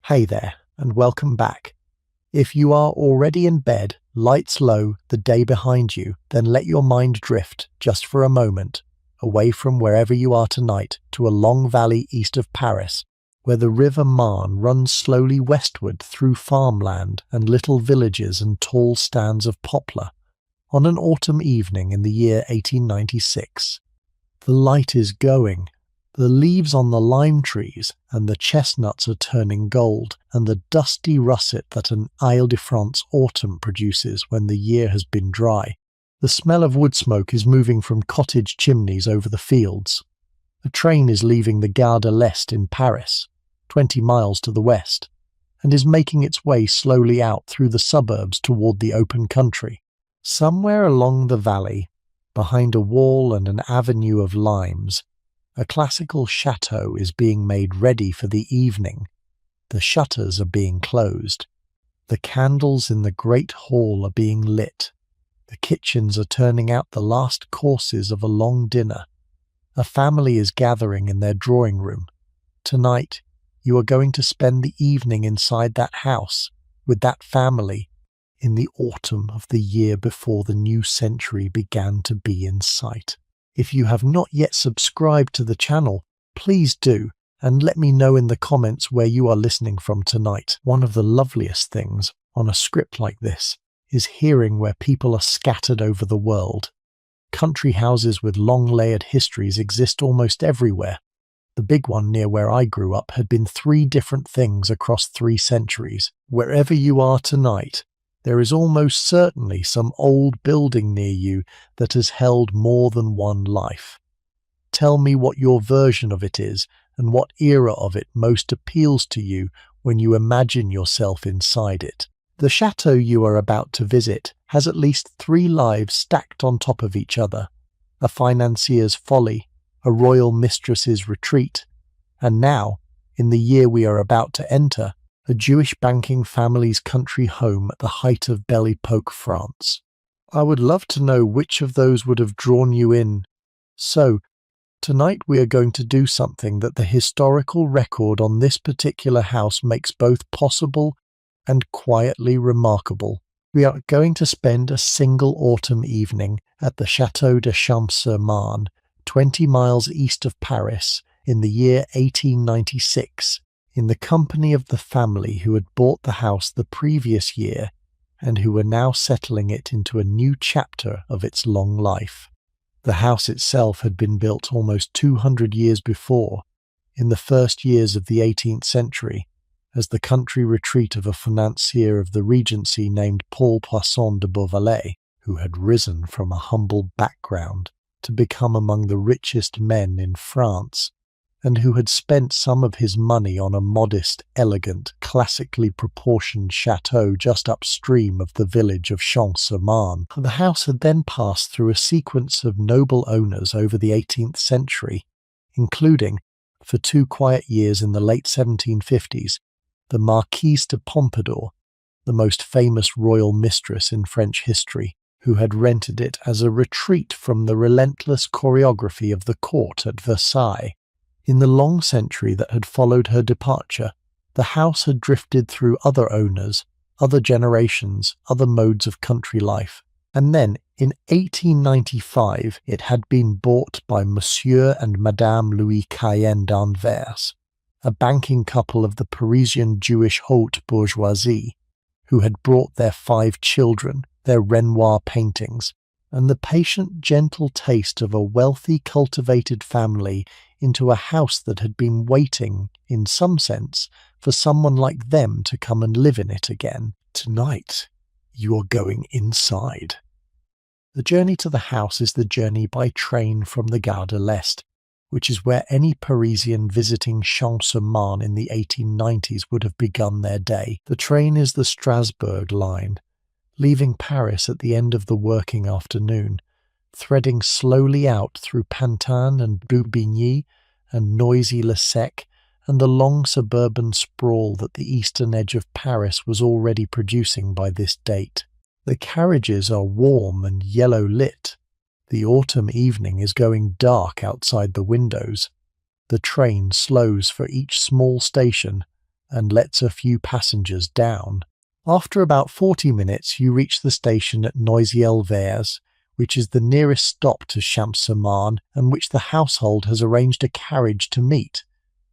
Hey there, and welcome back. If you are already in bed, lights low, the day behind you, then let your mind drift, just for a moment, away from wherever you are tonight to a long valley east of Paris, where the River Marne runs slowly westward through farmland and little villages and tall stands of poplar, on an autumn evening in the year 1896. The light is going. The leaves on the lime trees and the chestnuts are turning gold, and the dusty russet that an Ile-de-France autumn produces when the year has been dry. The smell of wood smoke is moving from cottage chimneys over the fields. A train is leaving the Gare de l'Est in Paris, 20 miles to the west, and is making its way slowly out through the suburbs toward the open country. Somewhere along the valley, behind a wall and an avenue of limes, a classical château is being made ready for the evening. The shutters are being closed. The candles in the great hall are being lit. The kitchens are turning out the last courses of a long dinner. A family is gathering in their drawing room. Tonight, you are going to spend the evening inside that house, with that family, in the autumn of the year before the new century began to be in sight. If you have not yet subscribed to the channel, please do, and let me know in the comments where you are listening from tonight. One of the loveliest things on a script like this is hearing where people are scattered over the world. Country houses with long layered histories exist almost everywhere. The big one near where I grew up had been 3 different things across 3 centuries. Wherever you are tonight, there is almost certainly some old building near you that has held more than one life. Tell me what your version of it is and what era of it most appeals to you when you imagine yourself inside it. The chateau you are about to visit has at least 3 lives stacked on top of each other: a financier's folly, a royal mistress's retreat, and now, in the year we are about to enter, a Jewish banking family's country home at the height of Belle Époque, France. I would love to know which of those would have drawn you in. So, tonight we are going to do something that the historical record on this particular house makes both possible and quietly remarkable. We are going to spend a single autumn evening at the Château de Champs-sur-Marne, 20 miles east of Paris, in the year 1896. In the company of the family who had bought the house the previous year and who were now settling it into a new chapter of its long life. The house itself had been built almost 200 years before, in the first years of the 18th century, as the country retreat of a financier of the Regency named Paul Poisson de Beauvalet, who had risen from a humble background to become among the richest men in France, and who had spent some of his money on a modest, elegant, classically proportioned chateau just upstream of the village of Champs-sur-Marne. The house had then passed through a sequence of noble owners over the 18th century, including, for 2 quiet years in the late 1750s, the Marquise de Pompadour, the most famous royal mistress in French history, who had rented it as a retreat from the relentless choreography of the court at Versailles. In the long century that had followed her departure, the house had drifted through other owners, other generations, other modes of country life, and then, in 1895, it had been bought by Monsieur and Madame Louis Cayenne d'Anvers, a banking couple of the Parisian Jewish haute bourgeoisie, who had brought their 5 children, their Renoir paintings, and the patient, gentle taste of a wealthy, cultivated family into a house that had been waiting, in some sense, for someone like them to come and live in it again. Tonight, you are going inside. The journey to the house is the journey by train from the Gare de l'Est, which is where any Parisian visiting Champs-sur-Marne in the 1890s would have begun their day. The train is the Strasbourg line, leaving Paris at the end of the working afternoon, threading slowly out through Pantin and Daubigny and noisy Le Sec and the long suburban sprawl that the eastern edge of Paris was already producing by this date. The carriages are warm and yellow lit. The autumn evening is going dark outside the windows. The train slows for each small station, and lets a few passengers down. After about 40 minutes, you reach the station at Noisy-le-Vert, which is the nearest stop to Champs-Marne and which the household has arranged a carriage to meet.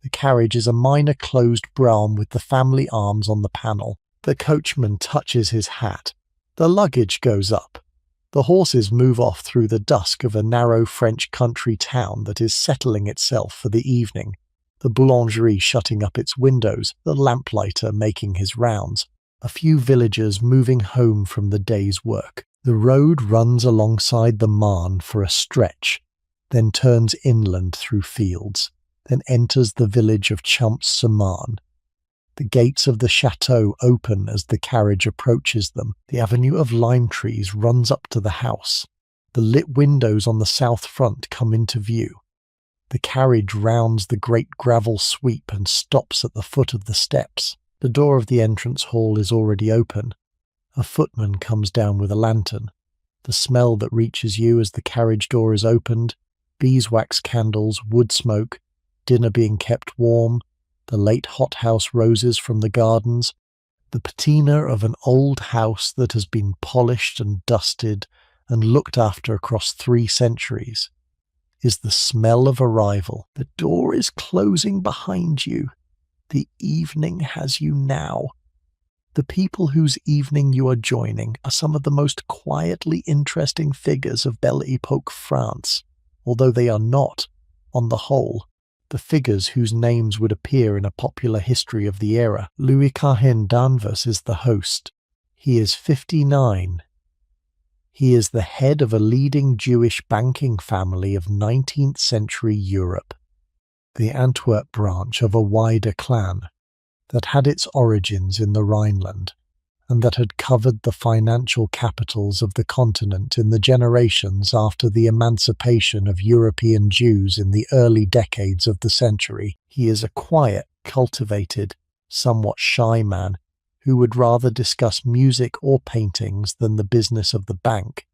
The carriage is a minor closed brougham with the family arms on the panel. The coachman touches his hat. The luggage goes up. The horses move off through the dusk of a narrow French country town that is settling itself for the evening. The boulangerie shutting up its windows, the lamplighter making his rounds. A few villagers moving home from the day's work. The road runs alongside the Marne for a stretch, then turns inland through fields, then enters the village of Champs-Marne. The gates of the Château open as the carriage approaches them. The avenue of lime trees runs up to the house. The lit windows on the south front come into view. The carriage rounds the great gravel sweep and stops at the foot of the steps. The door of the entrance hall is already open. A footman comes down with a lantern. The smell that reaches you as the carriage door is opened, beeswax candles, wood smoke, dinner being kept warm, the late hothouse roses from the gardens, the patina of an old house that has been polished and dusted and looked after across 3 centuries, is the smell of arrival. The door is closing behind you. The evening has you now. The people whose evening you are joining are some of the most quietly interesting figures of Belle Époque France, although they are not, on the whole, the figures whose names would appear in a popular history of the era. Louis Cahen Danvers is the host. He is 59. He is the head of a leading Jewish banking family of 19th century Europe, the Antwerp branch of a wider clan that had its origins in the Rhineland and that had covered the financial capitals of the continent in the generations after the emancipation of European Jews in the early decades of the century. He is a quiet, cultivated, somewhat shy man who would rather discuss music or paintings than the business of the bank,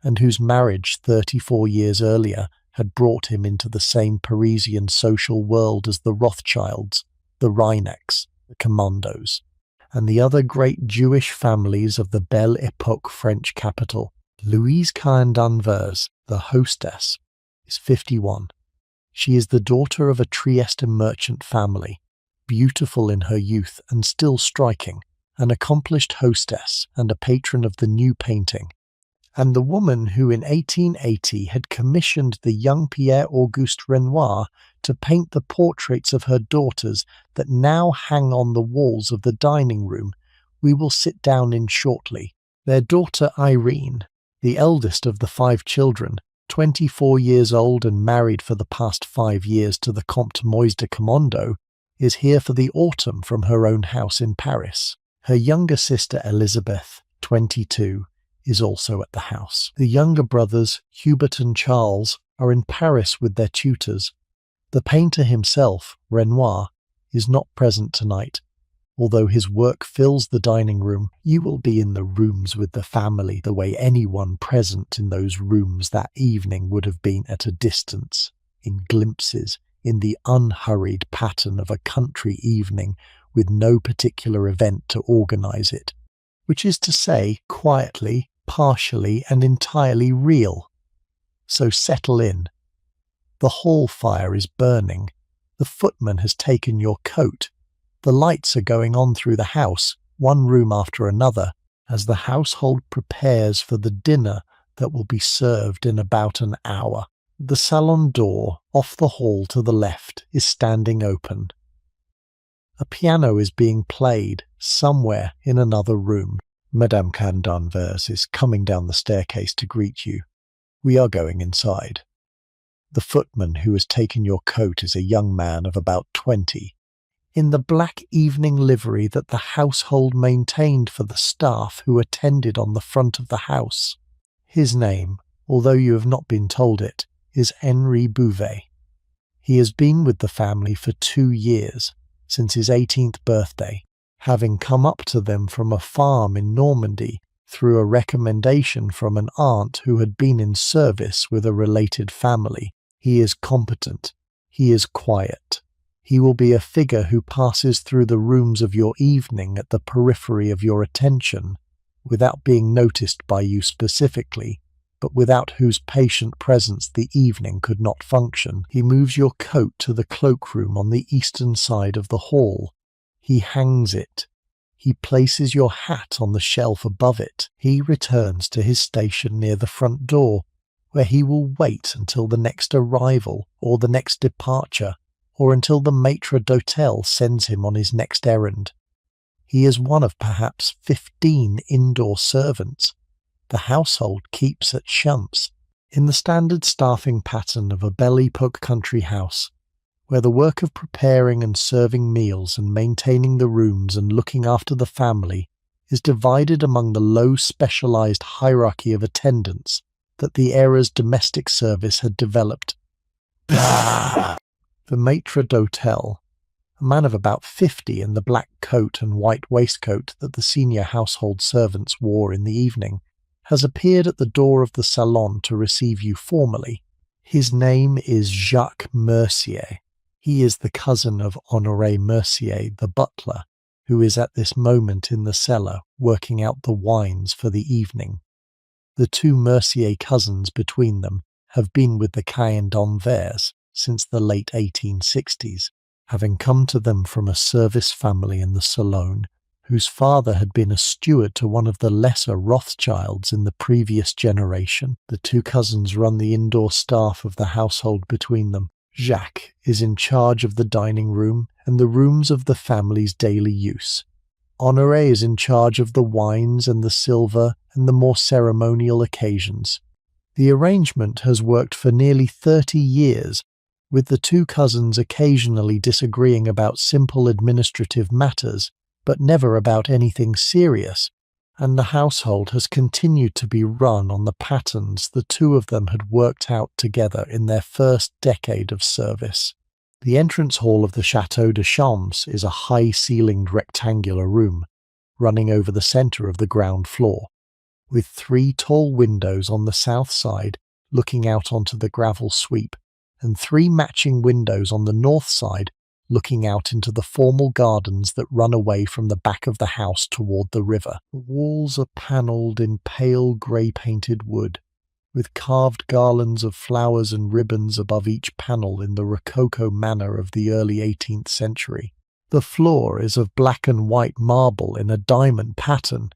and whose marriage 34 years earlier had brought him into the same Parisian social world as the Rothschilds, the Reinecks, the Commandos, and the other great Jewish families of the Belle Époque French capital. Louise Cahen Danvers, the hostess, is 51. She is the daughter of a Trieste merchant family, beautiful in her youth and still striking, an accomplished hostess and a patron of the new painting, and the woman who in 1880 had commissioned the young Pierre-Auguste Renoir to paint the portraits of her daughters that now hang on the walls of the dining room we will sit down in shortly. Their daughter Irene, the eldest of the 5 children, 24 years old and married for the past 5 years to the Comte Moise de Commando, is here for the autumn from her own house in Paris. Her younger sister Elizabeth, 22, is also at the house. The younger brothers, Hubert and Charles, are in Paris with their tutors. The painter himself, Renoir, is not present tonight. Although his work fills the dining room, you will be in the rooms with the family the way anyone present in those rooms that evening would have been at a distance, in glimpses, in the unhurried pattern of a country evening with no particular event to organize it, which is to say, quietly, partially and entirely real. So settle in. The hall fire is burning. The footman has taken your coat. The lights are going on through the house, one room after another, as the household prepares for the dinner that will be served in about an hour. The salon door, off the hall to the left, is standing open. A piano is being played somewhere in another room. Madame Cahen Danvers is coming down the staircase to greet you. We are going inside. The footman who has taken your coat is a young man of about 20, in the black evening livery that the household maintained for the staff who attended on the front of the house. His name, although you have not been told it, is Henri Bouvet. He has been with the family for 2 years, since his 18th birthday, having come up to them from a farm in Normandy through a recommendation from an aunt who had been in service with a related family. He is competent. He is quiet. He will be a figure who passes through the rooms of your evening at the periphery of your attention, without being noticed by you specifically, but without whose patient presence the evening could not function. He moves your coat to the cloakroom on the eastern side of the hall. He hangs it. He places your hat on the shelf above it. He returns to his station near the front door, where he will wait until the next arrival or the next departure, or until the maître d'hôtel sends him on his next errand. He is one of perhaps 15 indoor servants. The household keeps at Champs, in the standard staffing pattern of a Belle Époque country house, where the work of preparing and serving meals and maintaining the rooms and looking after the family is divided among the low specialized hierarchy of attendants that the era's domestic service had developed. The maître d'hôtel, a man of about 50 in the black coat and white waistcoat that the senior household servants wore in the evening, has appeared at the door of the salon to receive you formally. His name is Jacques Mercier. He is the cousin of Honoré Mercier, the butler, who is at this moment in the cellar working out the wines for the evening. The two Mercier cousins between them have been with the Caen d'Anvers since the late 1860s, having come to them from a service family in the Salon, whose father had been a steward to one of the lesser Rothschilds in the previous generation. The two cousins run the indoor staff of the household between them. Jacques is in charge of the dining room and the rooms of the family's daily use. Honoré is in charge of the wines and the silver and the more ceremonial occasions. The arrangement has worked for nearly 30 years, with the two cousins occasionally disagreeing about simple administrative matters, but never about anything serious, and the household has continued to be run on the patterns the two of them had worked out together in their first decade of service. The entrance hall of the Château de Champs is a high-ceilinged rectangular room, running over the centre of the ground floor, with 3 tall windows on the south side looking out onto the gravel sweep, and 3 matching windows on the north side looking out into the formal gardens that run away from the back of the house toward the river. The walls are panelled in pale grey-painted wood, with carved garlands of flowers and ribbons above each panel in the Rococo manner of the early 18th century. The floor is of black and white marble in a diamond pattern,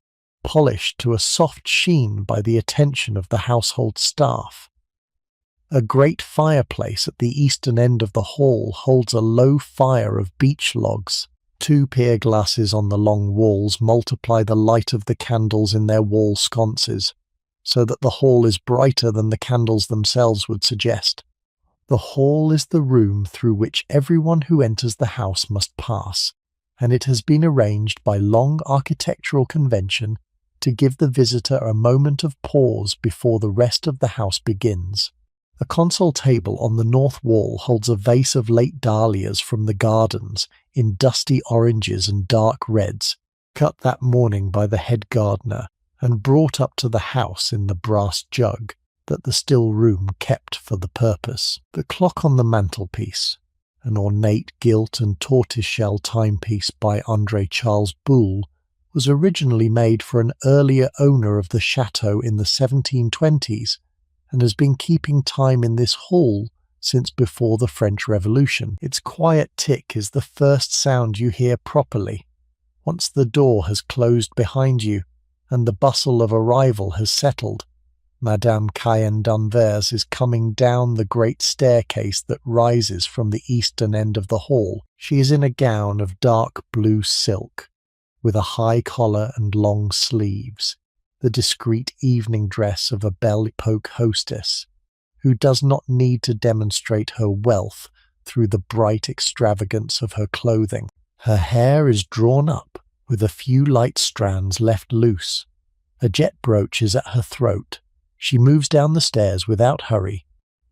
polished to a soft sheen by the attention of the household staff. A great fireplace at the eastern end of the hall holds a low fire of beech logs. 2 pier glasses on the long walls multiply the light of the candles in their wall sconces, so that the hall is brighter than the candles themselves would suggest. The hall is the room through which everyone who enters the house must pass, and it has been arranged by long architectural convention to give the visitor a moment of pause before the rest of the house begins. A console table on the north wall holds a vase of late dahlias from the gardens in dusty oranges and dark reds, cut that morning by the head gardener and brought up to the house in the brass jug that the still room kept for the purpose. The clock on the mantelpiece, an ornate gilt and tortoiseshell timepiece by André Charles Boulle, was originally made for an earlier owner of the chateau in the 1720s, and has been keeping time in this hall since before the French Revolution. Its quiet tick is the first sound you hear properly, once the door has closed behind you and the bustle of arrival has settled. Madame Caen d'Anvers is coming down the great staircase that rises from the eastern end of the hall. She is in a gown of dark blue silk, with a high collar and long sleeves, the discreet evening dress of a Belle Époque hostess, who does not need to demonstrate her wealth through the bright extravagance of her clothing. Her hair is drawn up, with a few light strands left loose. A jet brooch is at her throat. She moves down the stairs without hurry,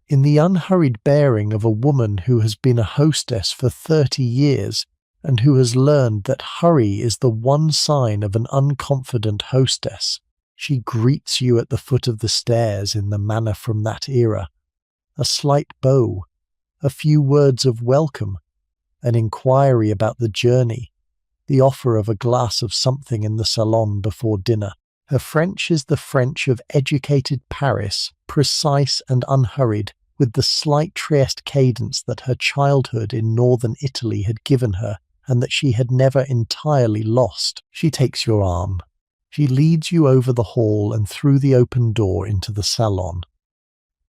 in the unhurried bearing of a woman who has been a hostess for 30 years and who has learned that hurry is the one sign of an unconfident hostess. She greets you at the foot of the stairs in the manner from that era. A slight bow, a few words of welcome, an inquiry about the journey, the offer of a glass of something in the salon before dinner. Her French is the French of educated Paris, precise and unhurried, with the slight Trieste cadence that her childhood in northern Italy had given her and that she had never entirely lost. She takes your arm. She leads you over the hall and through the open door into the salon.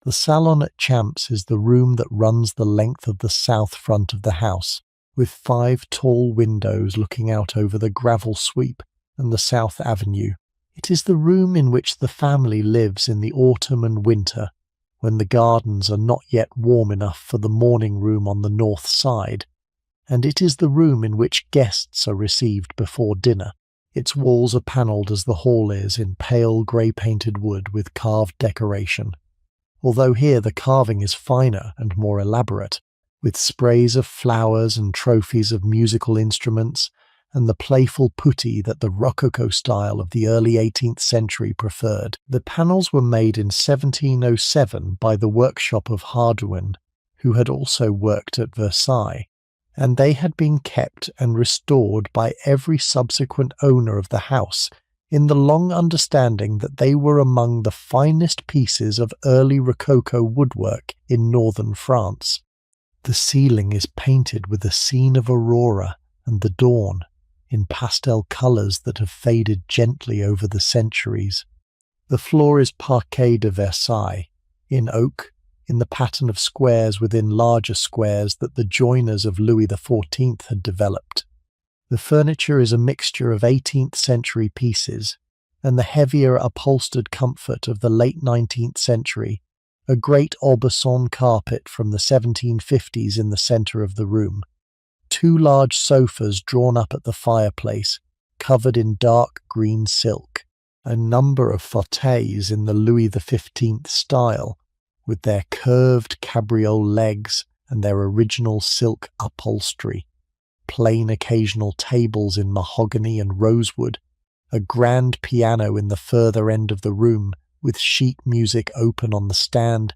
The salon at Champs is the room that runs the length of the south front of the house, with 5 tall windows looking out over the gravel sweep and the South Avenue. It is the room in which the family lives in the autumn and winter, when the gardens are not yet warm enough for the morning room on the north side, and it is the room in which guests are received before dinner. Its walls are panelled as the hall is in pale grey-painted wood with carved decoration, although here the carving is finer and more elaborate, with sprays of flowers and trophies of musical instruments, and the playful putti that the Rococo style of the early 18th century preferred. The panels were made in 1707 by the workshop of Hardouin, who had also worked at Versailles, and they had been kept and restored by every subsequent owner of the house, in the long understanding that they were among the finest pieces of early Rococo woodwork in northern France. The ceiling is painted with a scene of aurora and the dawn, in pastel colours that have faded gently over the centuries. The floor is parquet de Versailles, in oak, in the pattern of squares within larger squares that the joiners of Louis XIV had developed. The furniture is a mixture of 18th century pieces and the heavier upholstered comfort of the late 19th century, a great Aubusson carpet from the 1750s in the centre of the room, 2 large sofas drawn up at the fireplace, covered in dark green silk, a number of fauteuils in the Louis XV style, with their curved cabriole legs and their original silk upholstery, plain occasional tables in mahogany and rosewood, a grand piano in the further end of the room, with sheet music open on the stand.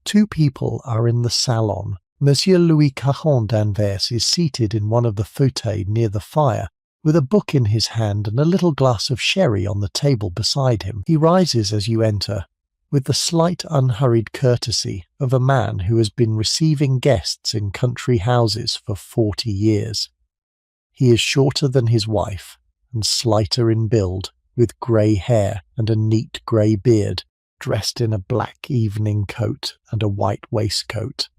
2 people are in the salon. Monsieur Louis Caron d'Anvers is seated in one of the fauteuils near the fire, with a book in his hand and a little glass of sherry on the table beside him. He rises as you enter, with the slight unhurried courtesy of a man who has been receiving guests in country houses for 40 years. He is shorter than his wife, and slighter in build, with grey hair and a neat grey beard, dressed in a black evening coat and a white waistcoat.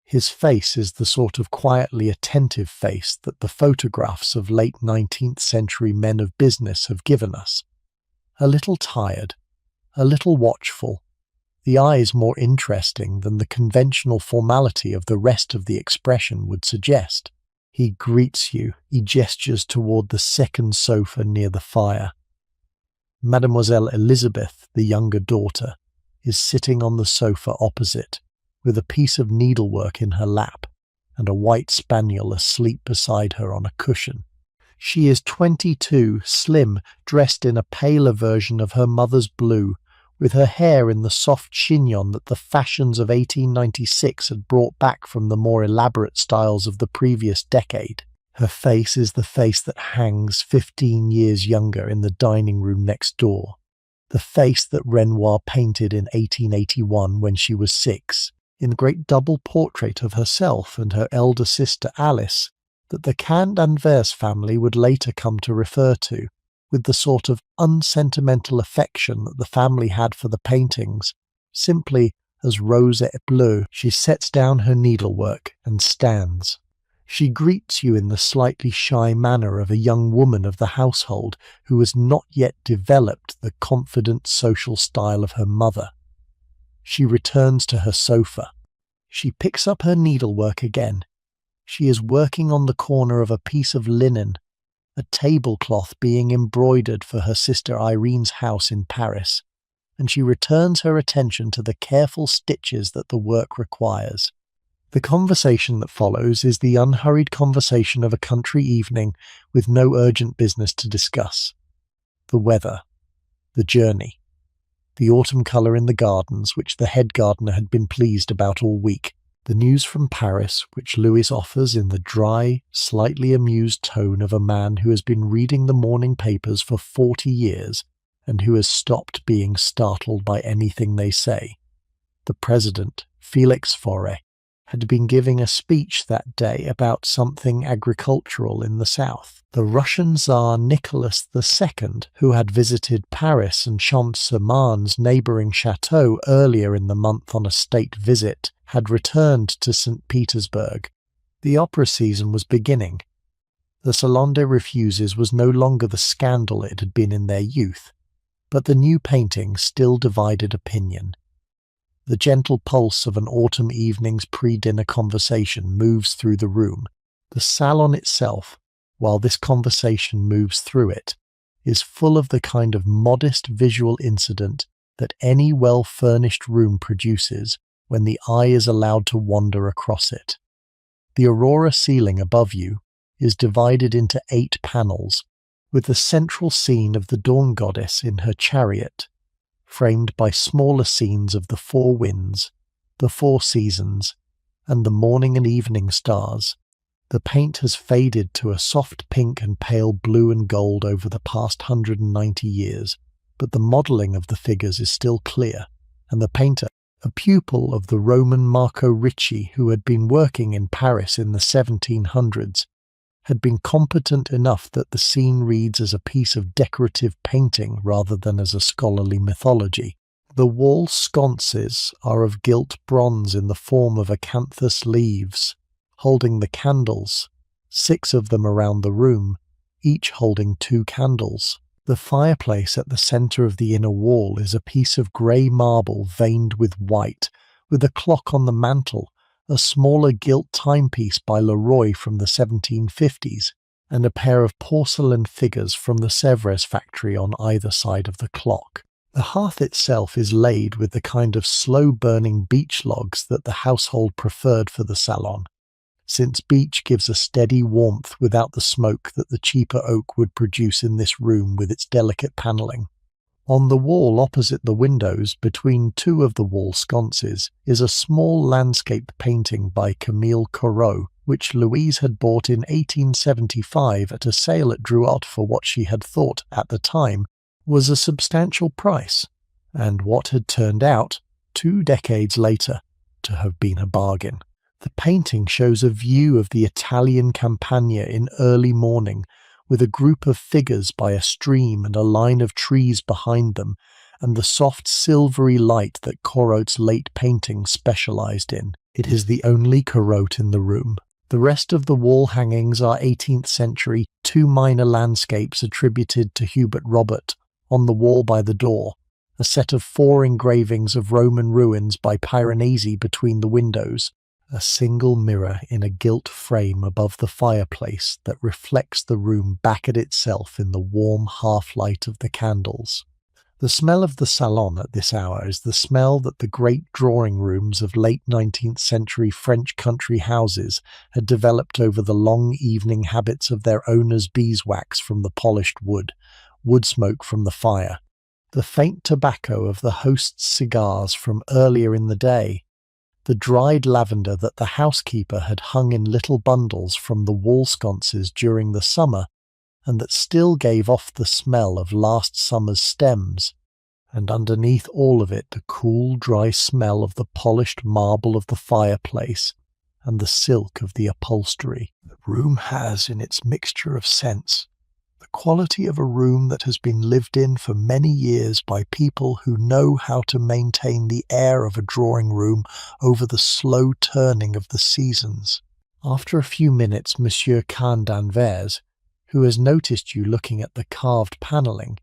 His face is the sort of quietly attentive face that the photographs of late 19th century men of business have given us. A little tired, a little watchful, the eyes more interesting than the conventional formality of the rest of the expression would suggest. He greets you. He gestures toward the second sofa near the fire. Mademoiselle Elizabeth, the younger daughter, is sitting on the sofa opposite, with a piece of needlework in her lap, and a white spaniel asleep beside her on a cushion. She is 22, slim, dressed in a paler version of her mother's blue, with her hair in the soft chignon that the fashions of 1896 had brought back from the more elaborate styles of the previous decade. Her face is the face that hangs 15 years younger in the dining room next door, the face that Renoir painted in 1881 when she was 6, in the great double portrait of herself and her elder sister Alice that the Count d'Anvers family would later come to refer to, with the sort of unsentimental affection that the family had for the paintings, simply as Rose et Bleu. She sets down her needlework and stands. She greets you in the slightly shy manner of a young woman of the household who has not yet developed the confident social style of her mother. She returns to her sofa. She picks up her needlework again. She is working on the corner of a piece of linen, a tablecloth being embroidered for her sister Irene's house in Paris, and she returns her attention to the careful stitches that the work requires. The conversation that follows is the unhurried conversation of a country evening with no urgent business to discuss. The weather, the journey, the autumn colour in the gardens which the head gardener had been pleased about all week, The news from Paris, which Louis offers in the dry, slightly amused tone of a man who has been reading the morning papers for 40 years and who has stopped being startled by anything they say. The president, Félix Faure, had been giving a speech that day about something agricultural in the south. The Russian Tsar Nicholas II, who had visited Paris and Champs-Élysées' neighbouring Château earlier in the month on a state visit, had returned to St. Petersburg. The opera season was beginning. The Salon des Refuses was no longer the scandal it had been in their youth, but the new painting still divided opinion. The gentle pulse of an autumn evening's pre-dinner conversation moves through the room. The salon itself, while this conversation moves through it, is full of the kind of modest visual incident that any well-furnished room produces when the eye is allowed to wander across it. The aurora ceiling above you is divided into 8 panels, with the central scene of the dawn goddess in her chariot, framed by smaller scenes of the 4 winds, the 4 seasons, and the morning and evening stars. The paint has faded to a soft pink and pale blue and gold over the past 190 years, but the modelling of the figures is still clear, and the painter, a pupil of the Roman Marco Ricci who had been working in Paris in the 1700s, had been competent enough that the scene reads as a piece of decorative painting rather than as a scholarly mythology. The wall sconces are of gilt bronze in the form of acanthus leaves, holding the candles, 6 of them around the room, each holding 2 candles. The fireplace at the centre of the inner wall is a piece of grey marble veined with white, with a clock on the mantel, a smaller gilt timepiece by Leroy from the 1750s, and a pair of porcelain figures from the Sèvres factory on either side of the clock. The hearth itself is laid with the kind of slow-burning beech logs that the household preferred for the salon, since beech gives a steady warmth without the smoke that the cheaper oak would produce in this room with its delicate panelling. On the wall opposite the windows, between 2 of the wall sconces, is a small landscape painting by Camille Corot, which Louise had bought in 1875 at a sale at Drouot for what she had thought, at the time, was a substantial price, and what had turned out, 2 decades later, to have been a bargain. The painting shows a view of the Italian Campagna in early morning, with a group of figures by a stream and a line of trees behind them, and the soft silvery light that Corot's late paintings specialized in. It is the only Corot in the room. The rest of the wall hangings are 18th century, 2 minor landscapes attributed to Hubert Robert on the wall by the door, a set of 4 engravings of Roman ruins by Piranesi between the windows, a single mirror in a gilt frame above the fireplace that reflects the room back at itself in the warm half-light of the candles. The smell of the salon at this hour is the smell that the great drawing rooms of late 19th century French country houses had developed over the long evening habits of their owners' beeswax from the polished wood smoke from the fire, the faint tobacco of the host's cigars from earlier in the day, the dried lavender that the housekeeper had hung in little bundles from the wall sconces during the summer, and that still gave off the smell of last summer's stems, and underneath all of it the cool, dry smell of the polished marble of the fireplace and the silk of the upholstery. The room has, in its mixture of scents, the quality of a room that has been lived in for many years by people who know how to maintain the air of a drawing room over the slow turning of the seasons. After a few minutes, Monsieur Kahn d'Anvers, who has noticed you looking at the carved panelling,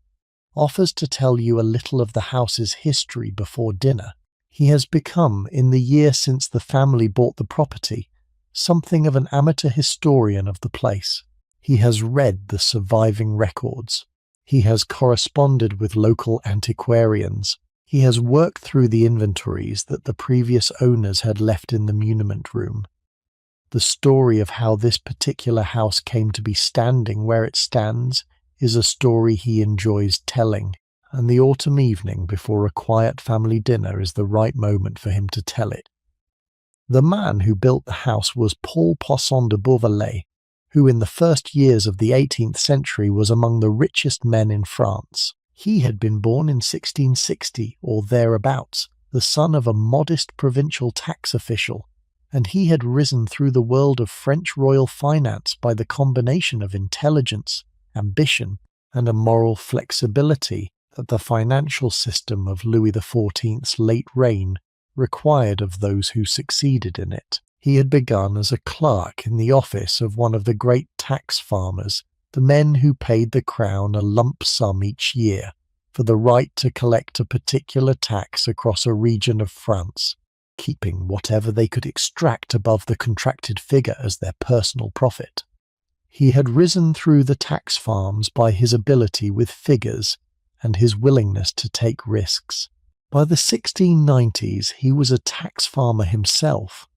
offers to tell you a little of the house's history before dinner. He has become, in the year since the family bought the property, something of an amateur historian of the place. He has read the surviving records. He has corresponded with local antiquarians. He has worked through the inventories that the previous owners had left in the muniment room. The story of how this particular house came to be standing where it stands is a story he enjoys telling, and the autumn evening before a quiet family dinner is the right moment for him to tell it. The man who built the house was Paul Poisson de Beauvalet, who in the first years of the 18th century was among the richest men in France. He had been born in 1660 or thereabouts, the son of a modest provincial tax official, and he had risen through the world of French royal finance by the combination of intelligence, ambition, and a moral flexibility that the financial system of Louis XIV's late reign required of those who succeeded in it. He had begun as a clerk in the office of one of the great tax farmers, the men who paid the crown a lump sum each year for the right to collect a particular tax across a region of France, keeping whatever they could extract above the contracted figure as their personal profit. He had risen through the tax farms by his ability with figures and his willingness to take risks. By the 1690s, he was a tax farmer himself.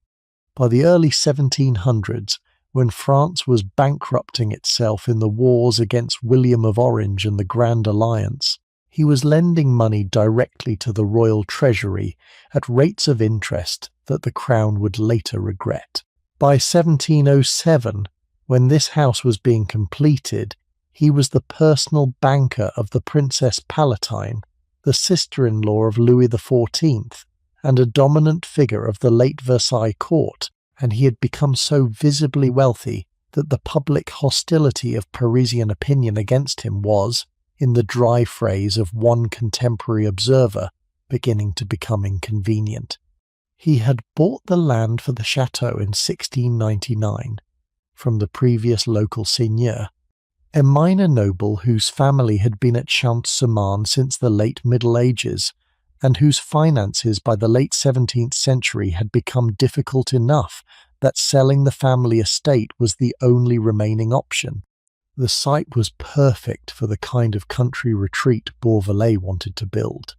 By the early 1700s, when France was bankrupting itself in the wars against William of Orange and the Grand Alliance, he was lending money directly to the royal treasury at rates of interest that the crown would later regret. By 1707, when this house was being completed, he was the personal banker of the Princess Palatine, the sister-in-law of Louis XIV, and a dominant figure of the late Versailles court, and he had become so visibly wealthy that the public hostility of Parisian opinion against him was, in the dry phrase of one contemporary observer, beginning to become inconvenient. He had bought the land for the château in 1699 from the previous local seigneur, a minor noble whose family had been at Saint-Simon since the late Middle Ages, and whose finances by the late 17th century had become difficult enough that selling the family estate was the only remaining option. The site was perfect for the kind of country retreat Beauvalet wanted to build.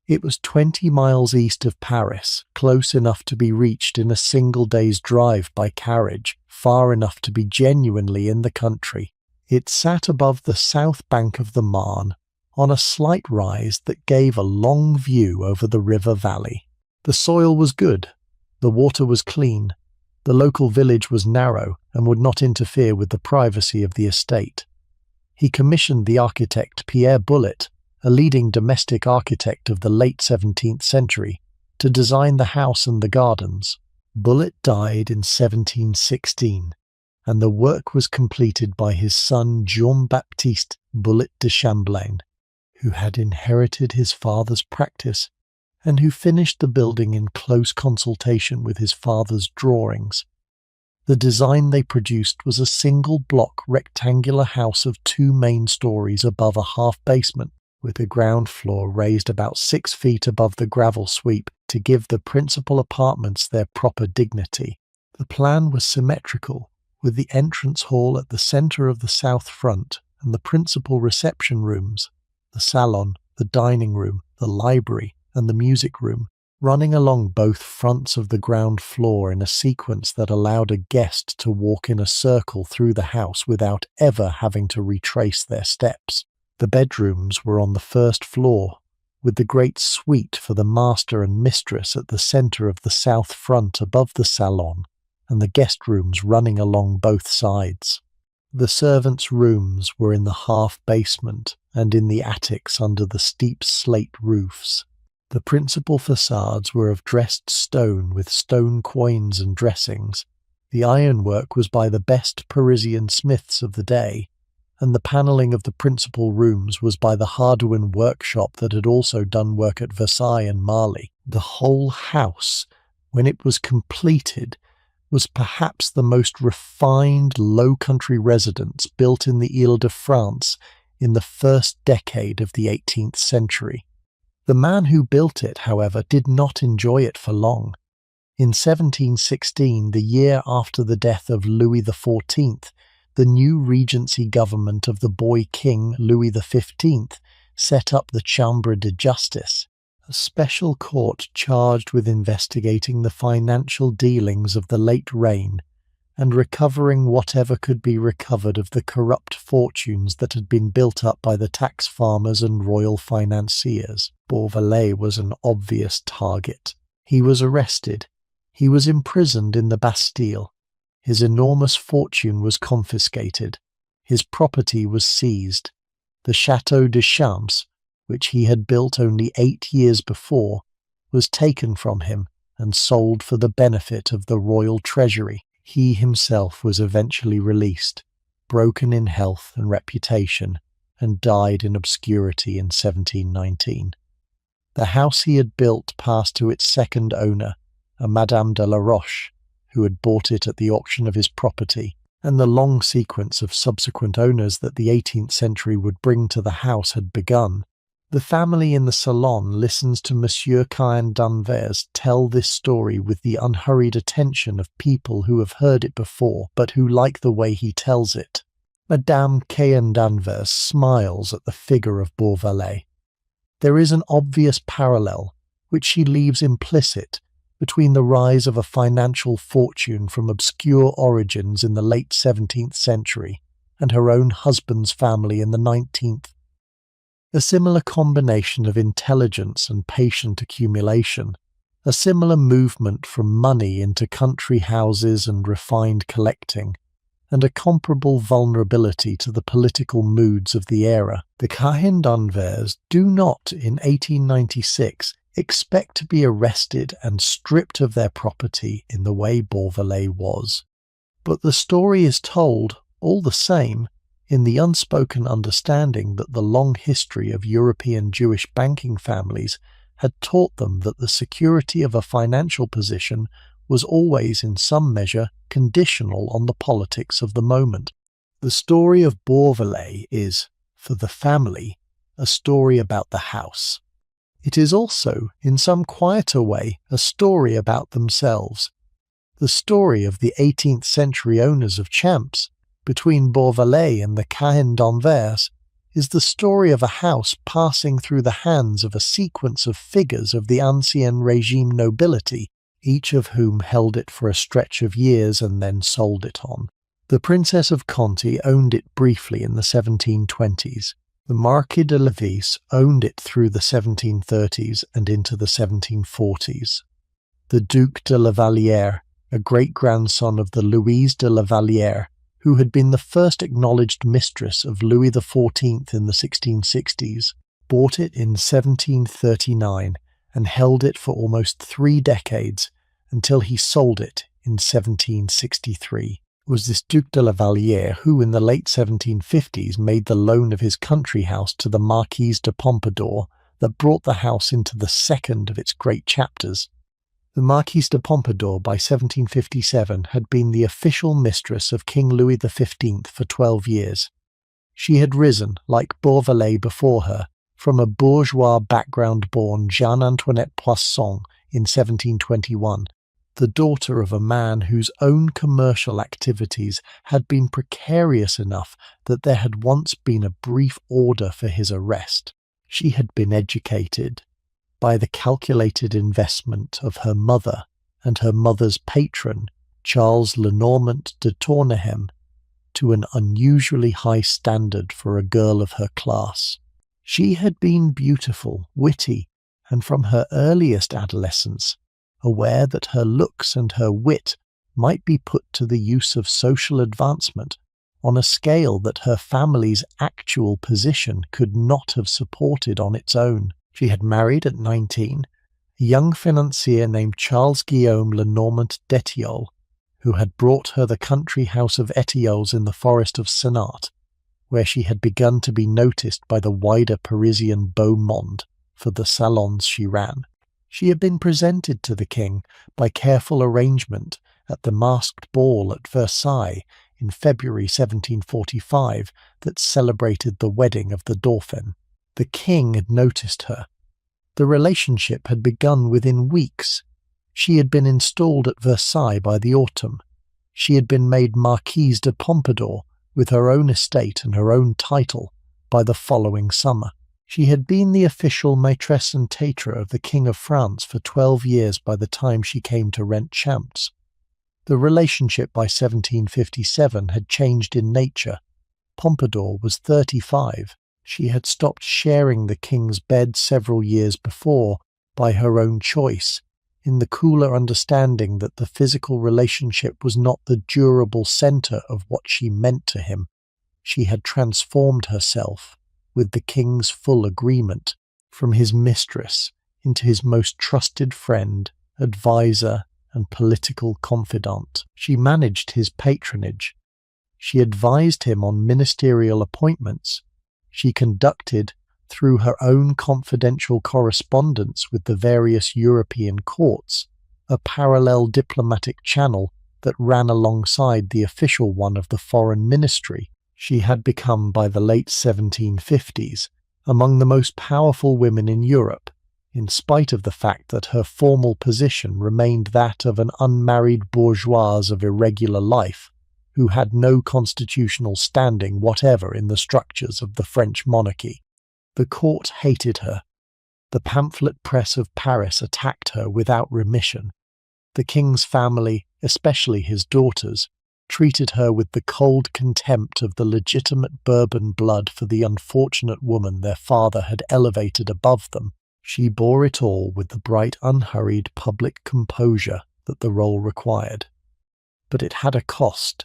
It was 20 miles east of Paris, close enough to be reached in a single day's drive by carriage, far enough to be genuinely in the country. It sat above the south bank of the Marne, on a slight rise that gave a long view over the river valley. The soil was good, the water was clean, the local village was narrow and would not interfere with the privacy of the estate. He commissioned the architect Pierre Bullet, a leading domestic architect of the late 17th century, to design the house and the gardens. Bullet died in 1716, and the work was completed by his son Jean-Baptiste Bullet de Champlain, who had inherited his father's practice and who finished the building in close consultation with his father's drawings. The design they produced was a single-block rectangular house of 2 main stories above a half-basement, with the ground floor raised about 6 feet above the gravel sweep to give the principal apartments their proper dignity. The plan was symmetrical, with the entrance hall at the centre of the south front and the principal reception rooms, the salon, the dining room, the library, and the music room, running along both fronts of the ground floor in a sequence that allowed a guest to walk in a circle through the house without ever having to retrace their steps. The bedrooms were on the first floor, with the great suite for the master and mistress at the centre of the south front above the salon, and the guest rooms running along both sides. The servants' rooms were in the half-basement and in the attics under the steep slate roofs. The principal facades were of dressed stone with stone quoins and dressings. The ironwork was by the best Parisian smiths of the day, and the panelling of the principal rooms was by the Hardouin workshop that had also done work at Versailles and Marly. The whole house, when it was completed, was perhaps the most refined low-country residence built in the Ile-de-France in the first decade of the 18th century. The man who built it, however, did not enjoy it for long. In 1716, the year after the death of Louis XIV, the new regency government of the boy king Louis XV set up the Chambre de Justice, a special court charged with investigating the financial dealings of the late reign and recovering whatever could be recovered of the corrupt fortunes that had been built up by the tax farmers and royal financiers. Beauvalet was an obvious target. He was arrested, He was imprisoned in the Bastille. His enormous fortune was confiscated. His property was seized. The Château de Champs, which he had built only 8 years before, was taken from him and sold for the benefit of the royal treasury. He himself was eventually released, broken in health and reputation, and died in obscurity in 1719. The house he had built passed to its second owner, a Madame de la Roche, who had bought it at the auction of his property, and the long sequence of subsequent owners that the 18th century would bring to the house had begun. The family in the salon listens to Monsieur Cahen d'Anvers tell this story with the unhurried attention of people who have heard it before but who like the way he tells it. Madame Cahen d'Anvers smiles at the figure of Beauvalet. There is an obvious parallel, which she leaves implicit, between the rise of a financial fortune from obscure origins in the late 17th century and her own husband's family in the 19th. A similar combination of intelligence and patient accumulation, a similar movement from money into country houses and refined collecting, and a comparable vulnerability to the political moods of the era. The Cahen d'Anvers do not, in 1896, expect to be arrested and stripped of their property in the way Beauvalet was. But the story is told, all the same, in the unspoken understanding that the long history of European Jewish banking families had taught them that the security of a financial position was always in some measure conditional on the politics of the moment. The story of Beauvalet is, for the family, a story about the house. It is also, in some quieter way, a story about themselves. The story of the 18th century owners of Champs, between Beauvalet and the Cahen d'Anvers, is the story of a house passing through the hands of a sequence of figures of the Ancien Regime nobility, each of whom held it for a stretch of years and then sold it on. The Princess of Conti owned it briefly in the 1720s. The Marquis de Lévis owned it through the 1730s and into the 1740s. The Duc de la Vallière, a great-grandson of the Louise de la Vallière, who had been the first acknowledged mistress of Louis XIV in the 1660s, bought it in 1739 and held it for almost 3 decades until he sold it in 1763. It was this Duc de la Vallière who in the late 1750s made the loan of his country house to the Marquise de Pompadour that brought the house into the second of its great chapters. The Marquise de Pompadour by 1757 had been the official mistress of King Louis XV for 12 years. She had risen, like Beauvalet before her, from a bourgeois background born Jeanne Antoinette Poisson in 1721, the daughter of a man whose own commercial activities had been precarious enough that there had once been a brief order for his arrest. She had been educated by the calculated investment of her mother and her mother's patron, Charles Lenormant de Tournehem, to an unusually high standard for a girl of her class. She had been beautiful, witty, and from her earliest adolescence, aware that her looks and her wit might be put to the use of social advancement on a scale that her family's actual position could not have supported on its own. She had married at 19 a young financier named Charles Guillaume Lenormant d'Étiolles, who had brought her the country house of Étiolles in the forest of Senart, where she had begun to be noticed by the wider Parisian beau monde for the salons she ran. She had been presented to the king by careful arrangement at the masked ball at Versailles in February 1745 that celebrated the wedding of the Dauphin. The king had noticed her. The relationship had begun within weeks. She had been installed at Versailles by the autumn. She had been made Marquise de Pompadour, with her own estate and her own title, by the following summer. She had been the official maîtresse and tâtre of the King of France for 12 years by the time she came to rent Champs. The relationship by 1757 had changed in nature. Pompadour was 35. She had stopped sharing the king's bed several years before by her own choice, in the cooler understanding that the physical relationship was not the durable center of what she meant to him. She had transformed herself, with the king's full agreement, from his mistress into his most trusted friend, advisor, and political confidant. She managed his patronage. She advised him on ministerial appointments. She conducted, through her own confidential correspondence with the various European courts, a parallel diplomatic channel that ran alongside the official one of the foreign ministry. She had become, by the late 1750s, among the most powerful women in Europe, in spite of the fact that her formal position remained that of an unmarried bourgeoise of irregular life, who had no constitutional standing whatever in the structures of the French monarchy. The court hated her. The pamphlet press of Paris attacked her without remission. The king's family, especially his daughters, treated her with the cold contempt of the legitimate Bourbon blood for the unfortunate woman their father had elevated above them. She bore it all with the bright, unhurried public composure that the role required. But it had a cost.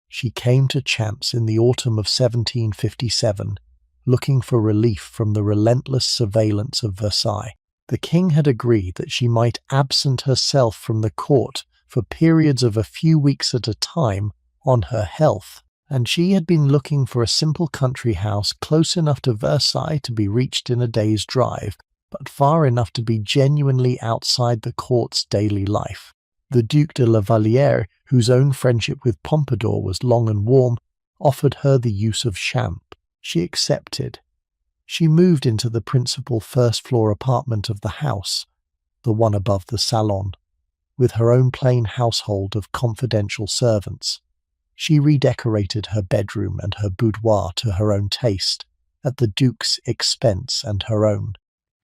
She came to chance in the autumn of 1757, looking for relief from the relentless surveillance of Versailles. The king had agreed that she might absent herself from the court for periods of a few weeks at a time on her health, and she had been looking for a simple country house close enough to Versailles to be reached in a day's drive, but far enough to be genuinely outside the court's daily life. The Duc de la Vallière, whose own friendship with Pompadour was long and warm, offered her the use of Champ. She accepted. She moved into the principal first-floor apartment of the house, the one above the salon, with her own plain household of confidential servants. She redecorated her bedroom and her boudoir to her own taste, at the Duke's expense and her own.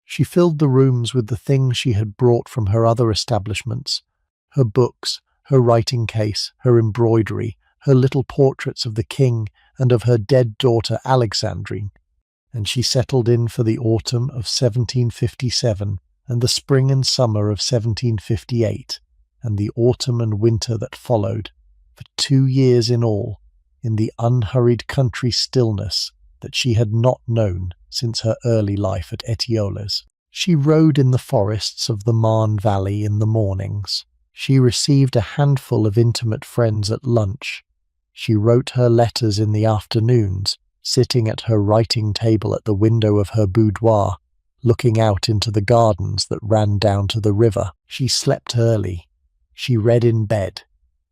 She filled the rooms with the things she had brought from her other establishments: her books, her writing case, her embroidery, her little portraits of the king and of her dead daughter Alexandrine, and she settled in for the autumn of 1757 and the spring and summer of 1758, and the autumn and winter that followed, for 2 years in all, in the unhurried country stillness that she had not known since her early life at Étioles. She rode in the forests of the Marne Valley in the mornings. She received a handful of intimate friends at lunch. She wrote her letters in the afternoons, sitting at her writing table at the window of her boudoir, looking out into the gardens that ran down to the river. She slept early. She read in bed.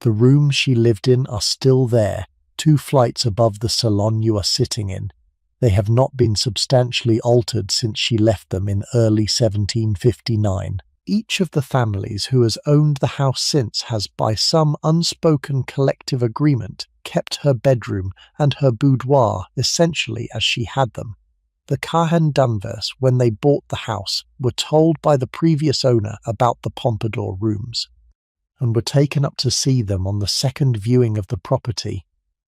The rooms she lived in are still there, 2 flights above the salon you are sitting in. They have not been substantially altered since she left them in early 1759. Each of the families who has owned the house since has, by some unspoken collective agreement, kept her bedroom and her boudoir essentially as she had them. The Cahen Danvers, when they bought the house, were told by the previous owner about the Pompadour rooms, and were taken up to see them on the second viewing of the property,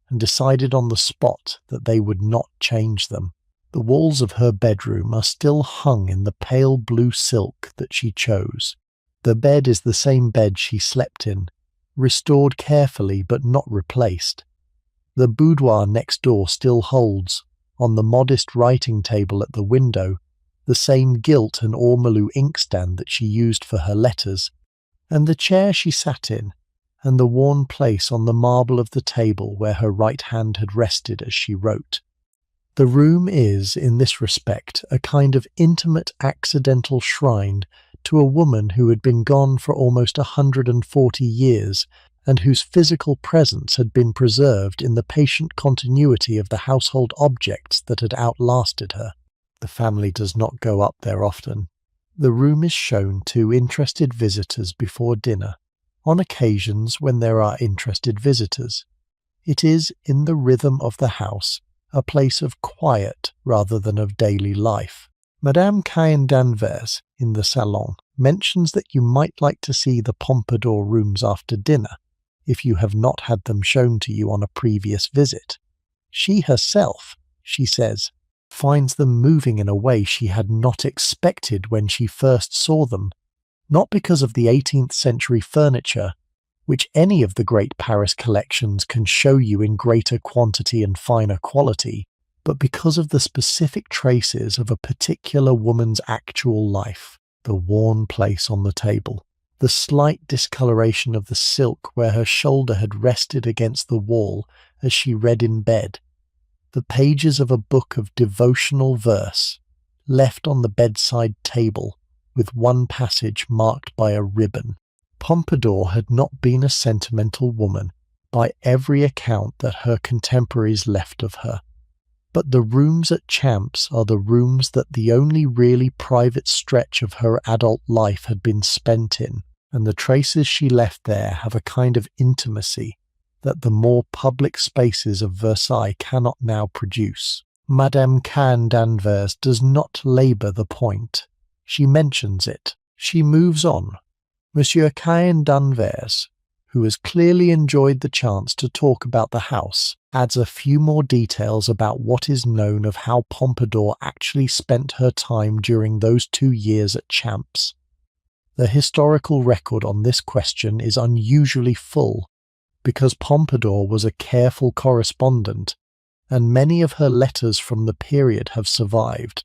and decided on the spot that they would not change them. The walls of her bedroom are still hung in the pale blue silk that she chose. The bed is the same bed she slept in, restored carefully but not replaced. The boudoir next door still holds, on the modest writing table at the window, the same gilt and ormolu inkstand that she used for her letters, and the chair she sat in, and the worn place on the marble of the table where her right hand had rested as she wrote. The room is, in this respect, a kind of intimate accidental shrine to a woman who had been gone for almost 140 years, and whose physical presence had been preserved in the patient continuity of the household objects that had outlasted her. The family does not go up there often. The room is shown to interested visitors before dinner, on occasions when there are interested visitors. It is, in the rhythm of the house, a place of quiet rather than of daily life. Madame Cahen Danvers, in the salon, mentions that you might like to see the Pompadour rooms after dinner, if you have not had them shown to you on a previous visit. She herself, she says, finds them moving in a way she had not expected when she first saw them. not because of the 18th century furniture, which any of the great Paris collections can show you in greater quantity and finer quality, but because of the specific traces of a particular woman's actual life, the worn place on the table, the slight discoloration of the silk where her shoulder had rested against the wall as she read in bed, the pages of a book of devotional verse left on the bedside table with one passage marked by a ribbon. Pompadour had not been a sentimental woman by every account that her contemporaries left of her. But the rooms at Champs are the rooms that the only really private stretch of her adult life had been spent in, and the traces she left there have a kind of intimacy that the more public spaces of Versailles cannot now produce. Madame Cahen d'Anvers does not labour the point. She mentions it. She moves on. Monsieur Cahen d'Anvers, who has clearly enjoyed the chance to talk about the house, adds a few more details about what is known of how Pompadour actually spent her time during those 2 years at Champs. The historical record on this question is unusually full, because Pompadour was a careful correspondent, and many of her letters from the period have survived.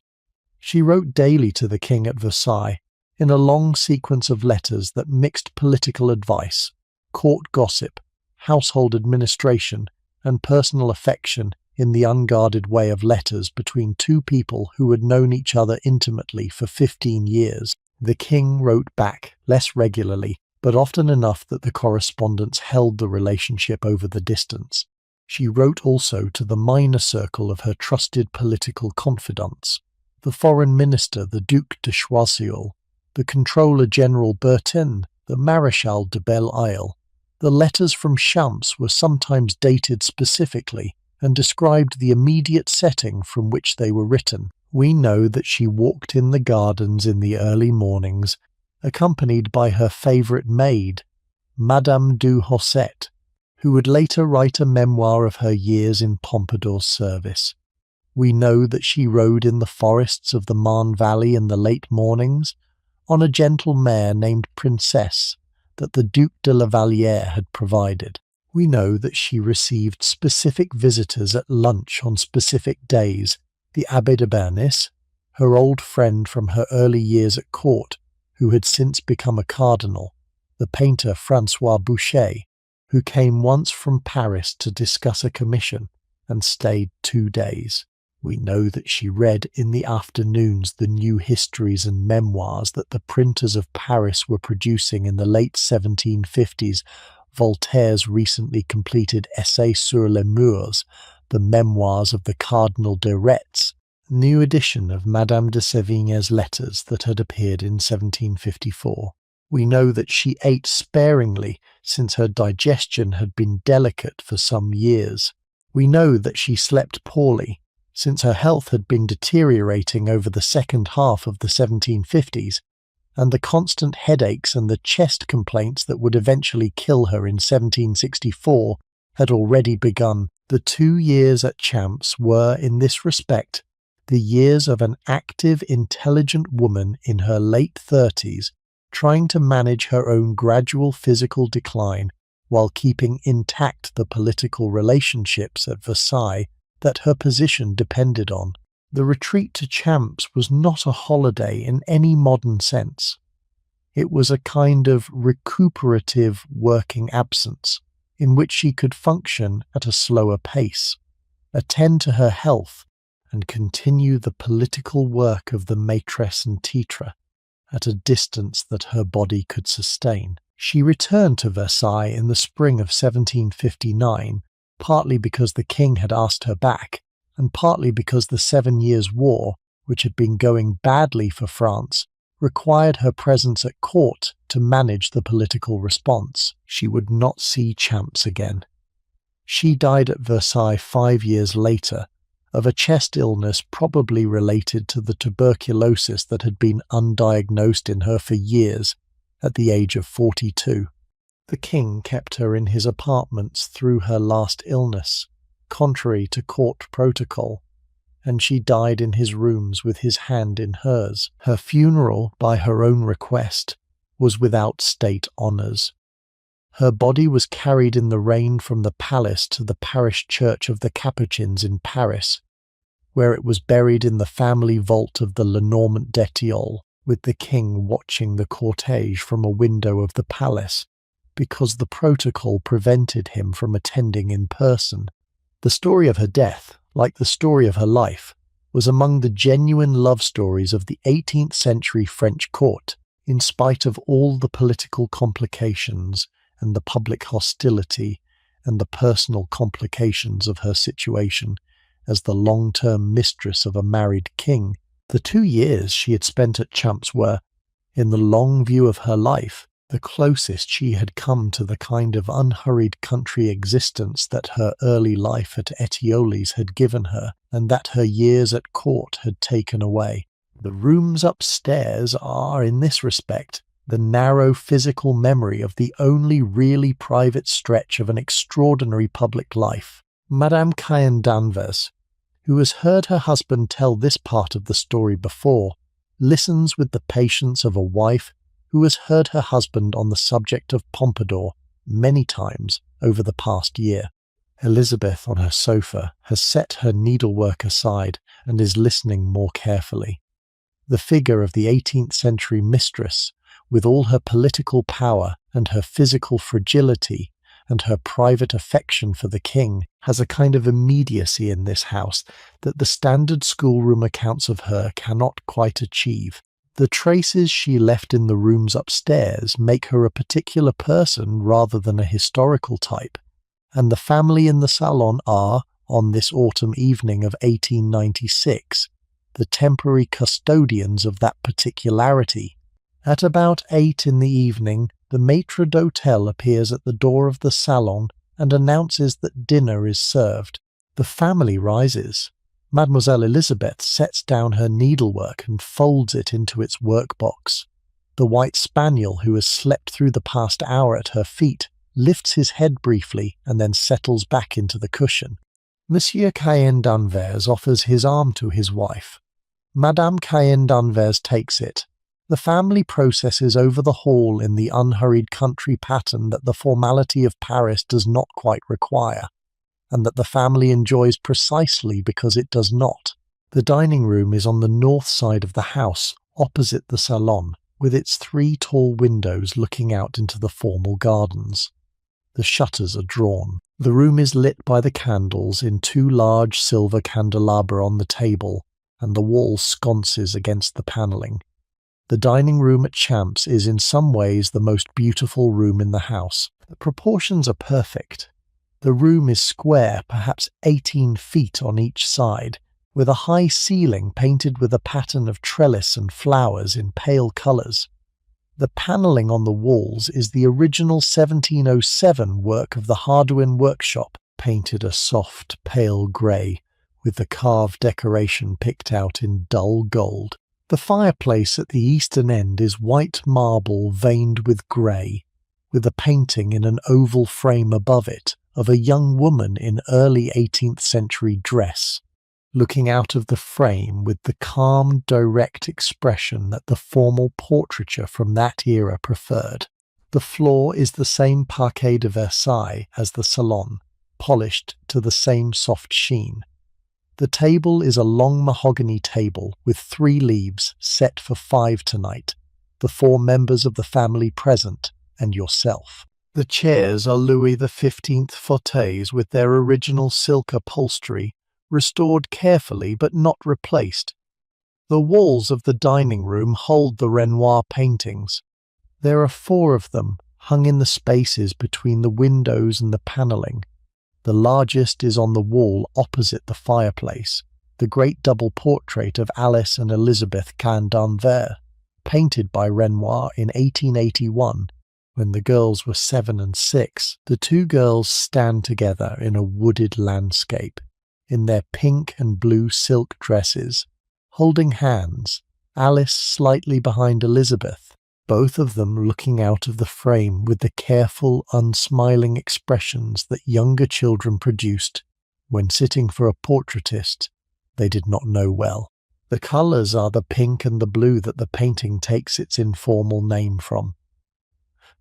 She wrote daily to the king at Versailles, in a long sequence of letters that mixed political advice, court gossip, household administration, and personal affection in the unguarded way of letters between two people who had known each other intimately for 15 years. The king wrote back, less regularly, but often enough that the correspondence held the relationship over the distance. She wrote also to the minor circle of her trusted political confidants, the foreign minister, the Duc de Choiseul, the Controller General Bertin, the Maréchal de Belle. The letters from Champs were sometimes dated specifically and described the immediate setting from which they were written. We know that she walked in the gardens in the early mornings, accompanied by her favourite maid, Madame du Hosset, who would later write a memoir of her years in Pompadour's service. We know that she rode in the forests of the Marne Valley in the late mornings, on a gentle mare named Princess that the Duc de la Vallière had provided. We know that she received specific visitors at lunch on specific days, the Abbé de Bernis, her old friend from her early years at court, who had since become a cardinal, the painter François Boucher, who came once from Paris to discuss a commission and stayed 2 days. We know that she read in the afternoons the new histories and memoirs that the printers of Paris were producing in the late 1750s, Voltaire's recently completed Essai sur les Murs, the memoirs of the Cardinal de Retz, new edition of Madame de Sévigné's letters that had appeared in 1754. We know that she ate sparingly since her digestion had been delicate for some years. We know that she slept poorly, since her health had been deteriorating over the second half of the 1750s, and the constant headaches and the chest complaints that would eventually kill her in 1764 had already begun. The 2 years at Champs were, in this respect, the years of an active, intelligent woman in her late 30s, trying to manage her own gradual physical decline while keeping intact the political relationships at Versailles that her position depended on. The retreat to Champs was not a holiday in any modern sense. It was a kind of recuperative working absence, in which she could function at a slower pace, attend to her health, and continue the political work of the maîtresse and titre at a distance that her body could sustain. She returned to Versailles in the spring of 1759, partly because the king had asked her back, and partly because the 7 Years' War, which had been going badly for France, required her presence at court to manage the political response. She would not see Champs again. She died at Versailles 5 years later, of a chest illness probably related to the tuberculosis that had been undiagnosed in her for years, at the age of 42. The king kept her in his apartments through her last illness, contrary to court protocol, and she died in his rooms with his hand in hers. Her funeral, by her own request, was without state honours. Her body was carried in the rain from the palace to the parish church of the Capuchins in Paris, where it was buried in the family vault of the Lenormand d'Etiolles, with the king watching the cortège from a window of the palace, because the protocol prevented him from attending in person. The story of her death, like the story of her life, was among the genuine love stories of the 18th century French court, in spite of all the political complications and the public hostility and the personal complications of her situation as the long-term mistress of a married king. The 2 years she had spent at Champs were, in the long view of her life, the closest she had come to the kind of unhurried country existence that her early life at Étiolles had given her, and that her years at court had taken away. The rooms upstairs are, in this respect, the narrow physical memory of the only really private stretch of an extraordinary public life. Madame Cahen d'Anvers, who has heard her husband tell this part of the story before, listens with the patience of a wife who has heard her husband on the subject of Pompadour many times over the past year. Elizabeth, on her sofa, has set her needlework aside and is listening more carefully. The figure of the 18th century mistress, with all her political power and her physical fragility and her private affection for the king, has a kind of immediacy in this house that the standard schoolroom accounts of her cannot quite achieve. The traces she left in the rooms upstairs make her a particular person rather than a historical type, and the family in the salon are, on this autumn evening of 1896, the temporary custodians of that particularity. At about 8 in the evening, the maître d'hôtel appears at the door of the salon and announces that dinner is served. The family rises. Mademoiselle Elizabeth sets down her needlework and folds it into its workbox. The white spaniel, who has slept through the past hour at her feet, lifts his head briefly and then settles back into the cushion. Monsieur Cahen d'Anvers offers his arm to his wife. Madame Cahen d'Anvers takes it. The family processes over the hall in the unhurried country pattern that the formality of Paris does not quite require, and that the family enjoys precisely because it does not. The dining room is on the north side of the house, opposite the salon, with its 3 tall windows looking out into the formal gardens. The shutters are drawn. The room is lit by the candles in 2 large silver candelabra on the table, and the wall sconces against the panelling. The dining room at Champs is in some ways the most beautiful room in the house. The proportions are perfect. The room is square, perhaps 18 feet on each side, with a high ceiling painted with a pattern of trellis and flowers in pale colours. The panelling on the walls is the original 1707 work of the Hardwin workshop, painted a soft, pale grey, with the carved decoration picked out in dull gold. The fireplace at the eastern end is white marble veined with grey, with a painting in an oval frame above it of a young woman in early 18th century dress, looking out of the frame with the calm, direct expression that the formal portraiture from that era preferred. The floor is the same parquet de Versailles as the salon, polished to the same soft sheen. The table is a long mahogany table with 3 leaves set for 5 tonight, the 4 members of the family present and yourself. The chairs are Louis XV fauteuils with their original silk upholstery, restored carefully but not replaced. The walls of the dining room hold the Renoir paintings. There are 4 of them, hung in the spaces between the windows and the panelling. The largest is on the wall opposite the fireplace, the great double portrait of Alice and Elizabeth Cahen d'Anvers, painted by Renoir in 1881, when the girls were 7 and 6. The 2 girls stand together in a wooded landscape, in their pink and blue silk dresses, holding hands, Alice slightly behind Elizabeth, both of them looking out of the frame with the careful, unsmiling expressions that younger children produced when sitting for a portraitist they did not know well. The colours are the pink and the blue that the painting takes its informal name from.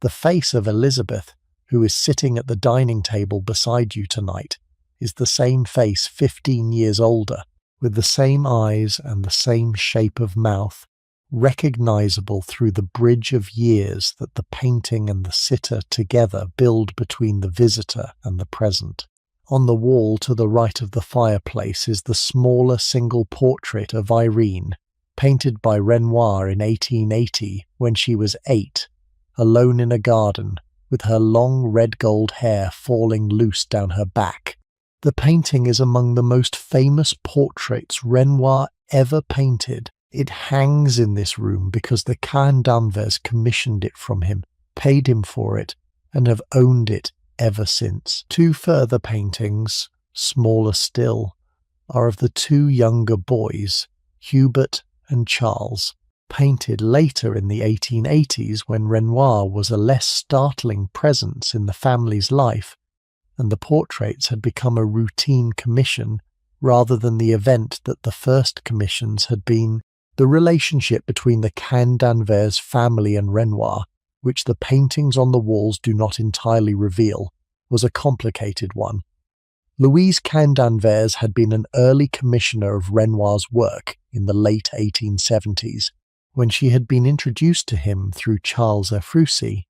The face of Elizabeth, who is sitting at the dining table beside you tonight, is the same face 15 years older, with the same eyes and the same shape of mouth, recognizable through the bridge of years that the painting and the sitter together build between the visitor and the present. On the wall to the right of the fireplace is the smaller single portrait of Irene, painted by Renoir in 1880 when she was 8, alone in a garden, with her long red-gold hair falling loose down her back. The painting is among the most famous portraits Renoir ever painted. It hangs in this room because the Caen d'Anvers commissioned it from him, paid him for it, and have owned it ever since. 2 further paintings, smaller still, are of the 2 younger boys, Hubert and Charles, painted later in the 1880s when Renoir was a less startling presence in the family's life, and the portraits had become a routine commission rather than the event that the first commissions had been. The relationship between the Caen d'Anvers family and Renoir, which the paintings on the walls do not entirely reveal, was a complicated one. Louise Caen d'Anvers had been an early commissioner of Renoir's work in the late 1870s, when she had been introduced to him through Charles Ephrussi,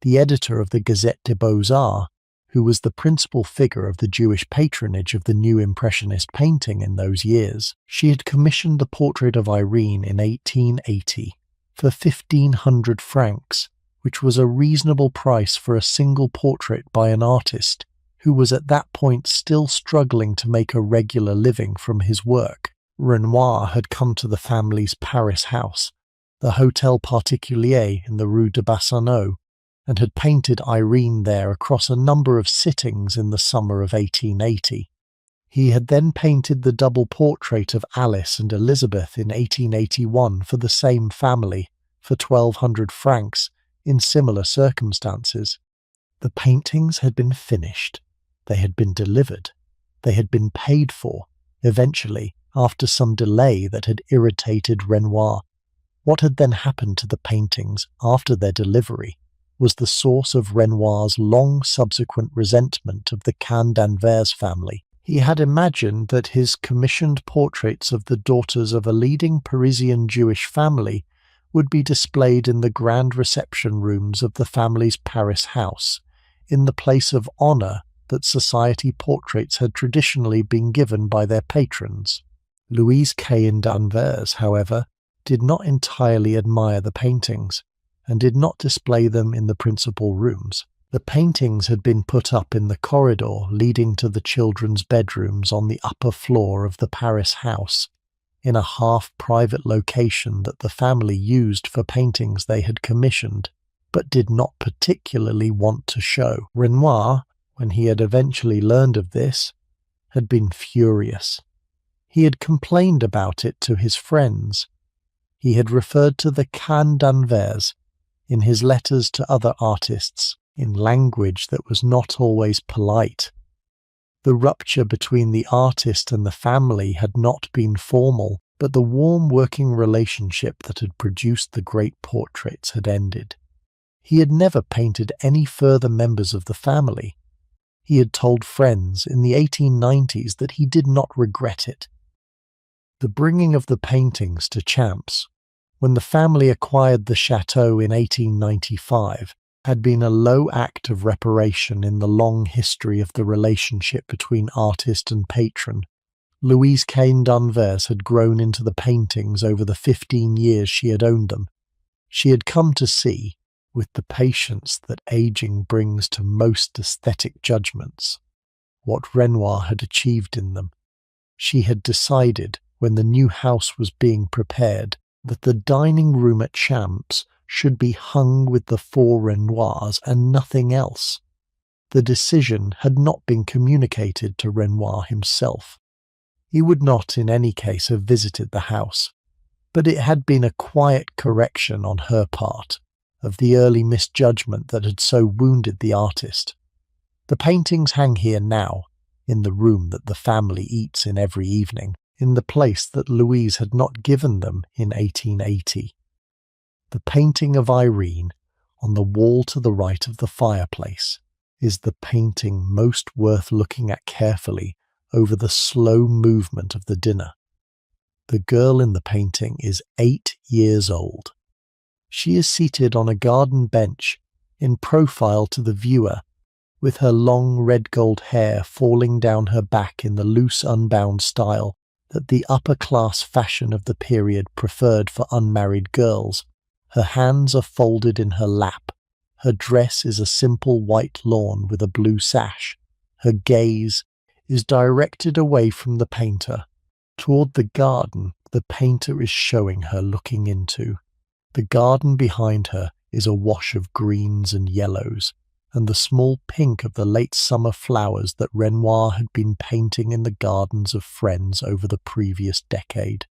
the editor of the Gazette des Beaux-Arts, who was the principal figure of the Jewish patronage of the new Impressionist painting in those years. She had commissioned the portrait of Irene in 1880 for 1,500 francs, which was a reasonable price for a single portrait by an artist who was at that point still struggling to make a regular living from his work. Renoir had come to the family's Paris house, the Hôtel Particulier in the Rue de Bassano, and had painted Irene there across a number of sittings in the summer of 1880. He had then painted the double portrait of Alice and Elizabeth in 1881 for the same family for 1,200 francs in similar circumstances. The paintings had been finished. They had been delivered. They had been paid for, eventually, after some delay that had irritated Renoir. What had then happened to the paintings after their delivery was the source of Renoir's long subsequent resentment of the Caen d'Anvers family. He had imagined that his commissioned portraits of the daughters of a leading Parisian Jewish family would be displayed in the grand reception rooms of the family's Paris house, in the place of honour that society portraits had traditionally been given by their patrons. Louise Caen d'Anvers, however, did not entirely admire the paintings, and did not display them in the principal rooms. The paintings had been put up in the corridor leading to the children's bedrooms on the upper floor of the Paris house, in a half-private location that the family used for paintings they had commissioned, but did not particularly want to show. Renoir, when he had eventually learned of this, had been furious. He had complained about it to his friends. He had referred to the Caen d'Anvers in his letters to other artists in language that was not always polite. The rupture between the artist and the family had not been formal, but the warm working relationship that had produced the great portraits had ended. He had never painted any further members of the family. He had told friends in the 1890s that he did not regret it. The bringing of the paintings to Champs, when the family acquired the Château in 1895, had been a low act of reparation in the long history of the relationship between artist and patron. Louise Caen d'Anvers had grown into the paintings over the 15 years she had owned them. She had come to see, with the patience that aging brings to most aesthetic judgments, what Renoir had achieved in them. She had decided, when the new house was being prepared, that the dining room at Champs should be hung with the 4 Renoirs and nothing else. The decision had not been communicated to Renoir himself. He would not in any case have visited the house, but it had been a quiet correction on her part of the early misjudgment that had so wounded the artist. The paintings hang here now, in the room that the family eats in every evening, in the place that Louise had not given them in 1880. The painting of Irene, on the wall to the right of the fireplace, is the painting most worth looking at carefully over the slow movement of the dinner. The girl in the painting is 8 years old. She is seated on a garden bench in profile to the viewer, with her long red-gold hair falling down her back in the loose unbound style that the upper-class fashion of the period preferred for unmarried girls. Her hands are folded in her lap. Her dress is a simple white lawn with a blue sash. Her gaze is directed away from the painter, toward the garden the painter is showing her looking into. The garden behind her is a wash of greens and yellows, and the small pink of the late summer flowers that Renoir had been painting in the gardens of friends over the previous decade.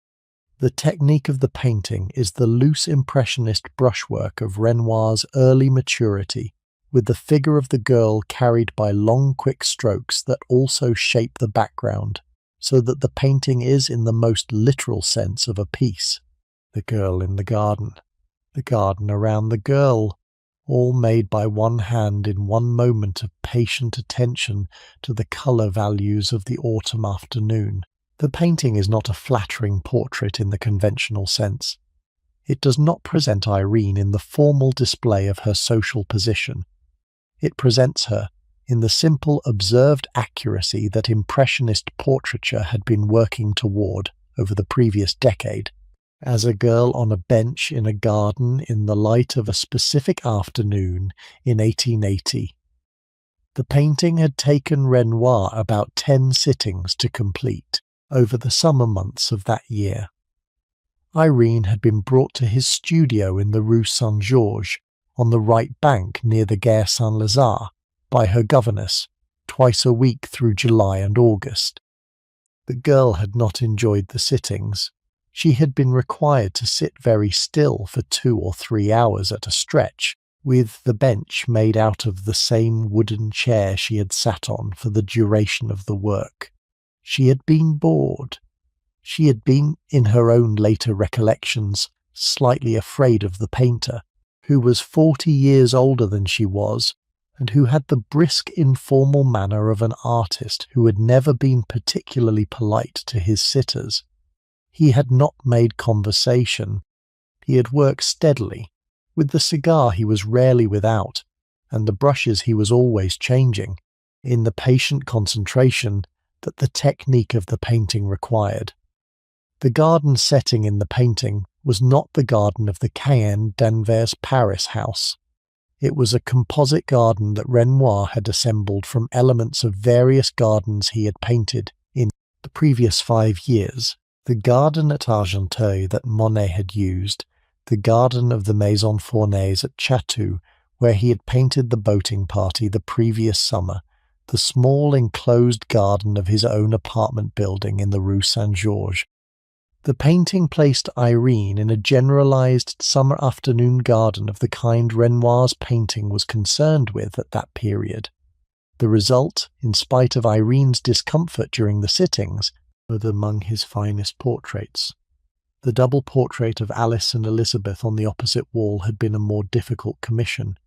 The technique of the painting is the loose impressionist brushwork of Renoir's early maturity, with the figure of the girl carried by long quick strokes that also shape the background, so that the painting is in the most literal sense of a piece. The girl in the garden around the girl, all made by one hand in one moment of patient attention to the colour values of the autumn afternoon. The painting is not a flattering portrait in the conventional sense. It does not present Irene in the formal display of her social position. It presents her in the simple observed accuracy that Impressionist portraiture had been working toward over the previous decade, as a girl on a bench in a garden in the light of a specific afternoon in 1880. The painting had taken Renoir about 10 sittings to complete over the summer months of that year. Irene had been brought to his studio in the Rue Saint-Georges, on the right bank near the Gare Saint-Lazare, by her governess, twice a week through July and August. The girl had not enjoyed the sittings. She had been required to sit very still for 2 or 3 hours at a stretch, with the bench made out of the same wooden chair she had sat on for the duration of the work. She had been bored. She had been, in her own later recollections, slightly afraid of the painter, who was 40 years older than she was, and who had the brisk, informal manner of an artist who had never been particularly polite to his sitters. He had not made conversation. He had worked steadily. With the cigar he was rarely without, and the brushes he was always changing, in the patient concentration that the technique of the painting required. The garden setting in the painting was not the garden of the Cayenne d'Anvers Paris house. It was a composite garden that Renoir had assembled from elements of various gardens he had painted in the previous 5 years. The garden at Argenteuil that Monet had used, the garden of the Maison Fournaise at Château, where he had painted the boating party the previous summer, the small enclosed garden of his own apartment building in the Rue Saint-Georges. The painting placed Irene in a generalized summer afternoon garden of the kind Renoir's painting was concerned with at that period. The result, in spite of Irene's discomfort during the sittings, was among his finest portraits. The double portrait of Alice and Elizabeth on the opposite wall had been a more difficult commission.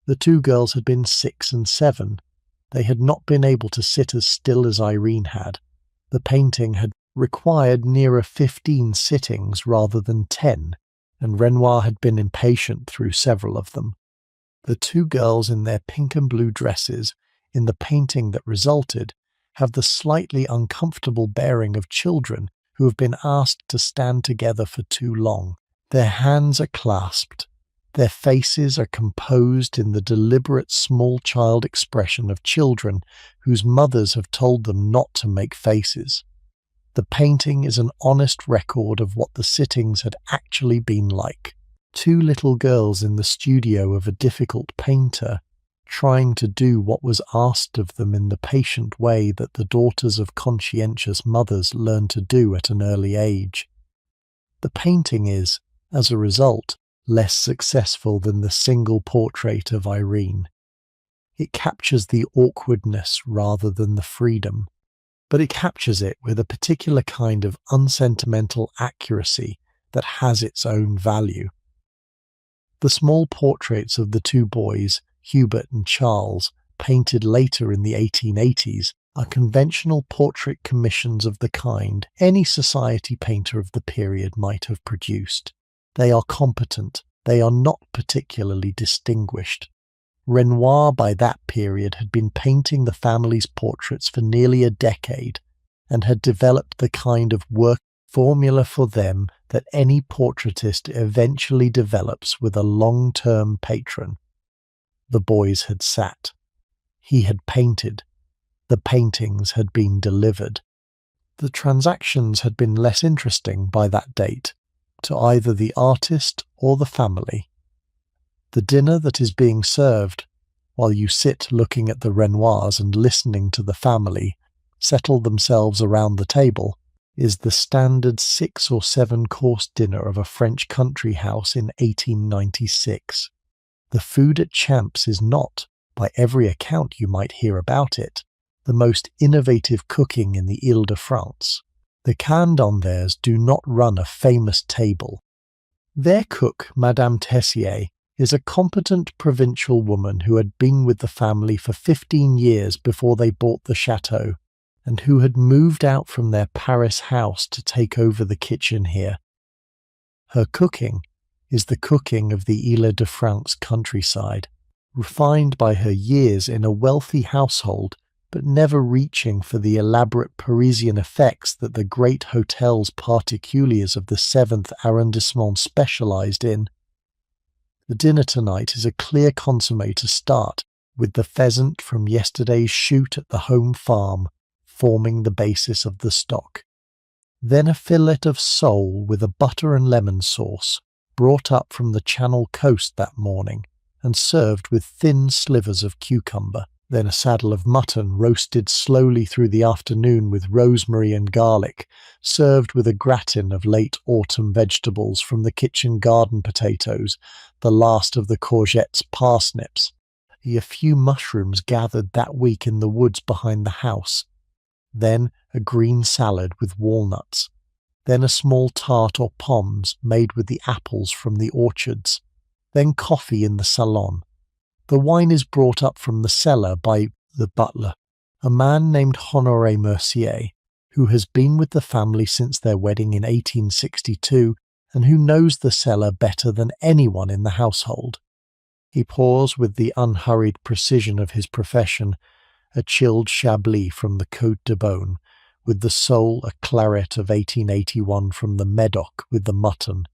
The 2 girls had been 6 and 7. They had not been able to sit as still as Irene had. The painting had required nearer 15 sittings rather than 10, and Renoir had been impatient through several of them. The 2 girls in their pink and blue dresses, in the painting that resulted, have the slightly uncomfortable bearing of children who have been asked to stand together for too long. Their hands are clasped. Their faces are composed in the deliberate small child expression of children whose mothers have told them not to make faces. The painting is an honest record of what the sittings had actually been like. 2 little girls in the studio of a difficult painter, trying to do what was asked of them in the patient way that the daughters of conscientious mothers learn to do at an early age. The painting is, as a result, less successful than the single portrait of Irene. It captures the awkwardness rather than the freedom, but it captures it with a particular kind of unsentimental accuracy that has its own value. The small portraits of the two boys, Hubert and Charles, painted later in the 1880s, are conventional portrait commissions of the kind any society painter of the period might have produced. They are competent, they are not particularly distinguished. Renoir by that period had been painting the family's portraits for nearly a decade and had developed the kind of work formula for them that any portraitist eventually develops with a long-term patron. The boys had sat. He had painted. The paintings had been delivered. The transactions had been less interesting by that date to either the artist or the family. The dinner that is being served, while you sit looking at the Renoirs and listening to the family settle themselves around the table, is the standard 6 or 7 course dinner of a French country house in 1896. The food at Champs is not, by every account you might hear about it, the most innovative cooking in the Ile-de-France. The Caen-d'Anvers do not run a famous table. Their cook, Madame Tessier, is a competent provincial woman who had been with the family for 15 years before they bought the Château, and who had moved out from their Paris house to take over the kitchen here. Her cooking is the cooking of the Ile-de-France countryside, refined by her years in a wealthy household, but never reaching for the elaborate Parisian effects that the great hotels particuliers of the 7th arrondissement specialized in. The dinner tonight is a clear consommé to start, with the pheasant from yesterday's shoot at the home farm forming the basis of the stock. Then a fillet of sole with a butter and lemon sauce, brought up from the Channel coast that morning, and served with thin slivers of cucumber. Then a saddle of mutton roasted slowly through the afternoon with rosemary and garlic, served with a gratin of late autumn vegetables from the kitchen garden potatoes, the last of the courgettes, parsnips, a few mushrooms gathered that week in the woods behind the house. Then a green salad with walnuts. Then a small tart or pommes made with the apples from the orchards. Then coffee in the salon. The wine is brought up from the cellar by the butler, a man named Honoré Mercier, who has been with the family since their wedding in 1862 and who knows the cellar better than anyone in the household. He pours with the unhurried precision of his profession a chilled Chablis from the Côte de Beaune, with the sole a claret of 1881 from the Medoc with the mutton,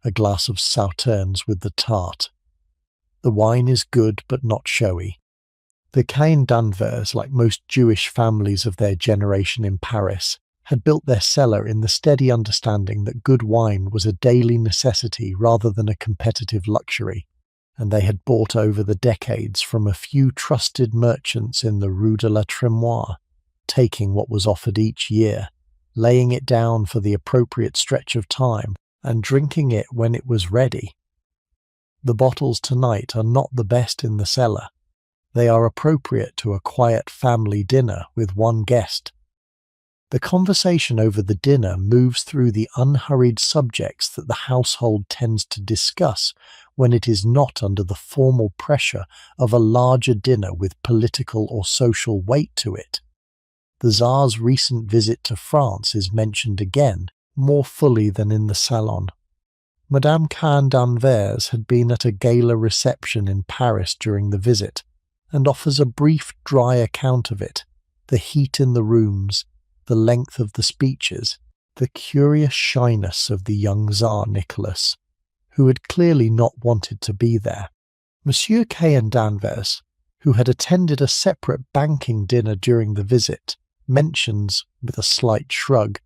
a glass of Sauternes with the tart. The wine is good but not showy. The Caen-d'Anvers, like most Jewish families of their generation in Paris, had built their cellar in the steady understanding that good wine was a daily necessity rather than a competitive luxury, and they had bought over the decades from a few trusted merchants in the Rue de la Trémoire, taking what was offered each year, laying it down for the appropriate stretch of time, and drinking it when it was ready. The bottles tonight are not the best in the cellar. They are appropriate to a quiet family dinner with one guest. The conversation over the dinner moves through the unhurried subjects that the household tends to discuss when it is not under the formal pressure of a larger dinner with political or social weight to it. The Tsar's recent visit to France is mentioned again, more fully than in the salon. Madame Caen-d'Anvers had been at a gala reception in Paris during the visit, and offers a brief, dry account of it, the heat in the rooms, the length of the speeches, the curious shyness of the young Tsar Nicholas, who had clearly not wanted to be there. Monsieur Caen-d'Anvers, who had attended a separate banking dinner during the visit, mentions, with a slight shrug,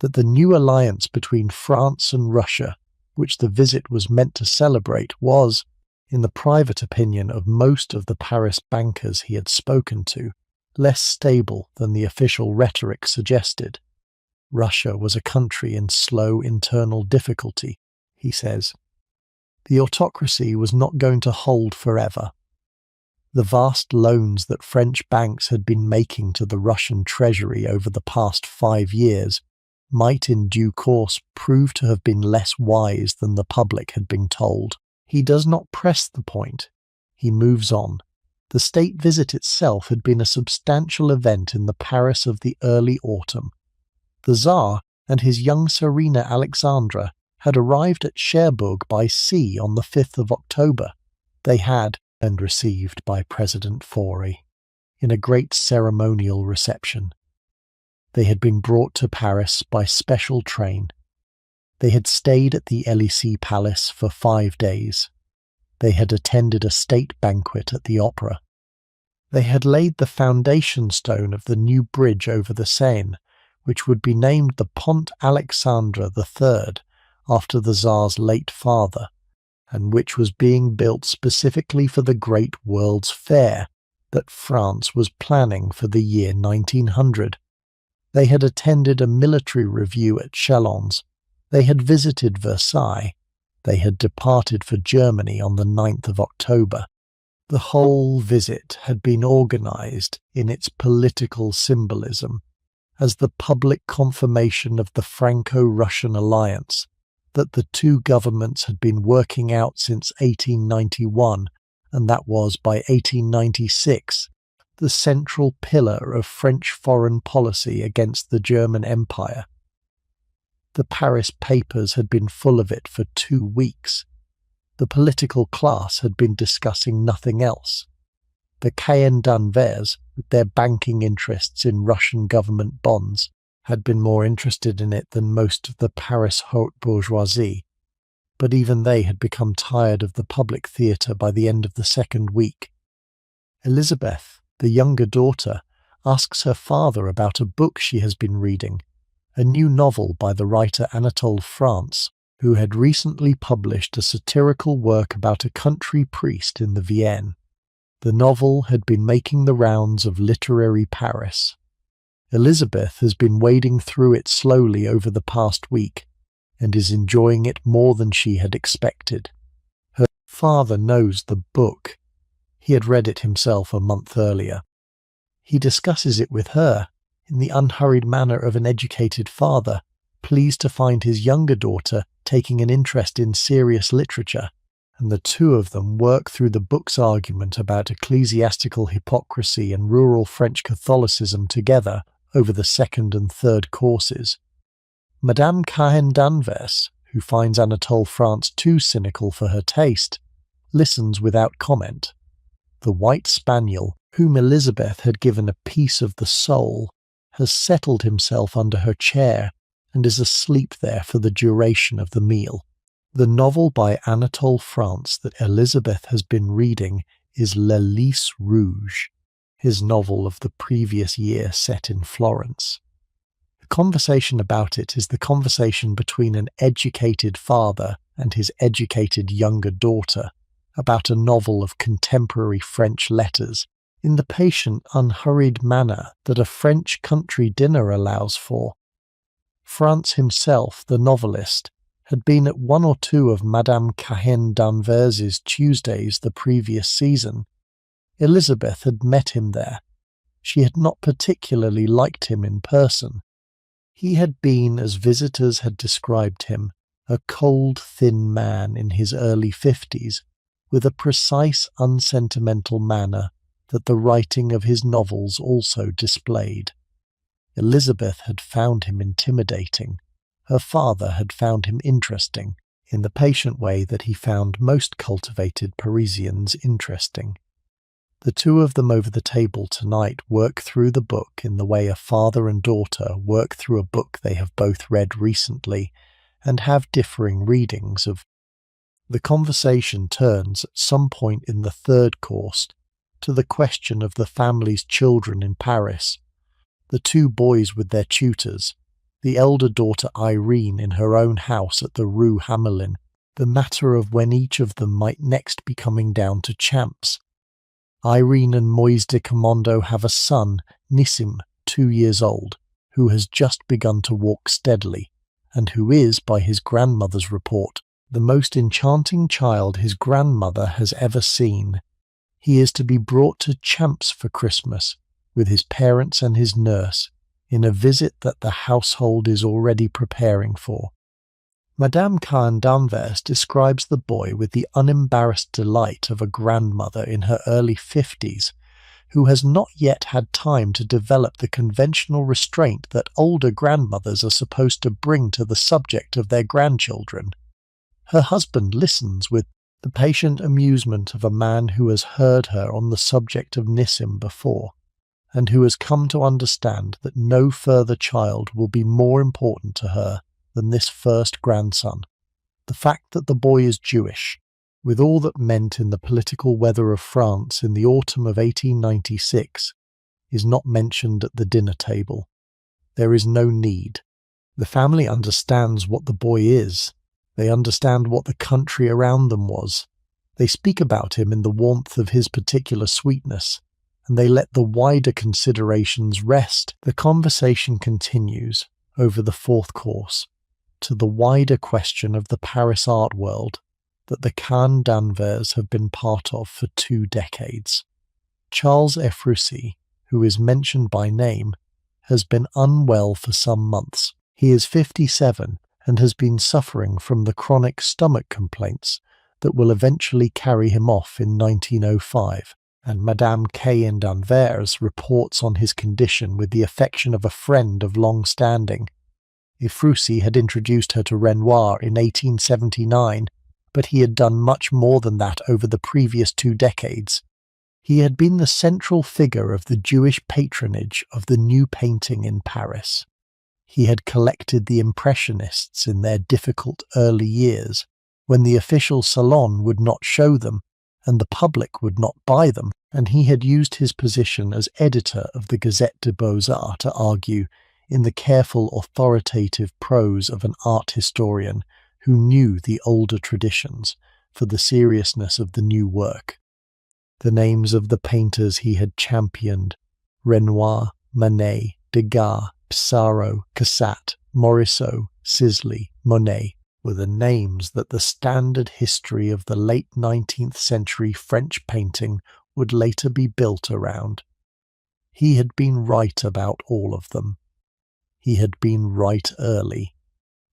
that the new alliance between France and Russia, which the visit was meant to celebrate, was, in the private opinion of most of the Paris bankers he had spoken to, less stable than the official rhetoric suggested. Russia was a country in slow internal difficulty, he says. The autocracy was not going to hold forever. The vast loans that French banks had been making to the Russian treasury over the past 5 years might in due course prove to have been less wise than the public had been told. He does not press the point. He moves on. The state visit itself had been a substantial event in the Paris of the early autumn. The Tsar and his young Tsarina Alexandra had arrived at Cherbourg by sea on the 5th of October. They had been received by President Faure in a great ceremonial reception. They had been brought to Paris by special train. They had stayed at the Élysée Palace for 5 days. They had attended a state banquet at the opera. They had laid the foundation stone of the new bridge over the Seine, which would be named the Pont Alexandre III, after the Tsar's late father, and which was being built specifically for the Great World's Fair that France was planning for the year 1900. They had attended a military review at Chalons. They had visited Versailles. They had departed for Germany on the 9th of October. The whole visit had been organized in its political symbolism as the public confirmation of the Franco-Russian alliance that the two governments had been working out since 1891, and that was by 1896 the central pillar of French foreign policy against the German Empire. The Paris papers had been full of it for 2 weeks. The political class had been discussing nothing else. The Caen d'Anvers, with their banking interests in Russian government bonds, had been more interested in it than most of the Paris haute bourgeoisie, but even they had become tired of the public theatre by the end of the 2nd week. Elizabeth, the younger daughter, asks her father about a book she has been reading, a new novel by the writer Anatole France, who had recently published a satirical work about a country priest in the Vienne. The novel had been making the rounds of literary Paris. Elizabeth has been wading through it slowly over the past week, and is enjoying it more than she had expected. Her father knows the book. He had read it himself a month earlier. He discusses it with her, in the unhurried manner of an educated father, pleased to find his younger daughter taking an interest in serious literature, and the two of them work through the book's argument about ecclesiastical hypocrisy and rural French Catholicism together over the 2nd and 3rd courses. Madame Cahen d'Anvers, who finds Anatole France too cynical for her taste, listens without comment. The white spaniel, whom Elizabeth had given a piece of the soul, has settled himself under her chair and is asleep there for the duration of the meal. The novel by Anatole France that Elizabeth has been reading is Le Lys Rouge, his novel of the previous year set in Florence. The conversation about it is the conversation between an educated father and his educated younger daughter about a novel of contemporary French letters in the patient, unhurried manner that a French country dinner allows for. France himself, the novelist, had been at 1 or 2 of Madame Cahen d'Anvers's Tuesdays the previous season. Elizabeth had met him there. She had not particularly liked him in person. He had been, as visitors had described him, a cold, thin man in his early 50s, with a precise, unsentimental manner that the writing of his novels also displayed. Elizabeth had found him intimidating. Her father had found him interesting, in the patient way that he found most cultivated Parisians interesting. The two of them over the table tonight work through the book in the way a father and daughter work through a book they have both read recently and have differing readings of. The conversation turns at some point in the 3rd course to the question of the family's children in Paris, the 2 boys with their tutors, the elder daughter Irene in her own house at the Rue Hamelin, the matter of when each of them might next be coming down to Champs. Irene and Moise de Commando have a son, Nissim, 2 years old, who has just begun to walk steadily, and who is, by his grandmother's report, the most enchanting child his grandmother has ever seen. He is to be brought to Champs for Christmas, with his parents and his nurse, in a visit that the household is already preparing for. Madame Cahen d'Anvers describes the boy with the unembarrassed delight of a grandmother in her early 50s who has not yet had time to develop the conventional restraint that older grandmothers are supposed to bring to the subject of their grandchildren. Her husband listens with the patient amusement of a man who has heard her on the subject of Nissim before, and who has come to understand that no further child will be more important to her than this first grandson. The fact that the boy is Jewish, with all that meant in the political weather of France in the autumn of 1896, is not mentioned at the dinner table. There is no need. The family understands what the boy is. They understand what the country around them was. They speak about him in the warmth of his particular sweetness, and they let the wider considerations rest. The conversation continues, over the fourth course, to the wider question of the Paris art world that the Cahen d'Anvers have been part of for 2 decades. Charles Ephrussi, who is mentioned by name, has been unwell for some months. He is 57 and has been suffering from the chronic stomach complaints that will eventually carry him off in 1905, and Madame Cahen d'Anvers reports on his condition with the affection of a friend of long standing. Ephrussi had introduced her to Renoir in 1879, but he had done much more than that over the previous 2 decades. He had been the central figure of the Jewish patronage of the new painting in Paris. He had collected the Impressionists in their difficult early years, when the official salon would not show them, and the public would not buy them, and he had used his position as editor of the Gazette des Beaux-Arts to argue, in the careful authoritative prose of an art historian who knew the older traditions, for the seriousness of the new work. The names of the painters he had championed, Renoir, Manet, Degas, Pissarro, Cassatt, Morisot, Sisley, Monet, were the names that the standard history of the late 19th century French painting would later be built around. He had been right about all of them. He had been right early.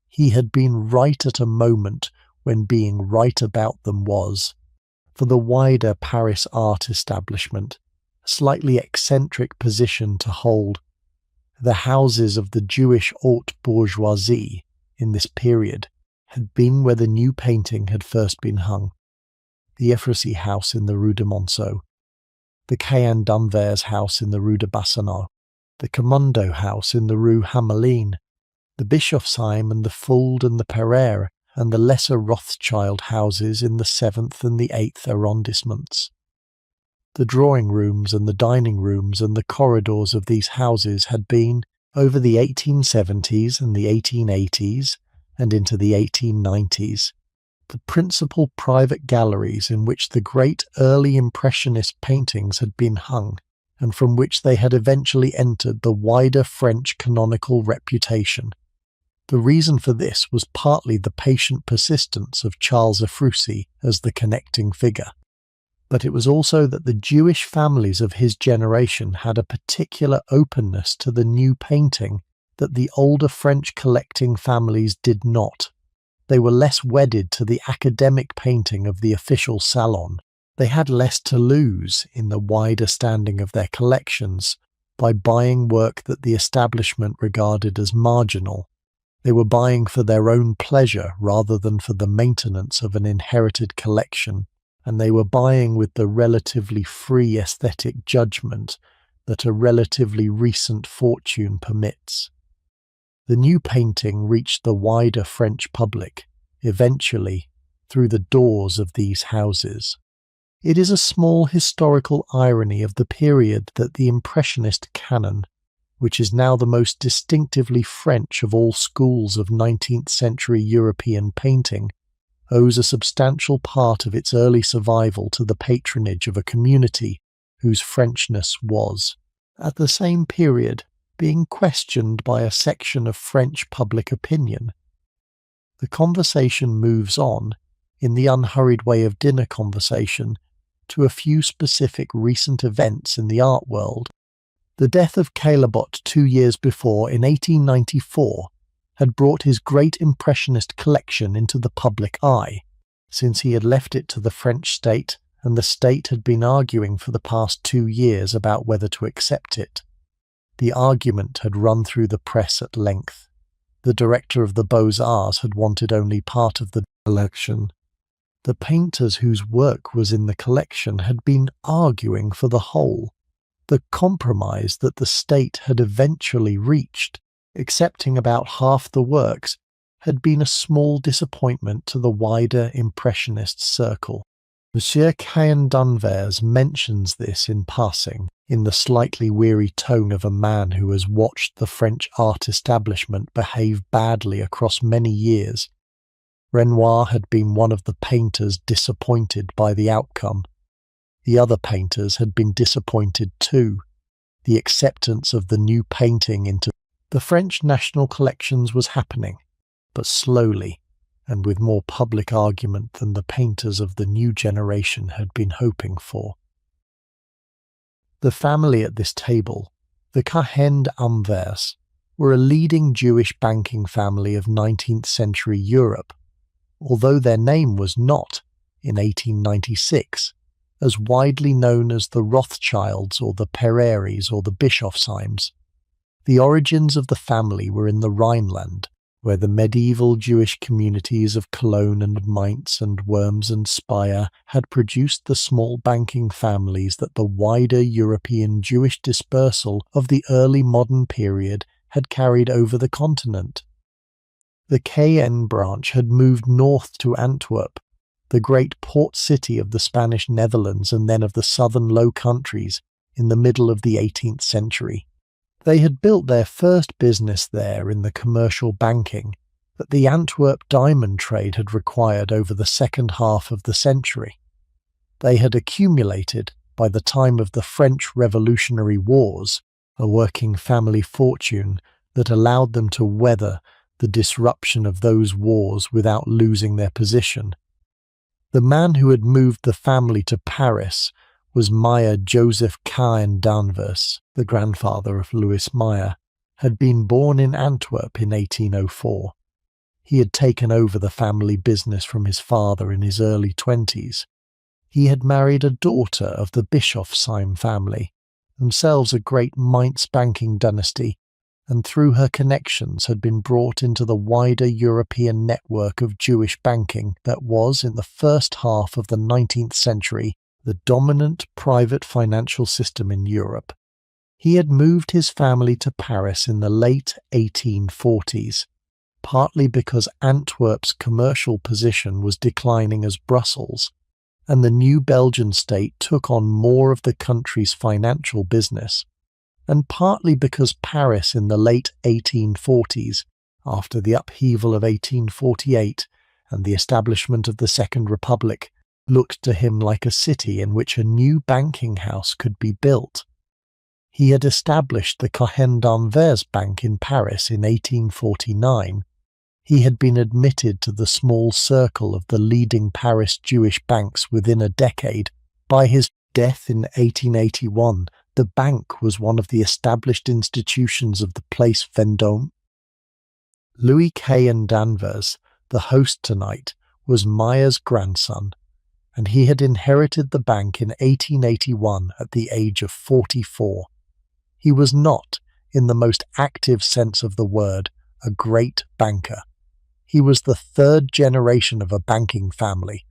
He had been right at a moment when being right about them was, for the wider Paris art establishment, a slightly eccentric position to hold. The houses of the Jewish haute bourgeoisie in this period had been where the new painting had first been hung. The Ephrussi house in the Rue de Monceau, the Cahen d'Anvers house in the Rue de Bassanot, the Commando house in the Rue Hamelin, the Bischofsheim and the Fulda and the Pereire, and the lesser Rothschild houses in the 7th and the 8th arrondissements. The drawing rooms and the dining rooms and the corridors of these houses had been, over the 1870s and the 1880s and into the 1890s, the principal private galleries in which the great early Impressionist paintings had been hung, and from which they had eventually entered the wider French canonical reputation. The reason for this was partly the patient persistence of Charles Ephrussi as the connecting figure, but it was also that the Jewish families of his generation had a particular openness to the new painting that the older French collecting families did not. They were less wedded to the academic painting of the official salon. They had less to lose in the wider standing of their collections by buying work that the establishment regarded as marginal. They were buying for their own pleasure rather than for the maintenance of an inherited collection, and they were buying with the relatively free aesthetic judgment that a relatively recent fortune permits. The new painting reached the wider French public, eventually, through the doors of these houses. It is a small historical irony of the period that the Impressionist canon, which is now the most distinctively French of all schools of 19th century European painting, owes a substantial part of its early survival to the patronage of a community whose Frenchness was, at the same period, being questioned by a section of French public opinion. The conversation moves on, in the unhurried way of dinner conversation, to a few specific recent events in the art world. The death of Caillebotte 2 years before, in 1894, had brought his great Impressionist collection into the public eye, since he had left it to the French state, and the state had been arguing for the past 2 years about whether to accept it. The argument had run through the press at length. The director of the Beaux-Arts had wanted only part of the collection. The painters whose work was in the collection had been arguing for the whole. The compromise that the state had eventually reached, accepting about half the works, had been a small disappointment to the wider Impressionist circle. Monsieur Cahen Danvers mentions this in passing, in the slightly weary tone of a man who has watched the French art establishment behave badly across many years. Renoir had been one of the painters disappointed by the outcome. The other painters had been disappointed too. The acceptance of the new painting into the French national collections was happening, but slowly, and with more public argument than the painters of the new generation had been hoping for. The family at this table, the Cahen d'Anvers, were a leading Jewish banking family of 19th century Europe, although their name was not, in 1896, as widely known as the Rothschilds or the Pereiris or the Bischofsheims. The origins of the family were in the Rhineland, where the medieval Jewish communities of Cologne and Mainz and Worms and Speyer had produced the small banking families that the wider European Jewish dispersal of the early modern period had carried over the continent. The Cahen branch had moved north to Antwerp, the great port city of the Spanish Netherlands and then of the southern Low Countries, in the middle of the 18th century. They had built their first business there in the commercial banking that the Antwerp diamond trade had required over the second half of the century. They had accumulated, by the time of the French Revolutionary Wars, a working family fortune that allowed them to weather the disruption of those wars without losing their position. The man who had moved the family to Paris was Meyer Joseph Cahen Danvers, the grandfather of Louis Meyer, had been born in Antwerp in 1804. He had taken over the family business from his father in his early 20s. He had married a daughter of the Bischofsheim family, themselves a great Mainz banking dynasty, and through her connections had been brought into the wider European network of Jewish banking that was, in the first half of the 19th century, the dominant private financial system in Europe. He had moved his family to Paris in the late 1840s, partly because Antwerp's commercial position was declining as Brussels, and the new Belgian state took on more of the country's financial business, and partly because Paris in the late 1840s, after the upheaval of 1848 and the establishment of the Second Republic, looked to him like a city in which a new banking house could be built. He had established the Cahen d'Anvers Bank in Paris in 1849. He had been admitted to the small circle of the leading Paris Jewish banks within a decade. By his death in 1881, the bank was one of the established institutions of the Place Vendôme. Louis Cahen Danvers, the host tonight, was Meyer's grandson, and he had inherited the bank in 1881 at the age of 44. He was not, in the most active sense of the word, a great banker. He was the third generation of a banking family,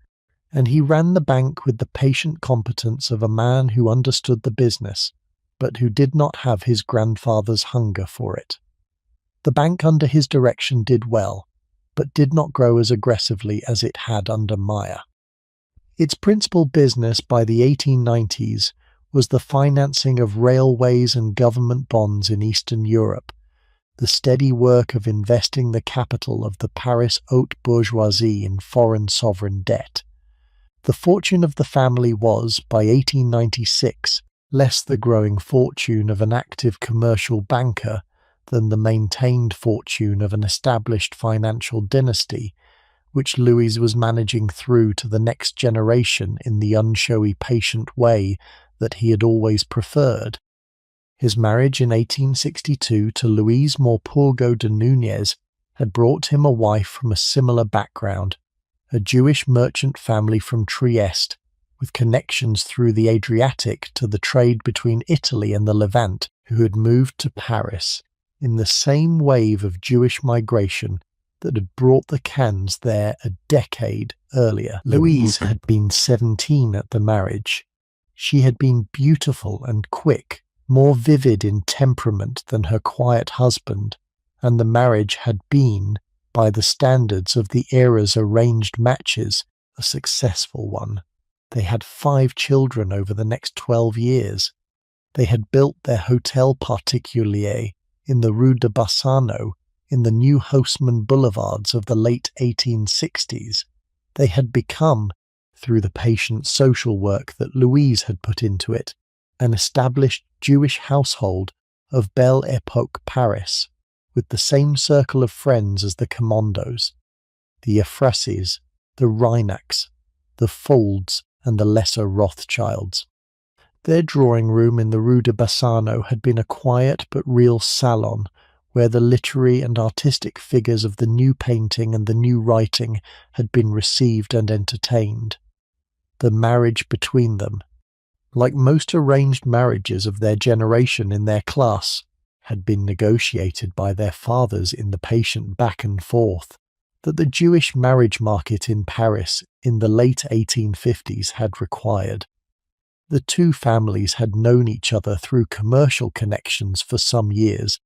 and he ran the bank with the patient competence of a man who understood the business, but who did not have his grandfather's hunger for it. The bank under his direction did well, but did not grow as aggressively as it had under Meyer. Its principal business by the 1890s was the financing of railways and government bonds in Eastern Europe, the steady work of investing the capital of the Paris haute bourgeoisie in foreign sovereign debt. The fortune of the family was, by 1896, less the growing fortune of an active commercial banker than the maintained fortune of an established financial dynasty, which Louis was managing through to the next generation in the unshowy, patient way that he had always preferred. His marriage in 1862 to Louise Morpurgo de Núñez had brought him a wife from a similar background, a Jewish merchant family from Trieste, with connections through the Adriatic to the trade between Italy and the Levant, who had moved to Paris in the same wave of Jewish migration that had brought the Cans there a decade earlier. Louise had been 17 at the marriage. She had been beautiful and quick, more vivid in temperament than her quiet husband, and the marriage had been, by the standards of the era's arranged matches, a successful one. They had 5 children over the next 12 years. They had built their Hotel Particulier in the Rue de Bassano, in the new Haussmann boulevards of the late 1860s. They had become, through the patient social work that Louise had put into it, an established Jewish household of Belle Époque Paris, with the same circle of friends as the Commandos, the Ephrasis, the Reinacks, the Folds, and the lesser Rothschilds. Their drawing room in the Rue de Bassano had been a quiet but real salon, where the literary and artistic figures of the new painting and the new writing had been received and entertained. The marriage between them, like most arranged marriages of their generation in their class, had been negotiated by their fathers in the patient back and forth that the Jewish marriage market in Paris in the late 1850s had required. The two families had known each other through commercial connections for some years.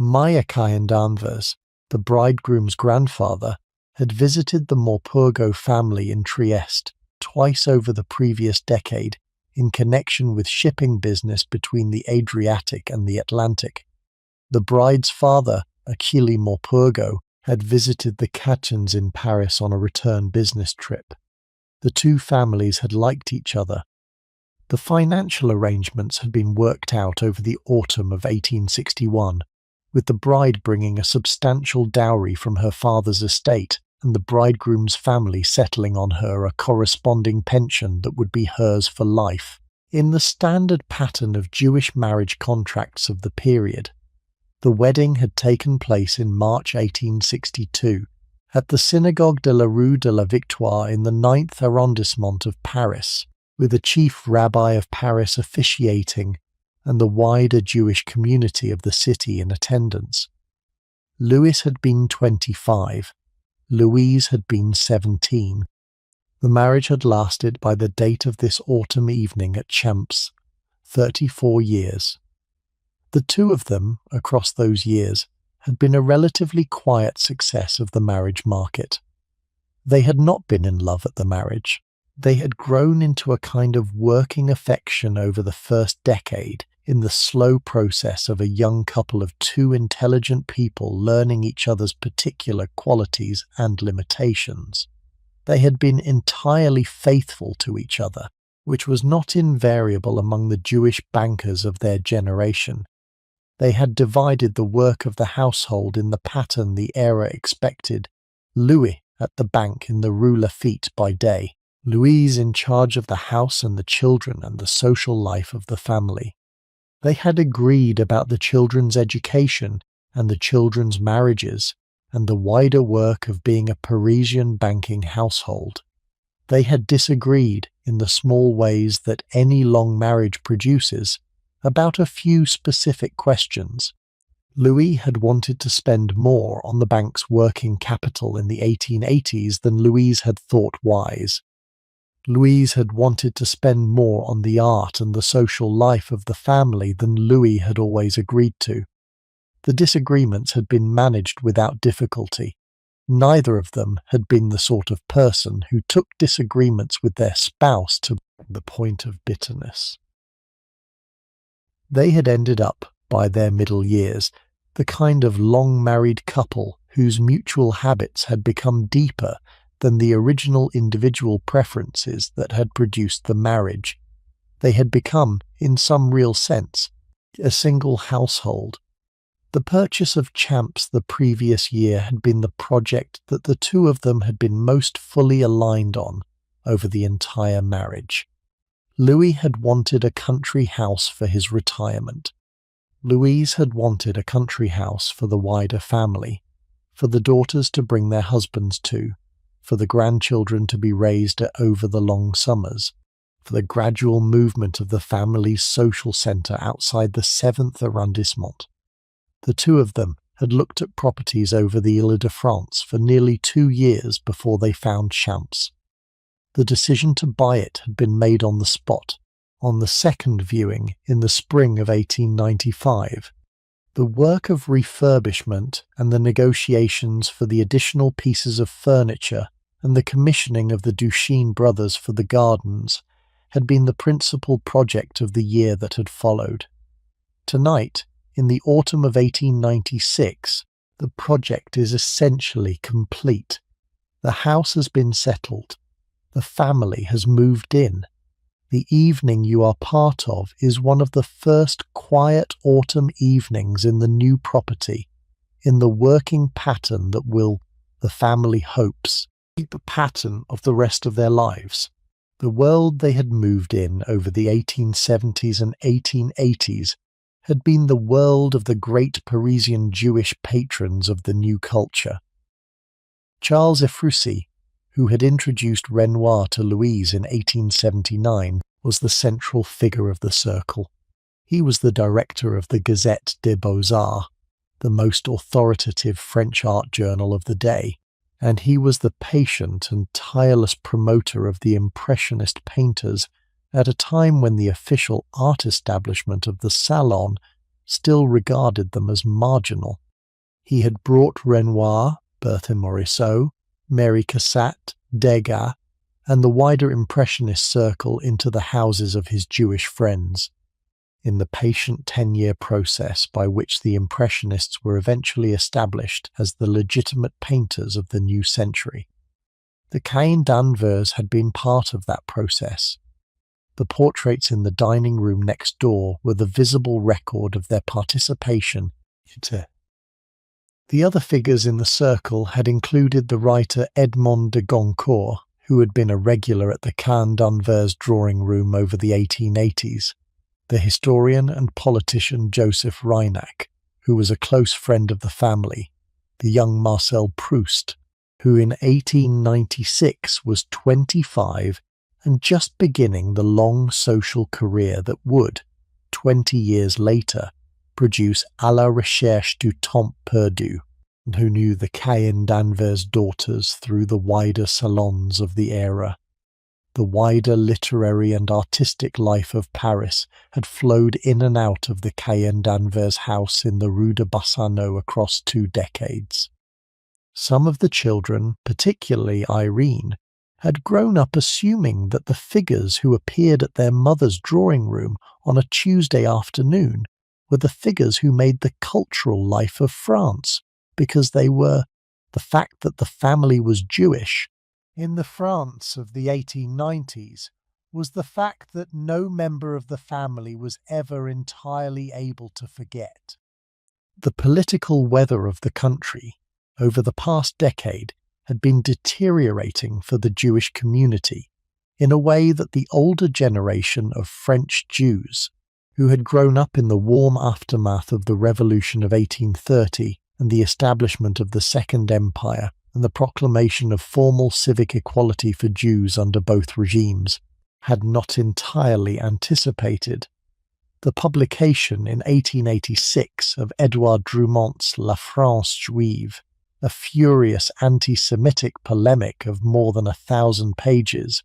Mayakai and Anvers, the bridegroom's grandfather, had visited the Morpurgo family in Trieste twice over the previous decade in connection with shipping business between the Adriatic and the Atlantic. The bride's father, Achille Morpurgo, had visited the Catons in Paris on a return business trip. The two families had liked each other. The financial arrangements had been worked out over the autumn of 1861, with the bride bringing a substantial dowry from her father's estate and the bridegroom's family settling on her a corresponding pension that would be hers for life, in the standard pattern of Jewish marriage contracts of the period. The wedding had taken place in March 1862 at the Synagogue de la Rue de la Victoire in the 9th arrondissement of Paris, with the chief rabbi of Paris officiating and the wider Jewish community of the city in attendance. Louis had been 25. Louise had been 17. The marriage had lasted, by the date of this autumn evening at Champs, 34 years. The two of them, across those years, had been a relatively quiet success of the marriage market. They had not been in love at the marriage. They had grown into a kind of working affection over the first decade, in the slow process of a young couple of two intelligent people learning each other's particular qualities and limitations. They had been entirely faithful to each other, which was not invariable among the Jewish bankers of their generation. They had divided the work of the household in the pattern the era expected, Louis at the bank in the Rue Lafitte by day, Louise in charge of the house and the children and the social life of the family. They had agreed about the children's education and the children's marriages and the wider work of being a Parisian banking household. They had disagreed in the small ways that any long marriage produces about a few specific questions. Louis had wanted to spend more on the bank's working capital in the 1880s than Louise had thought wise. Louise had wanted to spend more on the art and the social life of the family than Louis had always agreed to. The disagreements had been managed without difficulty. Neither of them had been the sort of person who took disagreements with their spouse to the point of bitterness. They had ended up, by their middle years, the kind of long-married couple whose mutual habits had become deeper than the original individual preferences that had produced the marriage. They had become, in some real sense, a single household. The purchase of Champs the previous year had been the project that the two of them had been most fully aligned on over the entire marriage. Louis had wanted a country house for his retirement. Louise had wanted a country house for the wider family. for the daughters to bring their husbands to, for the grandchildren to be raised over the long summers, for the gradual movement of the family's social centre outside the 7th arrondissement. The two of them had looked at properties over the Ile-de-France for nearly 2 years before they found Champs. The decision to buy it had been made on the spot, on the second viewing in the spring of 1895. The work of refurbishment and the negotiations for the additional pieces of furniture and the commissioning of the Duchesne brothers for the gardens had been the principal project of the year that had followed. Tonight, in the autumn of 1896, the project is essentially complete. The house has been settled. The family has moved in. The evening you are part of is one of the first quiet autumn evenings in the new property, in the working pattern that will, the family hopes, keep a pattern of the rest of their lives. The world they had moved in over the 1870s and 1880s had been the world of the great Parisian Jewish patrons of the new culture. Charles Ephrussi, who had introduced Renoir to Louise in 1879, was the central figure of the circle. He was the director of the Gazette des Beaux-Arts, the most authoritative French art journal of the day, and he was the patient and tireless promoter of the Impressionist painters at a time when the official art establishment of the Salon still regarded them as marginal. He had brought Renoir, Berthe Morisot, Mary Cassatt, Degas, and the wider Impressionist circle into the houses of his Jewish friends, in the patient 10-year process by which the Impressionists were eventually established as the legitimate painters of the new century. The Cahiers d'Anvers had been part of that process. The portraits in the dining room next door were the visible record of their participation. The other figures in the circle had included the writer Edmond de Goncourt, who had been a regular at the Cahiers d'Anvers drawing room over the 1880s, the historian and politician Joseph Reinach, who was a close friend of the family, the young Marcel Proust, who in 1896 was 25 and just beginning the long social career that would, 20 years later, produce À la recherche du temps perdu, and who knew the Cahiers d'Anvers daughters through the wider salons of the era. The wider literary and artistic life of Paris had flowed in and out of the Cahiers d'Anvers house in the Rue de Bassano across 2 decades. Some of the children, particularly Irene, had grown up assuming that the figures who appeared at their mother's drawing room on a Tuesday afternoon were the figures who made the cultural life of France, because they were the fact that the family was Jewish. In the France of the 1890s was the fact that no member of the family was ever entirely able to forget. The political weather of the country over the past decade had been deteriorating for the Jewish community in a way that the older generation of French Jews, who had grown up in the warm aftermath of the Revolution of 1830 and the establishment of the Second Empire and the proclamation of formal civic equality for Jews under both regimes, had not entirely anticipated. The publication in 1886 of Édouard Drumont's La France Juive, a furious anti-Semitic polemic of more than 1,000 pages,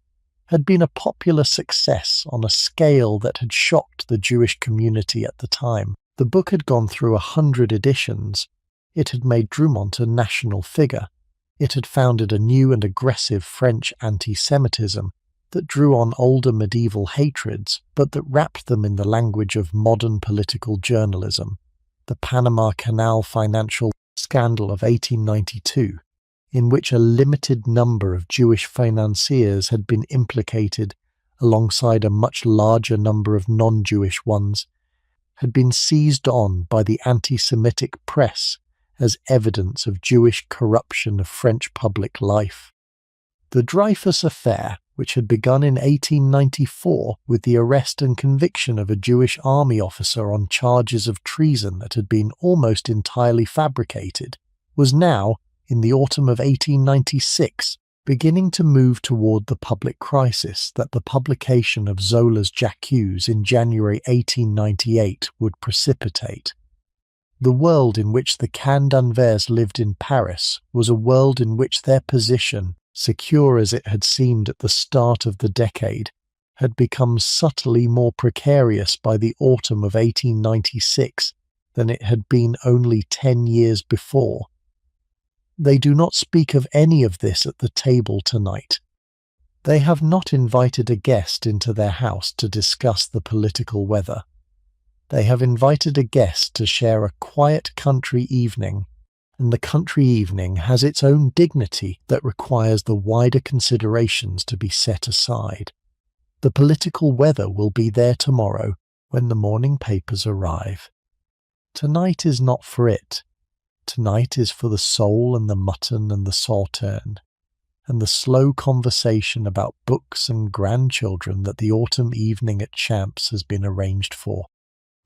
had been a popular success on a scale that had shocked the Jewish community at the time. The book had gone through 100 editions. It had made Drumont a national figure. It had founded a new and aggressive French anti-Semitism that drew on older medieval hatreds, but that wrapped them in the language of modern political journalism. The Panama Canal financial scandal of 1892, in which a limited number of Jewish financiers had been implicated alongside a much larger number of non-Jewish ones, had been seized on by the anti-Semitic press as evidence of Jewish corruption of French public life. The Dreyfus affair, which had begun in 1894 with the arrest and conviction of a Jewish army officer on charges of treason that had been almost entirely fabricated, was now, in the autumn of 1896, beginning to move toward the public crisis that the publication of Zola's J'accuse in January 1898 would precipitate. The world in which the Cahen-d'Anvers lived in Paris was a world in which their position, secure as it had seemed at the start of the decade, had become subtly more precarious by the autumn of 1896 than it had been only 10 years before. They do not speak of any of this at the table tonight. They have not invited a guest into their house to discuss the political weather. They have invited a guest to share a quiet country evening, and the country evening has its own dignity that requires the wider considerations to be set aside. The political weather will be there tomorrow when the morning papers arrive. Tonight is not for it. Tonight is for the sole and the mutton and the sauterne, and the slow conversation about books and grandchildren that the autumn evening at Champs has been arranged for.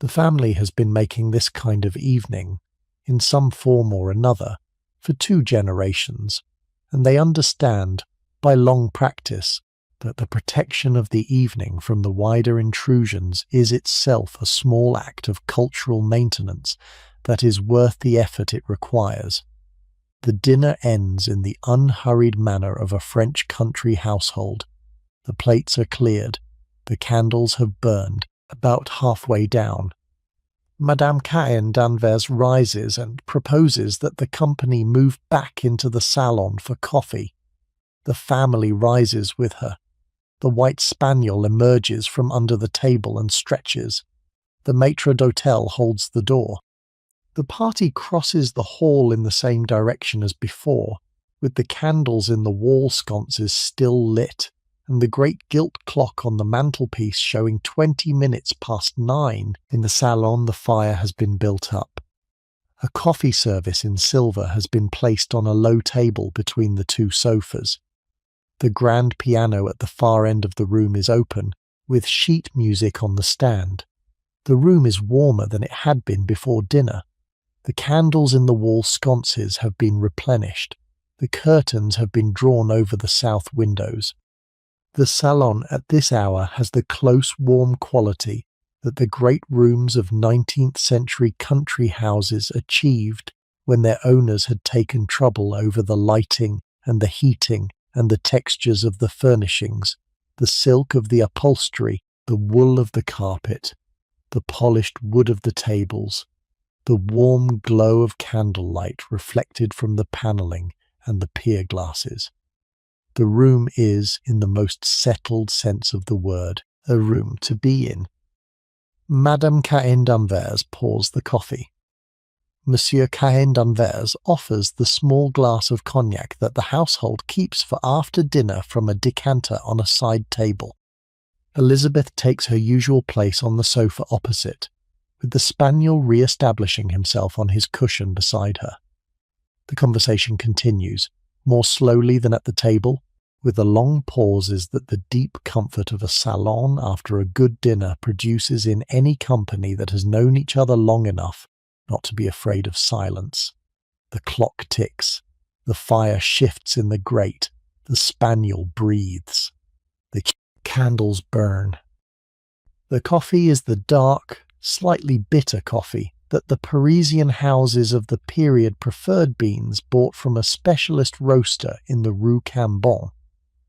The family has been making this kind of evening, in some form or another, for 2 generations, and they understand, by long practice, that the protection of the evening from the wider intrusions is itself a small act of cultural maintenance that is worth the effort it requires. The dinner ends in the unhurried manner of a French country household. The plates are cleared, the candles have burned, about halfway down. Madame Cahen-d'Anvers rises and proposes that the company move back into the salon for coffee. The family rises with her. The white spaniel emerges from under the table and stretches. The maître d'hôtel holds the door. The party crosses the hall in the same direction as before, with the candles in the wall sconces still lit, and the great gilt clock on the mantelpiece showing 20 minutes past 9. In the salon the fire has been built up. A coffee service in silver has been placed on a low table between the 2 sofas. The grand piano at the far end of the room is open, with sheet music on the stand. The room is warmer than it had been before dinner. The candles in the wall sconces have been replenished. The curtains have been drawn over the south windows. The salon at this hour has the close, warm quality that the great rooms of 19th century country houses achieved when their owners had taken trouble over the lighting and the heating and the textures of the furnishings, the silk of the upholstery, the wool of the carpet, the polished wood of the tables, the warm glow of candlelight reflected from the panelling and the pier glasses. The room is, in the most settled sense of the word, a room to be in. Madame Cahen-d'Anvers pours the coffee. Monsieur Cahen-d'Anvers offers the small glass of cognac that the household keeps for after dinner from a decanter on a side table. Elizabeth takes her usual place on the sofa opposite, with the spaniel re-establishing himself on his cushion beside her. The conversation continues, more slowly than at the table, with the long pauses that the deep comfort of a salon after a good dinner produces in any company that has known each other long enough not to be afraid of silence. The clock ticks, the fire shifts in the grate, the spaniel breathes. The candles burn. The coffee is the dark, slightly bitter coffee that the Parisian houses of the period preferred beans bought from a specialist roaster in the Rue Cambon,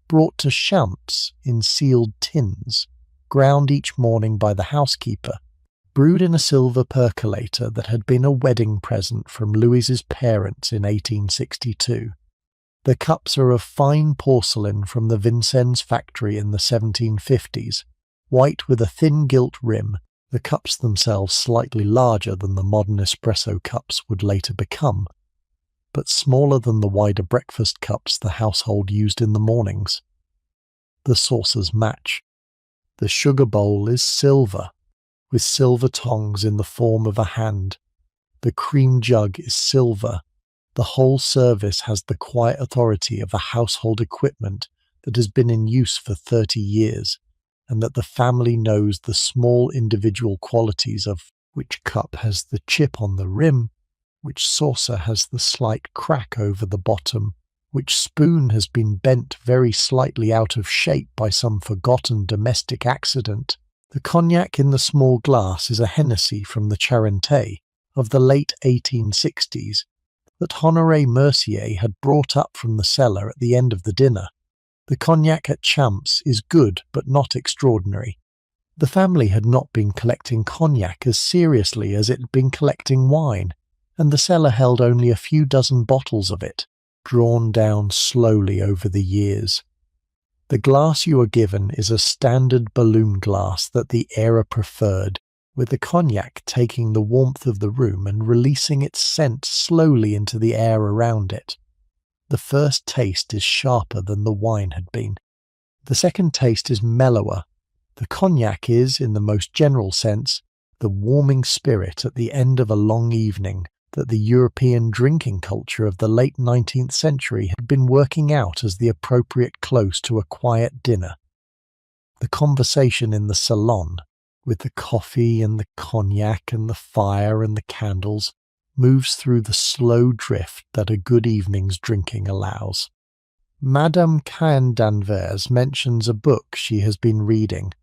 brought to Champs in sealed tins, ground each morning by the housekeeper, brewed in a silver percolator that had been a wedding present from Louise's parents in 1862. The cups are of fine porcelain from the Vincennes factory in the 1750s, white with a thin gilt rim, the cups themselves slightly larger than the modern espresso cups would later become, but smaller than the wider breakfast cups the household used in the mornings. The saucers match. The sugar bowl is silver, with silver tongs in the form of a hand. The cream jug is silver. The whole service has the quiet authority of a household equipment that has been in use for 30 years, and that the family knows the small individual qualities of. Which cup has the chip on the rim, Which saucer has the slight crack over the bottom? Which spoon has been bent very slightly out of shape by some forgotten domestic accident? The cognac in the small glass is a Hennessy from the Charente of the late 1860s that Honoré Mercier had brought up from the cellar at the end of the dinner. The cognac at Champs is good but not extraordinary. The family had not been collecting cognac as seriously as it had been collecting wine, and the cellar held only a few dozen bottles of it, drawn down slowly over the years. The glass you are given is a standard balloon glass that the era preferred, with the cognac taking the warmth of the room and releasing its scent slowly into the air around it. The first taste is sharper than the wine had been. The second taste is mellower. The cognac is, in the most general sense, the warming spirit at the end of a long evening that the European drinking culture of the late 19th century had been working out as the appropriate close to a quiet dinner. The conversation in the salon, with the coffee and the cognac and the fire and the candles, moves through the slow drift that a good evening's drinking allows. Madame Caen d'Anvers mentions a book she has been reading,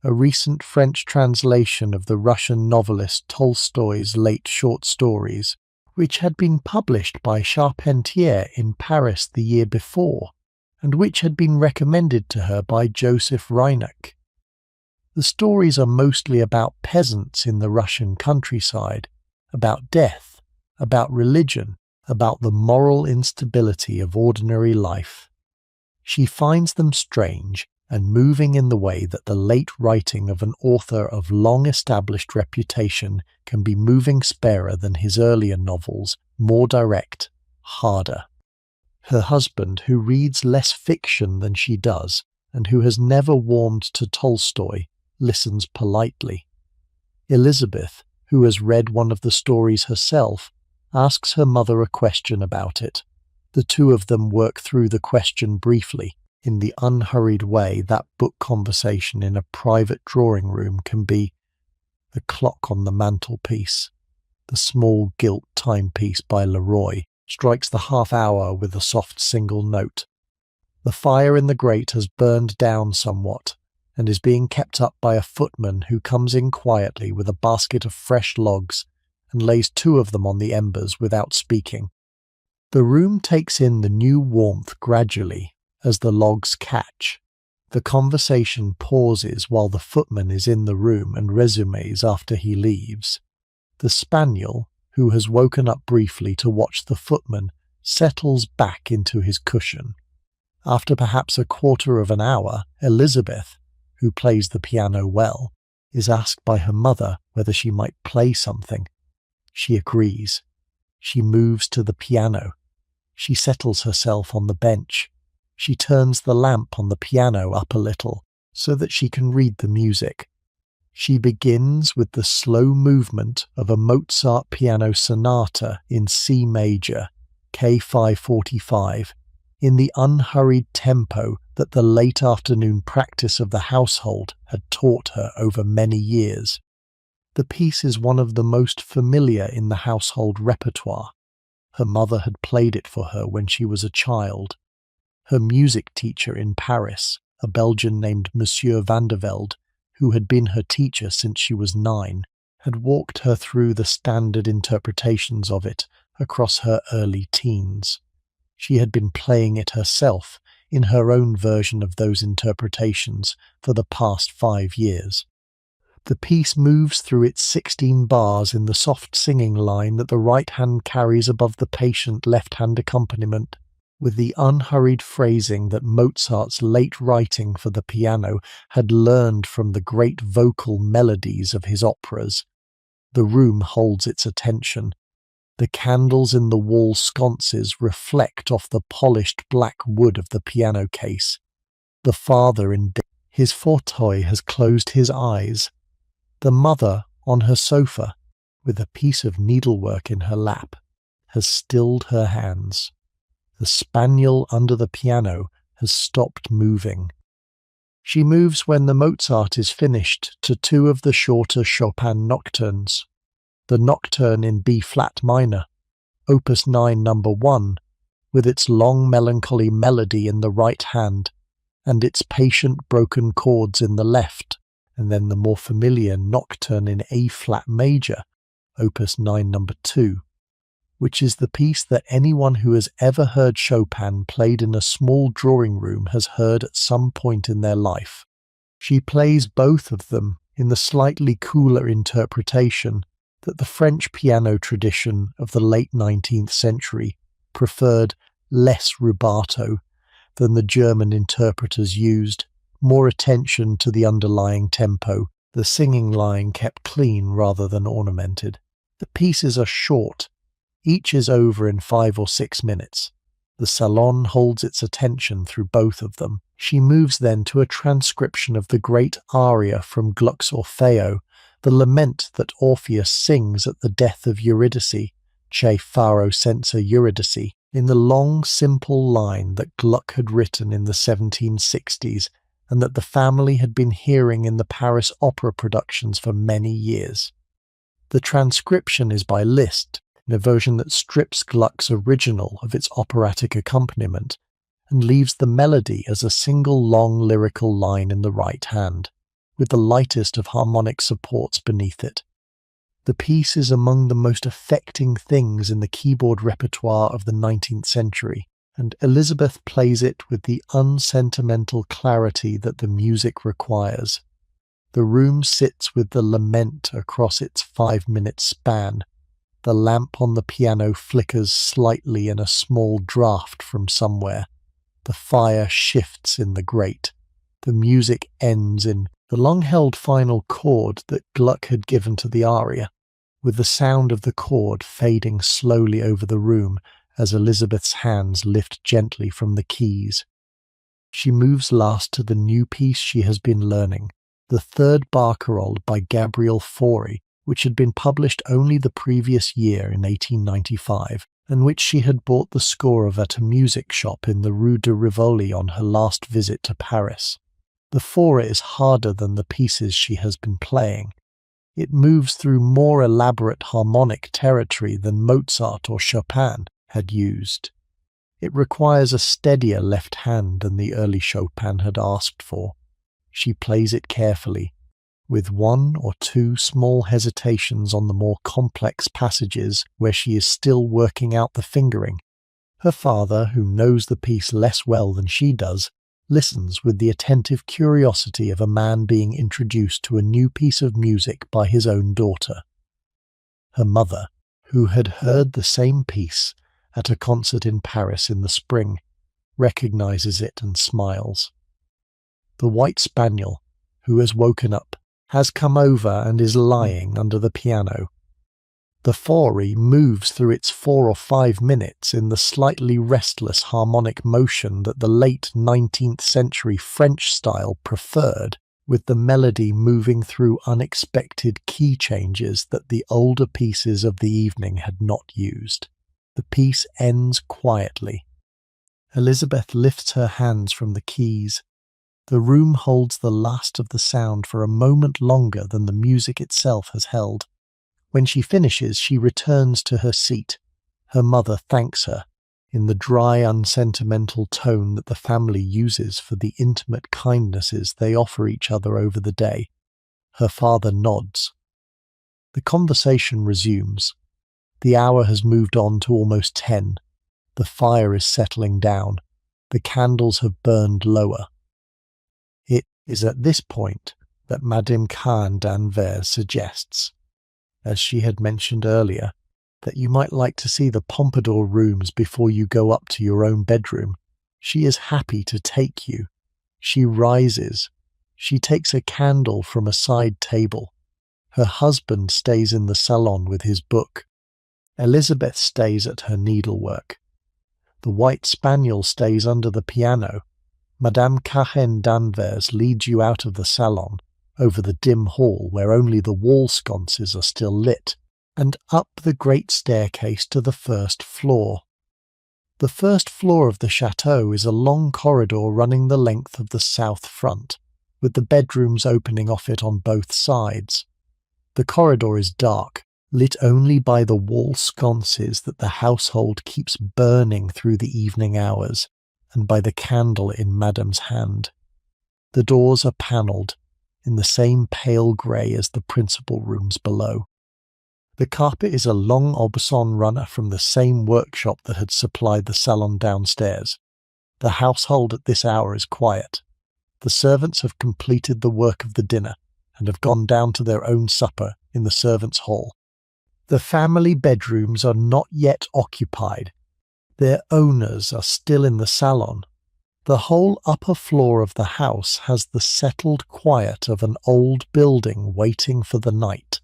a recent French translation of the Russian novelist Tolstoy's late short stories, which had been published by Charpentier in Paris the year before, and which had been recommended to her by Joseph Reinach. The stories are mostly about peasants in the Russian countryside, about death, about religion, about the moral instability of ordinary life. She finds them strange and moving in the way that the late writing of an author of long-established reputation can be moving sparer than his earlier novels, more direct, harder. Her husband, who reads less fiction than she does, and who has never warmed to Tolstoy, listens politely. Elizabeth, who has read one of the stories herself, asks her mother a question about it. The two of them work through the question briefly, in the unhurried way that book conversation in a private drawing room can be. The clock on the mantelpiece, the small gilt timepiece by Leroy, strikes the half hour with a soft single note. The fire in the grate has burned down somewhat, and is being kept up by a footman who comes in quietly with a basket of fresh logs, and lays two of them on the embers without speaking. The room takes in the new warmth gradually, as the logs catch. The conversation pauses while the footman is in the room and resumes after he leaves. The spaniel, who has woken up briefly to watch the footman, settles back into his cushion. After perhaps a quarter of an hour, Elizabeth, who plays the piano well, is asked by her mother whether she might play something. She agrees. She moves to the piano. She settles herself on the bench. She turns the lamp on the piano up a little, so that she can read the music. She begins with the slow movement of a Mozart piano sonata in C major, K545, in the unhurried tempo that the late afternoon practice of the household had taught her over many years. The piece is one of the most familiar in the household repertoire. Her mother had played it for her when she was a child. Her music teacher in Paris, a Belgian named Monsieur van der Velde, who had been her teacher since she was 9, had walked her through the standard interpretations of it across her early teens. She had been playing it herself in her own version of those interpretations for the past 5 years. The piece moves through its 16 bars in the soft singing line that the right hand carries above the patient left-hand accompaniment, with the unhurried phrasing that Mozart's late writing for the piano had learned from the great vocal melodies of his operas. The room holds its attention. The candles in the wall sconces reflect off the polished black wood of the piano case. The father in his fauteuil has closed his eyes. The mother, on her sofa, with a piece of needlework in her lap, has stilled her hands. The spaniel under the piano has stopped moving. She moves when the Mozart is finished to 2 of the shorter Chopin nocturnes. The nocturne in B-flat minor, Opus 9 number 1, with its long melancholy melody in the right hand, and its patient broken chords in the left, and then the more familiar Nocturne in A-flat major, Opus 9 number 2, which is the piece that anyone who has ever heard Chopin played in a small drawing room has heard at some point in their life. She plays both of them in the slightly cooler interpretation that the French piano tradition of the late 19th century preferred less rubato than the German interpreters used, more attention to the underlying tempo, the singing line kept clean rather than ornamented. The pieces are short, each is over in 5 or 6 minutes. The salon holds its attention through both of them. She moves then to a transcription of the great aria from Gluck's Orfeo, the lament that Orpheus sings at the death of Eurydice, Che faro senza Eurydice, in the long, simple line that Gluck had written in the 1760s and that the family had been hearing in the Paris opera productions for many years. The transcription is by Liszt, in a version that strips Gluck's original of its operatic accompaniment and leaves the melody as a single long lyrical line in the right hand, with the lightest of harmonic supports beneath it. The piece is among the most affecting things in the keyboard repertoire of the 19th century, and Elizabeth plays it with the unsentimental clarity that the music requires. The room sits with the lament across its 5-minute span. The lamp on the piano flickers slightly in a small draught from somewhere. The fire shifts in the grate. The music ends in the long-held final chord that Gluck had given to the aria, with the sound of the chord fading slowly over the room as Elizabeth's hands lift gently from the keys. She moves last to the new piece she has been learning, the third barcarolle by Gabriel Fauré, which had been published only the previous year in 1895, and which she had bought the score of at a music shop in the Rue de Rivoli on her last visit to Paris. The Fauré is harder than the pieces she has been playing. It moves through more elaborate harmonic territory than Mozart or Chopin had used. It requires a steadier left hand than the early Chopin had asked for. She plays it carefully, with 1 or 2 small hesitations on the more complex passages where she is still working out the fingering. Her father, who knows the piece less well than she does, listens with the attentive curiosity of a man being introduced to a new piece of music by his own daughter. Her mother, who had heard the same piece at a concert in Paris in the spring, recognizes it and smiles. The white spaniel, who has woken up, has come over and is lying under the piano. The Fauré moves through its 4 or 5 minutes in the slightly restless harmonic motion that the late 19th century French style preferred, with the melody moving through unexpected key changes that the older pieces of the evening had not used. The piece ends quietly. Elizabeth lifts her hands from the keys. The room holds the last of the sound for a moment longer than the music itself has held. When she finishes, she returns to her seat. Her mother thanks her, in the dry, unsentimental tone that the family uses for the intimate kindnesses they offer each other over the day. Her father nods. The conversation resumes. The hour has moved on to almost 10. The fire is settling down. The candles have burned lower. It is at this point that Madame Cahen d'Anvers suggests, as she had mentioned earlier, that you might like to see the Pompadour rooms before you go up to your own bedroom. She is happy to take you. She rises. She takes a candle from a side table. Her husband stays in the salon with his book. Elizabeth stays at her needlework. The white spaniel stays under the piano. Madame Cahen d'Anvers leads you out of the salon, over the dim hall where only the wall sconces are still lit, and up the great staircase to the first floor. The first floor of the Château is a long corridor running the length of the south front, with the bedrooms opening off it on both sides. The corridor is dark, lit only by the wall sconces that the household keeps burning through the evening hours, and by the candle in Madame's hand. The doors are panelled, in the same pale grey as the principal rooms below. The carpet is a long Aubusson runner from the same workshop that had supplied the salon downstairs. The household at this hour is quiet. The servants have completed the work of the dinner and have gone down to their own supper in the servants' hall. The family bedrooms are not yet occupied. Their owners are still in the salon. The whole upper floor of the house has the settled quiet of an old building waiting for the night.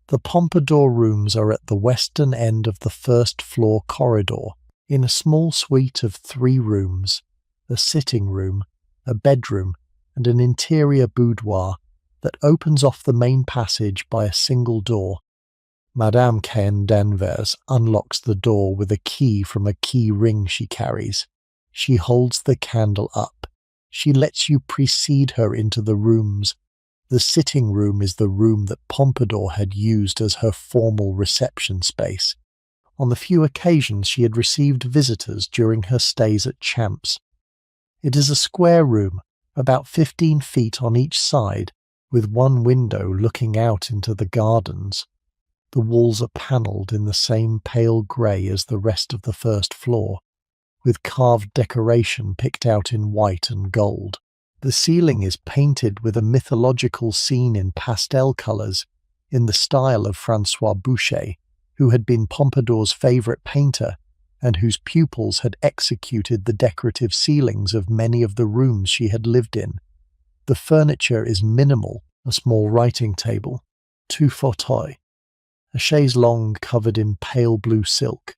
The Pompadour rooms are at the western end of the first floor corridor, in a small suite of 3 rooms, a sitting room, a bedroom, and an interior boudoir that opens off the main passage by a single door. Madame Cahen d'Anvers unlocks the door with a key from a key ring she carries. She holds the candle up. She lets you precede her into the rooms. The sitting room is the room that Pompadour had used as her formal reception space. On the few occasions she had received visitors during her stays at Champs. It is a square room, about 15 feet on each side, with one window looking out into the gardens. The walls are panelled in the same pale grey as the rest of the first floor, with carved decoration picked out in white and gold. The ceiling is painted with a mythological scene in pastel colours, in the style of François Boucher, who had been Pompadour's favourite painter and whose pupils had executed the decorative ceilings of many of the rooms she had lived in. The furniture is minimal: a small writing table, 2 fauteuils, a chaise longue covered in pale blue silk.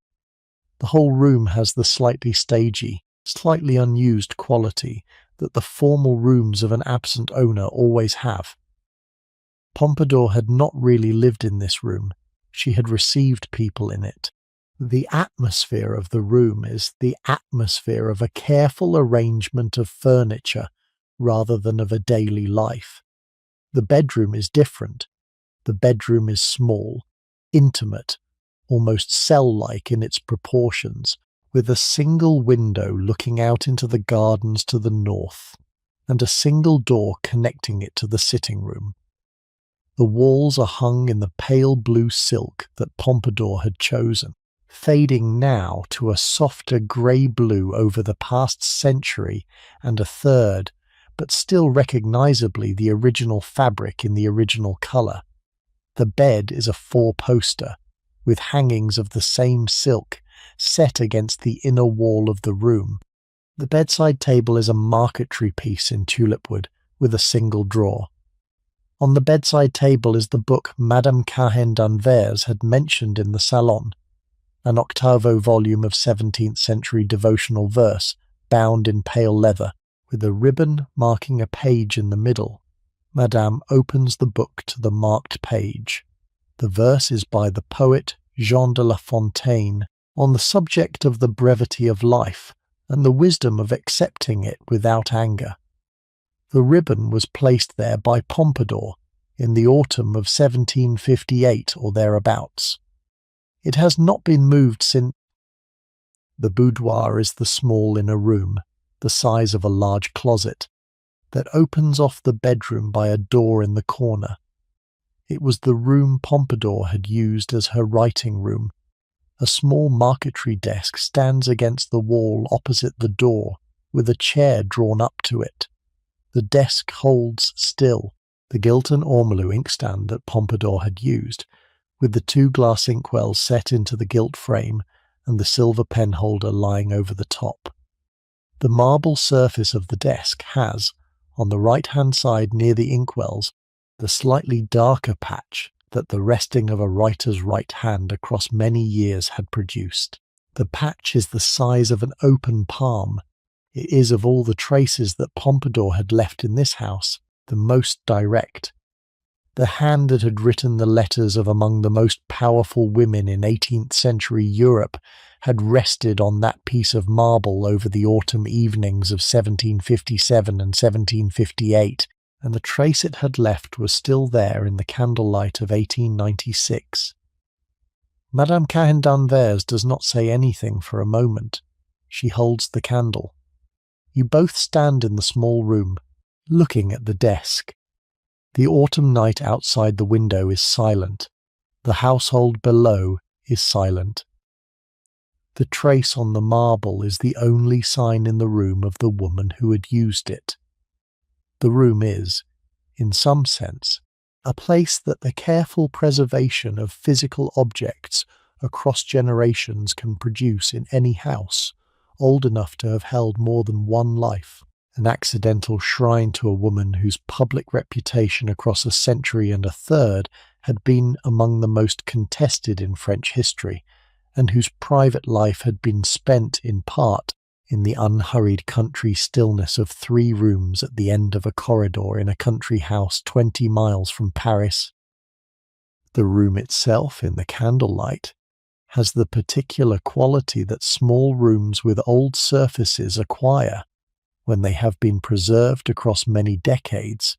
The whole room has the slightly stagey, slightly unused quality that the formal rooms of an absent owner always have. Pompadour had not really lived in this room. She had received people in it. The atmosphere of the room is the atmosphere of a careful arrangement of furniture rather than of a daily life. The bedroom is different. The bedroom is small, intimate, almost cell-like in its proportions, with a single window looking out into the gardens to the north, and a single door connecting it to the sitting room. The walls are hung in the pale blue silk that Pompadour had chosen, fading now to a softer grey blue over the past century and a third, but still recognisably the original fabric in the original colour. The bed is a 4-poster, with hangings of the same silk, set against the inner wall of the room. The bedside table is a marquetry piece in tulip wood, with a single drawer. On the bedside table is the book Madame Cahen d'Anvers had mentioned in the salon, an 8vo volume of 17th century devotional verse, bound in pale leather, with a ribbon marking a page in the middle. Madame opens the book to the marked page. The verse is by the poet Jean de La Fontaine, on the subject of the brevity of life and the wisdom of accepting it without anger. The ribbon was placed there by Pompadour in the autumn of 1758 or thereabouts. It has not been moved since. The boudoir is the small inner room, the size of a large closet, that opens off the bedroom by a door in the corner. It was the room Pompadour had used as her writing room. A small marquetry desk stands against the wall opposite the door, with a chair drawn up to it. The desk holds still the gilt and ormolu inkstand that Pompadour had used, with the 2 glass inkwells set into the gilt frame and the silver pen holder lying over the top. The marble surface of the desk has, on the right-hand side near the inkwells, the slightly darker patch that the resting of a writer's right hand across many years had produced. The patch is the size of an open palm. It is, of all the traces that Pompadour had left in this house, the most direct. The hand that had written the letters of among the most powerful women in 18th century Europe had rested on that piece of marble over the autumn evenings of 1757 and 1758, and the trace it had left was still there in the candlelight of 1896. Madame Cahen d'Anvers does not say anything for a moment. She holds the candle. You both stand in the small room, looking at the desk. The autumn night outside the window is silent. The household below is silent. The trace on the marble is the only sign in the room of the woman who had used it. The room is, in some sense, a place that the careful preservation of physical objects across generations can produce in any house old enough to have held more than one life, an accidental shrine to a woman whose public reputation across a century and a third had been among the most contested in French history, and whose private life had been spent in part in the unhurried country stillness of 3 rooms at the end of a corridor in a country house 20 miles from Paris. The room itself, in the candlelight, has the particular quality that small rooms with old surfaces acquire when they have been preserved across many decades.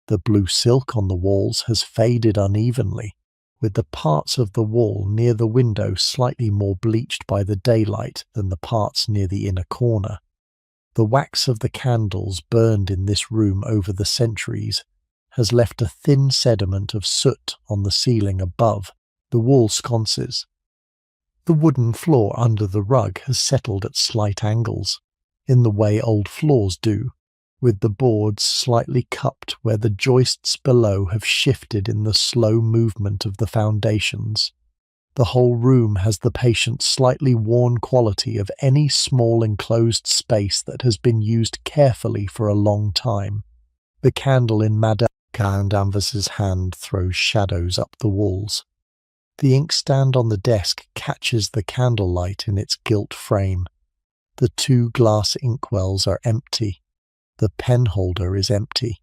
The blue silk on the walls has faded unevenly, with the parts of the wall near the window slightly more bleached by the daylight than the parts near the inner corner. The wax of the candles burned in this room over the centuries has left a thin sediment of soot on the ceiling above the wall sconces. The wooden floor under the rug has settled at slight angles, in the way old floors do, with the boards slightly cupped where the joists below have shifted in the slow movement of the foundations. The whole room has the patient, slightly worn quality of any small enclosed space that has been used carefully for a long time. The candle in Madame Cahen d'Anvers's hand throws shadows up the walls. The inkstand on the desk catches the candlelight in its gilt frame. The 2 glass inkwells are empty. The pen holder is empty.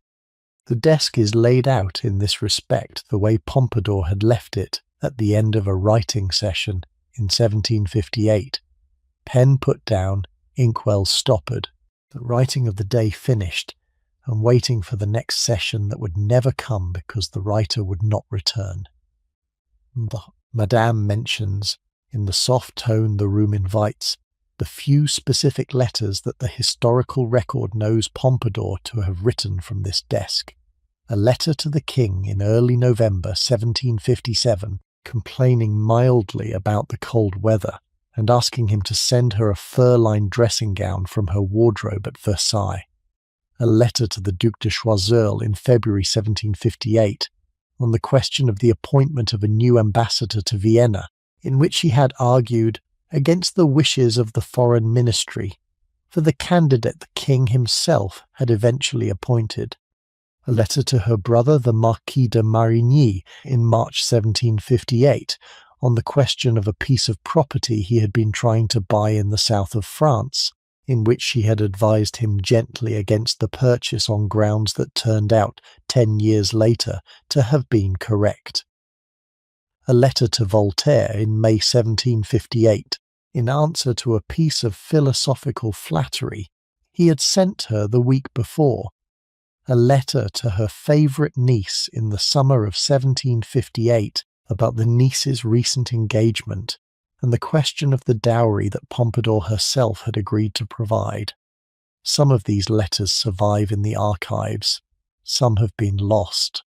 The desk is laid out in this respect the way Pompadour had left it at the end of a writing session in 1758. Pen put down, inkwell stoppered, the writing of the day finished, and waiting for the next session that would never come because the writer would not return. Madame mentions, in the soft tone the room invites, the few specific letters that the historical record knows Pompadour to have written from this desk. A letter to the king in early November 1757, complaining mildly about the cold weather and asking him to send her a fur-lined dressing gown from her wardrobe at Versailles. A letter to the Duc de Choiseul in February 1758, on the question of the appointment of a new ambassador to Vienna, in which he had argued, against the wishes of the foreign ministry, for the candidate the king himself had eventually appointed. A letter to her brother the Marquis de Marigny in March 1758, on the question of a piece of property he had been trying to buy in the south of France, in which she had advised him gently against the purchase on grounds that turned out 10 years later to have been correct. A letter to Voltaire in May 1758, in answer to a piece of philosophical flattery he had sent her the week before. A letter to her favourite niece in the summer of 1758 about the niece's recent engagement, and the question of the dowry that Pompadour herself had agreed to provide. Some of these letters survive in the archives. Some have been lost.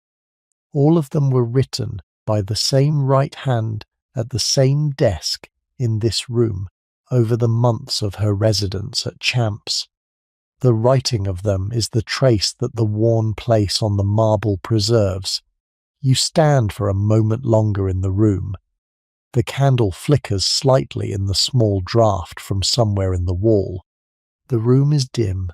All of them were written by the same right hand at the same desk in this room over the months of her residence at Champs. The writing of them is the trace that the worn place on the marble preserves. You stand for a moment longer in the room. The candle flickers slightly in the small draught from somewhere in the wall. The room is dim.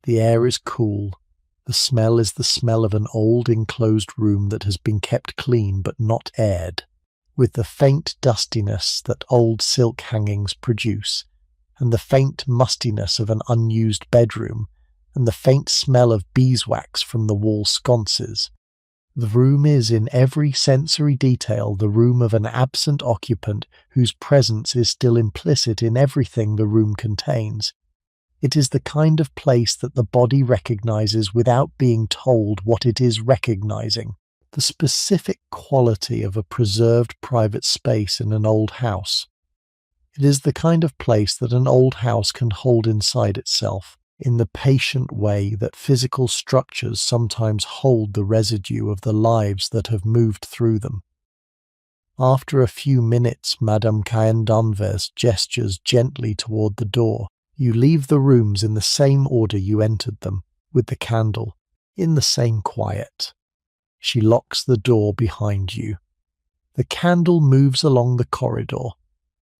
The air is cool. The smell is the smell of an old enclosed room that has been kept clean but not aired, with the faint dustiness that old silk hangings produce, and the faint mustiness of an unused bedroom, and the faint smell of beeswax from the wall sconces. The room is in every sensory detail the room of an absent occupant whose presence is still implicit in everything the room contains. It is the kind of place that the body recognizes without being told what it is recognizing. the specific quality of a preserved private space in an old house. It is the kind of place that an old house can hold inside itself, in the patient way that physical structures sometimes hold the residue of the lives that have moved through them. After a few minutes, Madame Cahen d'Anvers gestures gently toward the door. You leave the rooms in the same order you entered them, with the candle, in the same quiet. She locks the door behind you. The candle moves along the corridor.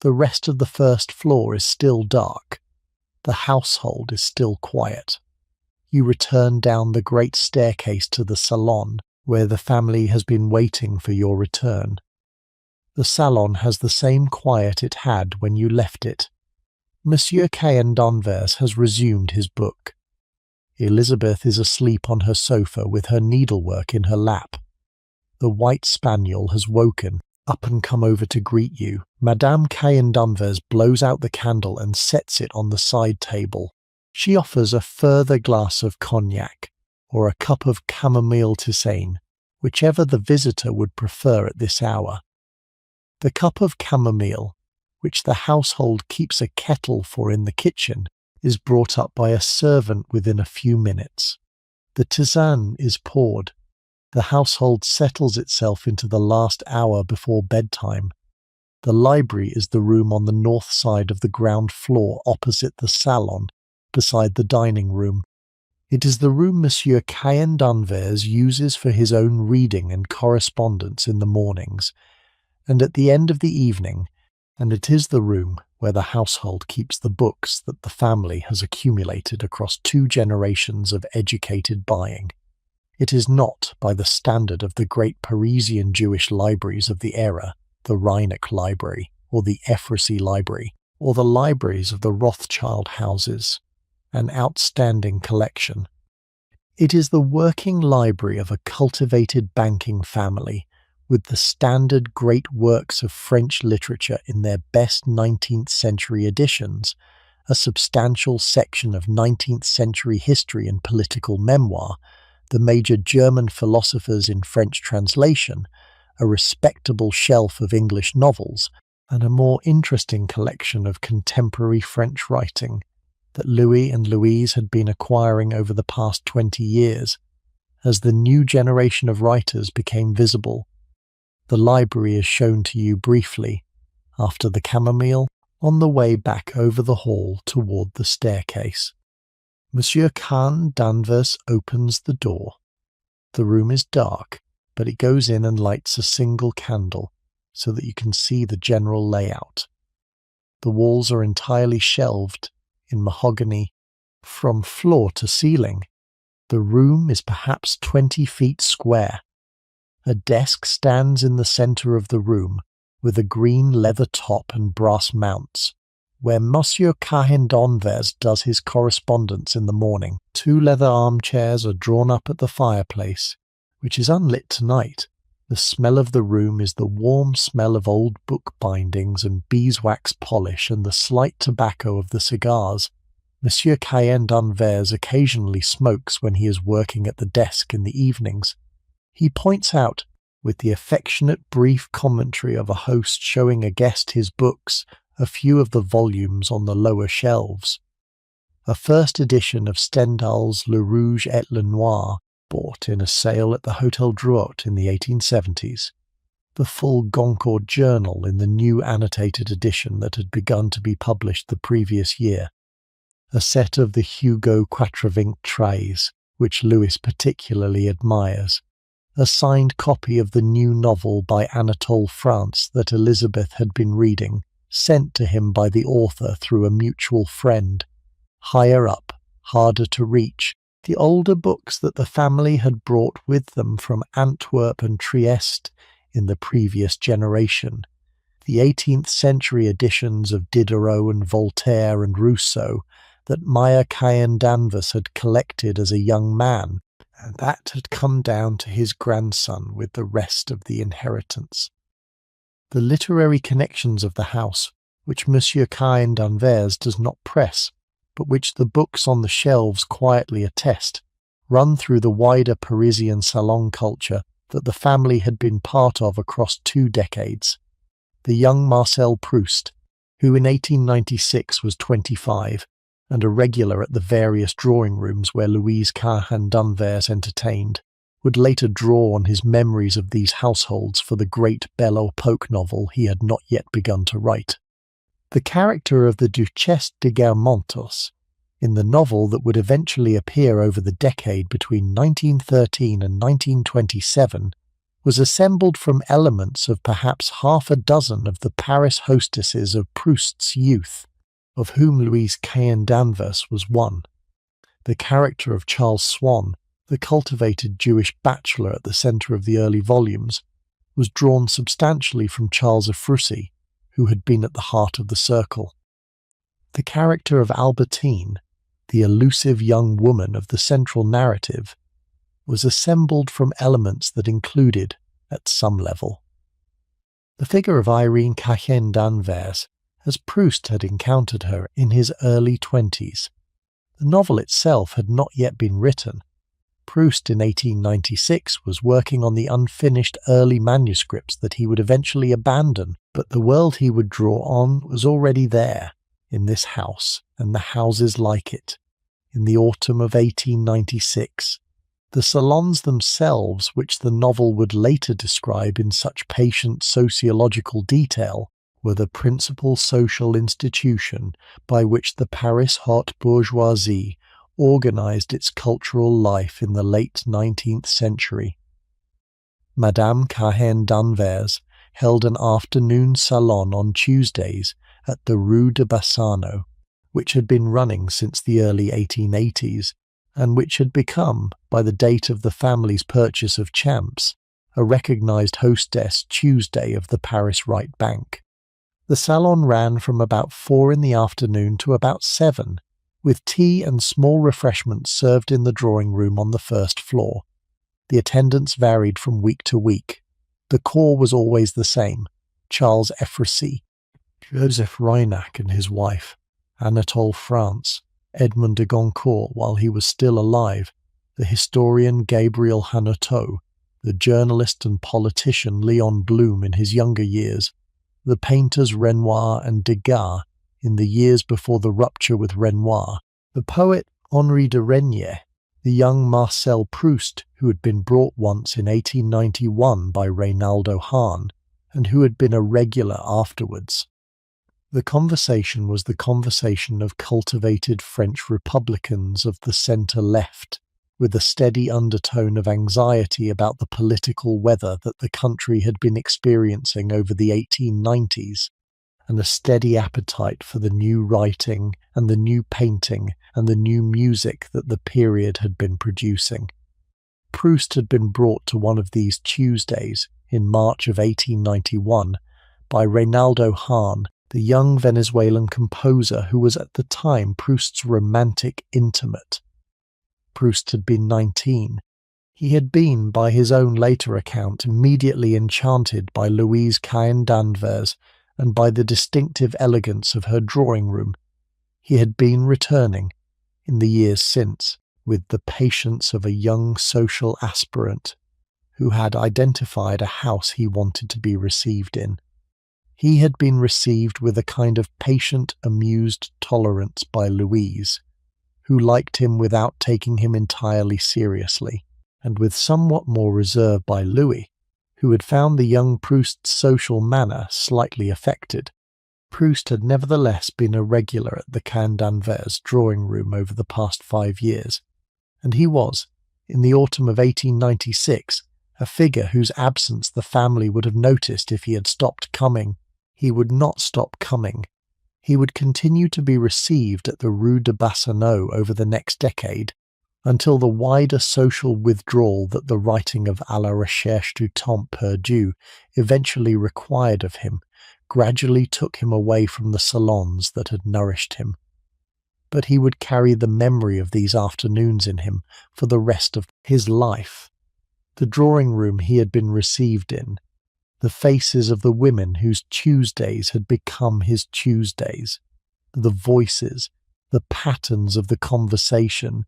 The rest of the first floor is still dark. The household is still quiet. You return down the great staircase to the salon, where the family has been waiting for your return. The salon has the same quiet it had when you left it. Monsieur Cahen d'Anvers has resumed his book. Elizabeth is asleep on her sofa with her needlework in her lap. The white spaniel has woken up and come over to greet you. Madame Cahen d'Anvers blows out the candle and sets it on the side table. She offers a further glass of cognac, or a cup of chamomile tisane, whichever the visitor would prefer at this hour. The cup of chamomile, which the household keeps a kettle for in the kitchen, is brought up by a servant within a few minutes. The tisane is poured. The household settles itself into the last hour before bedtime. The library is the room on the north side of the ground floor opposite the salon, beside the dining room. It is the room Monsieur Cahen d'Anvers uses for his own reading and correspondence in the mornings, and at the end of the evening, and it is the room where the household keeps the books that the family has accumulated across 2 generations of educated buying. It is not by the standard of the great Parisian Jewish libraries of the era, the Reinach Library, or the Ephrussi Library, or the libraries of the Rothschild houses, an outstanding collection. It is the working library of a cultivated banking family, with the standard great works of French literature in their best 19th century editions, a substantial section of 19th century history and political memoir, the major German philosophers in French translation, a respectable shelf of English novels, and a more interesting collection of contemporary French writing that Louis and Louise had been acquiring over the past 20 years. As the new generation of writers became visible, the library is shown to you briefly, after the chamomile, on the way back over the hall toward the staircase. Monsieur Cahen d'Anvers opens the door. The room is dark, but he goes in and lights a single candle, so that you can see the general layout. The walls are entirely shelved in mahogany from floor to ceiling. The room is perhaps 20 feet square. A desk stands in the center of the room, with a green leather top and brass mounts, where Monsieur Cahen d'Anvers does his correspondence in the morning. 2 leather armchairs are drawn up at the fireplace, which is unlit tonight. The smell of the room is the warm smell of old book bindings and beeswax polish and the slight tobacco of the cigars. Monsieur Cahen d'Anvers occasionally smokes when he is working at the desk in the evenings. He points out, with the affectionate brief commentary of a host showing a guest his books, a few of the volumes on the lower shelves. A first edition of Stendhal's Le Rouge et le Noir, bought in a sale at the Hotel Drouot in the 1870s. The full Goncourt Journal in the new annotated edition that had begun to be published the previous year. A set of the Hugo Quatrevingt trays, which Louis particularly admires. A signed copy of the new novel by Anatole France that Elizabeth had been reading, sent to him by the author through a mutual friend. Higher up, harder to reach, the older books that the family had brought with them from Antwerp and Trieste in the previous generation. The 18th century editions of Diderot and Voltaire and Rousseau that Meyer Cahen d'Anvers had collected as a young man, and that had come down to his grandson with the rest of the inheritance. The literary connections of the house, which Monsieur Cahen d'Anvers does not press, but which the books on the shelves quietly attest, run through the wider Parisian salon culture that the family had been part of across 2 decades. The young Marcel Proust, who in 1896 was 25 and a regular at the various drawing rooms where Louise Cahen Danvers entertained, would later draw on his memories of these households for the great Belle Époque novel he had not yet begun to write. The character of the Duchesse de Guermantes, in the novel that would eventually appear over the decade between 1913 and 1927, was assembled from elements of perhaps half a dozen of the Paris hostesses of Proust's youth, of whom Louise Cahen Danvers was one. The character of Charles Swann, the cultivated Jewish bachelor at the centre of the early volumes, was drawn substantially from Charles Ephrussi, who had been at the heart of the circle. The character of Albertine, the elusive young woman of the central narrative, was assembled from elements that included, at some level, the figure of Irene Cahen Danvers, as Proust had encountered her in his early 20s. The novel itself had not yet been written. Proust in 1896 was working on the unfinished early manuscripts that he would eventually abandon, but the world he would draw on was already there, in this house and the houses like it, in the autumn of 1896. The salons themselves, which the novel would later describe in such patient sociological detail, were the principal social institution by which the Paris haute bourgeoisie organized its cultural life in the late 19th century. Madame Cahen Danvers held an afternoon salon on Tuesdays at the Rue de Bassano, which had been running since the early 1880s, and which had become, by the date of the family's purchase of Champs, a recognized hostess Tuesday of the Paris Right Bank. The salon ran from about 4 in the afternoon to about 7, with tea and small refreshments served in the drawing room on the first floor. The attendance varied from week to week. The core was always the same: Charles Ephrussi, Joseph Reinach and his wife, Anatole France, Edmond de Goncourt while he was still alive, the historian Gabriel Hanotaux, the journalist and politician Leon Blum in his younger years, the painters Renoir and Degas in the years before the rupture with Renoir, the poet Henri de Regnier, the young Marcel Proust who had been brought once in 1891 by Reynaldo Hahn and who had been a regular afterwards. The conversation was the conversation of cultivated French Republicans of the centre-left, with a steady undertone of anxiety about the political weather that the country had been experiencing over the 1890s, and a steady appetite for the new writing and the new painting and the new music that the period had been producing. Proust had been brought to one of these Tuesdays in March of 1891 by Reynaldo Hahn, the young Venezuelan composer who was at the time Proust's romantic intimate. Proust had been 19. He had been, by his own later account, immediately enchanted by Louise Cahen Danvers and by the distinctive elegance of her drawing room. He had been returning, in the years since, with the patience of a young social aspirant who had identified a house he wanted to be received in. He had been received with a kind of patient, amused tolerance by Louise, who liked him without taking him entirely seriously, and with somewhat more reserve by Louis, who had found the young Proust's social manner slightly affected. Proust had nevertheless been a regular at the Cahen Danvers drawing room over the past 5 years, and he was, in the autumn of 1896, a figure whose absence the family would have noticed if he had stopped coming. He would not stop coming. He would continue to be received at the Rue de Bassano over the next decade, until the wider social withdrawal that the writing of À la recherche du temps perdu eventually required of him gradually took him away from the salons that had nourished him. But he would carry the memory of these afternoons in him for the rest of his life. The drawing room he had been received in, the faces of the women whose Tuesdays had become his Tuesdays, the voices, the patterns of the conversation,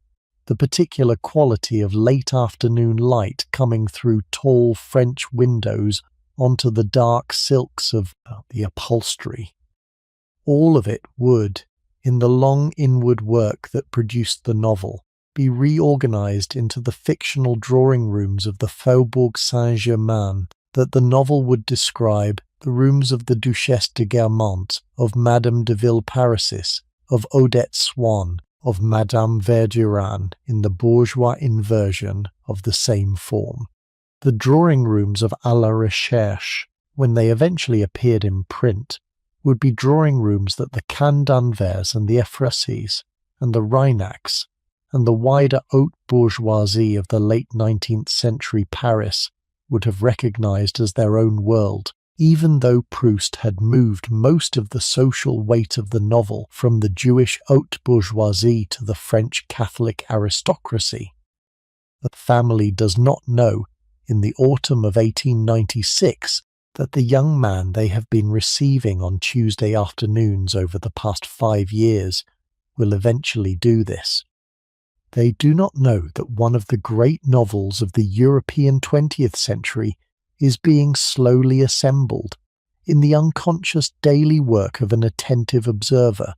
The particular quality of late afternoon light coming through tall French windows onto the dark silks of the upholstery. All of it would, in the long inward work that produced the novel, be reorganized into the fictional drawing rooms of the Faubourg Saint-Germain that the novel would describe, the rooms of the Duchesse de Guermantes, of Madame de Villeparisis, of Odette Swann, of Madame Verdurin in the bourgeois inversion of the same form. The drawing rooms of À la Recherche, when they eventually appeared in print, would be drawing rooms that the Cannes d'Anvers and the Efrasis and the Rhinacs and the wider haute bourgeoisie of the late 19th century Paris would have recognized as their own world, even though Proust had moved most of the social weight of the novel from the Jewish haute bourgeoisie to the French Catholic aristocracy. The family does not know, in the autumn of 1896, that the young man they have been receiving on Tuesday afternoons over the past 5 years will eventually do this. They do not know that one of the great novels of the European 20th century is being slowly assembled, in the unconscious daily work of an attentive observer,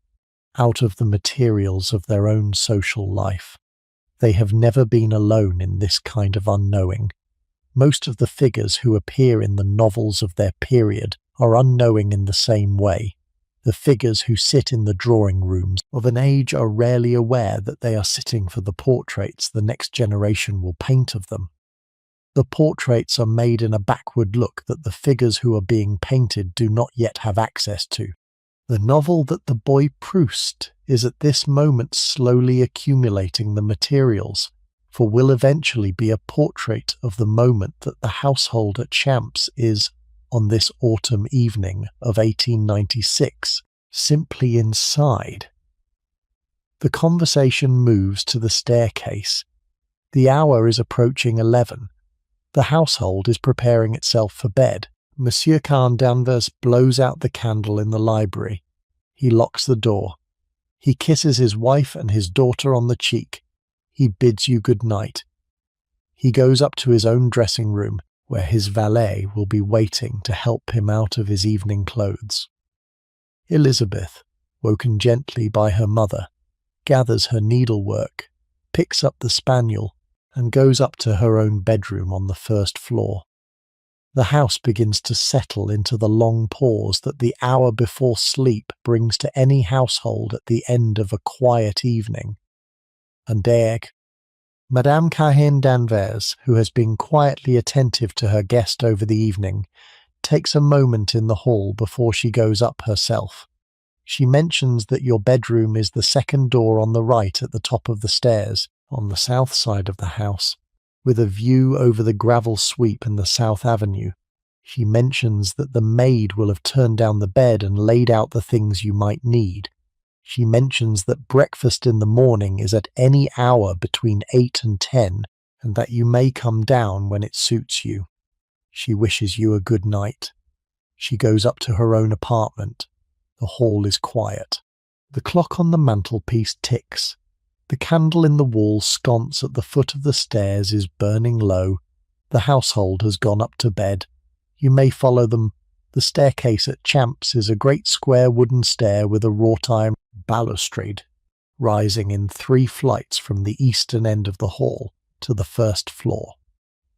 out of the materials of their own social life. They have never been alone in this kind of unknowing. Most of the figures who appear in the novels of their period are unknowing in the same way. The figures who sit in the drawing rooms of an age are rarely aware that they are sitting for the portraits the next generation will paint of them. The portraits are made in a backward look that the figures who are being painted do not yet have access to. The novel that the boy Proust is at this moment slowly accumulating the materials for will eventually be a portrait of the moment that the household at Champs is, on this autumn evening of 1896, simply inside. The conversation moves to the staircase. The hour is approaching 11. The household is preparing itself for bed. Monsieur Cannes d'Anvers blows out the candle in the library. He locks the door. He kisses his wife and his daughter on the cheek. He bids you good night. He goes up to his own dressing room, where his valet will be waiting to help him out of his evening clothes. Elizabeth, woken gently by her mother, gathers her needlework, picks up the spaniel, and goes up to her own bedroom on the first floor. The house begins to settle into the long pause that the hour before sleep brings to any household at the end of a quiet evening. And Madame Cannes d'Anvers, who has been quietly attentive to her guest over the evening, takes a moment in the hall before she goes up herself. She mentions that your bedroom is the second door on the right at the top of the stairs, on the south side of the house, with a view over the gravel sweep and the South Avenue. She mentions that the maid will have turned down the bed and laid out the things you might need. She mentions that breakfast in the morning is at any hour between 8 and 10, and that you may come down when it suits you. She wishes you a good night. She goes up to her own apartment. The hall is quiet. The clock on the mantelpiece ticks. The candle in the wall sconce at the foot of the stairs is burning low. The household has gone up to bed. You may follow them. The staircase at Champs is a great square wooden stair with a wrought iron balustrade, rising in 3 flights from the eastern end of the hall to the first floor.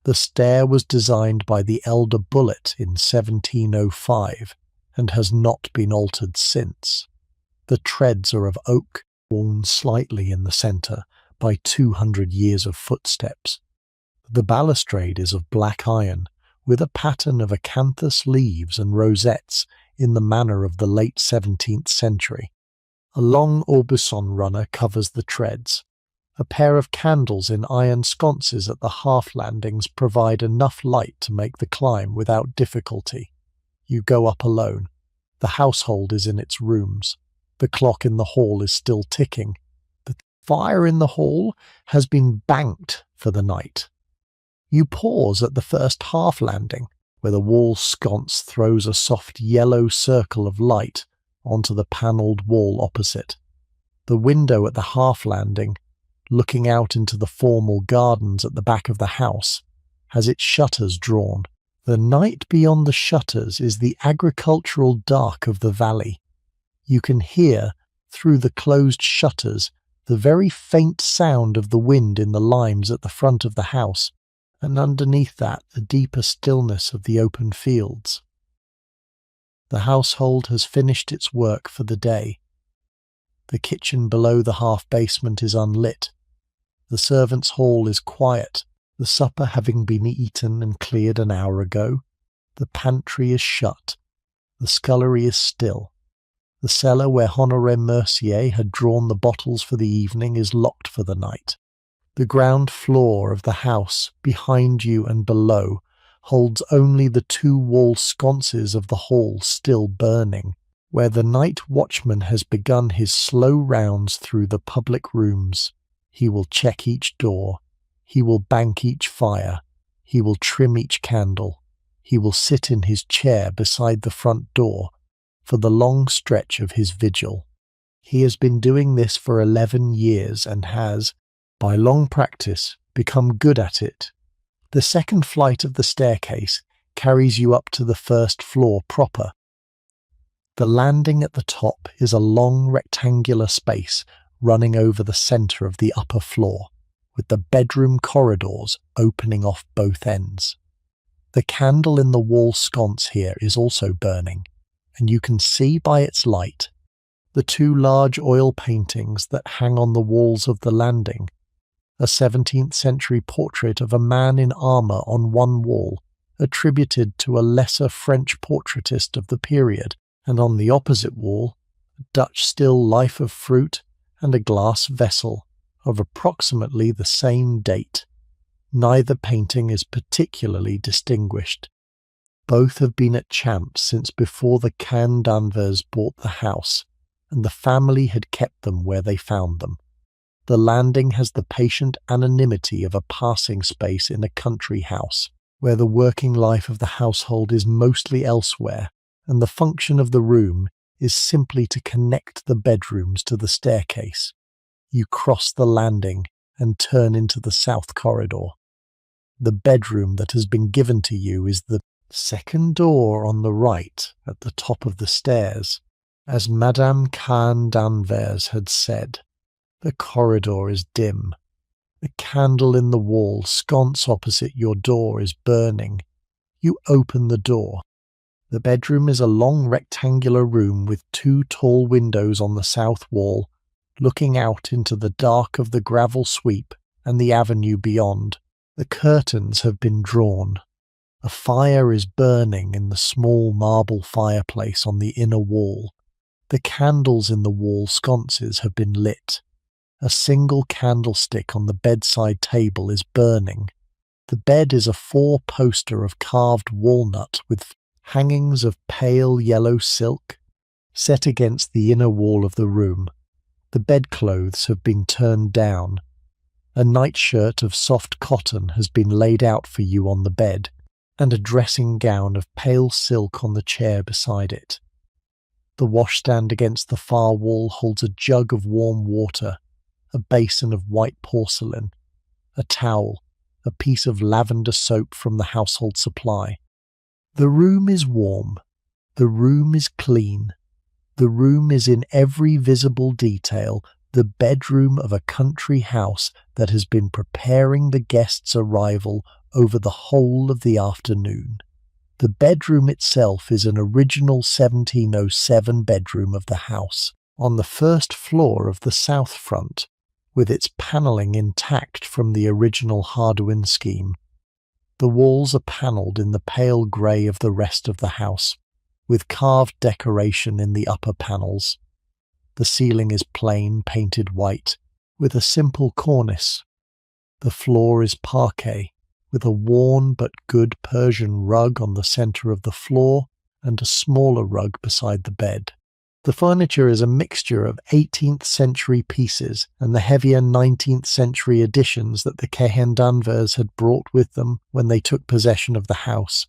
The stair was designed by the elder Bullitt in 1705 and has not been altered since. The treads are of oak, worn slightly in the centre by 200 years of footsteps. The balustrade is of black iron, with a pattern of acanthus leaves and rosettes in the manner of the late 17th century. A long Aubusson runner covers the treads. A pair of candles in iron sconces at the half landings provide enough light to make the climb without difficulty. You go up alone. The household is in its rooms. The clock in the hall is still ticking. The fire in the hall has been banked for the night. You pause at the first half landing, where the wall sconce throws a soft yellow circle of light onto the panelled wall opposite. The window at the half landing looking out into the formal gardens at the back of the house, has its shutters drawn. The night beyond the shutters is the agricultural dark of the valley. You can hear, through the closed shutters, the very faint sound of the wind in the limes at the front of the house, and underneath that the deeper stillness of the open fields. The household has finished its work for the day. The kitchen below the half-basement is unlit. The servants' hall is quiet, the supper having been eaten and cleared an hour ago. The pantry is shut. The scullery is still. The cellar where Honoré Mercier had drawn the bottles for the evening is locked for the night. The ground floor of the house, behind you and below, holds only the two wall sconces of the hall still burning, where the night watchman has begun his slow rounds through the public rooms. He will check each door. He will bank each fire. He will trim each candle. He will sit in his chair beside the front door for the long stretch of his vigil. He has been doing this for 11 years and has, by long practice, become good at it. The second flight of the staircase carries you up to the first floor proper. The landing at the top is a long rectangular space running over the centre of the upper floor, with the bedroom corridors opening off both ends. The candle in the wall sconce here is also burning, and you can see by its light the two large oil paintings that hang on the walls of the landing, a 17th century portrait of a man in armour on one wall, attributed to a lesser French portraitist of the period, and on the opposite wall, a Dutch still life of fruit and a glass vessel of approximately the same date. Neither painting is particularly distinguished. Both have been at Champs since before the Caen d'Anvers bought the house, and the family had kept them where they found them. The landing has the patient anonymity of a passing space in a country house, where the working life of the household is mostly elsewhere, and the function of the room is simply to connect the bedrooms to the staircase. You cross the landing and turn into the south corridor. The bedroom that has been given to you is the second door on the right at the top of the stairs. As Madame Caen d'Anvers had said, the corridor is dim. The candle in the wall sconce opposite your door is burning. You open the door. The bedroom is a long rectangular room with two tall windows on the south wall, looking out into the dark of the gravel sweep and the avenue beyond. The curtains have been drawn. A fire is burning in the small marble fireplace on the inner wall. The candles in the wall sconces have been lit. A single candlestick on the bedside table is burning. The bed is a four-poster of carved walnut with hangings of pale yellow silk set against the inner wall of the room. The bedclothes have been turned down. A nightshirt of soft cotton has been laid out for you on the bed, and a dressing gown of pale silk on the chair beside it. The washstand against the far wall holds a jug of warm water, a basin of white porcelain, a towel, a piece of lavender soap from the household supply. The room is warm. The room is clean. The room is in every visible detail the bedroom of a country house that has been preparing the guest's arrival over the whole of the afternoon. The bedroom itself is an original 1707 bedroom of the house, on the first floor of the south front, with its panelling intact from the original Hardouin scheme. The walls are panelled in the pale grey of the rest of the house, with carved decoration in the upper panels. The ceiling is plain, painted white, with a simple cornice. The floor is parquet, with a worn but good Persian rug on the centre of the floor and a smaller rug beside the bed. The furniture is a mixture of 18th century pieces and the heavier 19th century additions that the Caen d'Anvers had brought with them when they took possession of the house.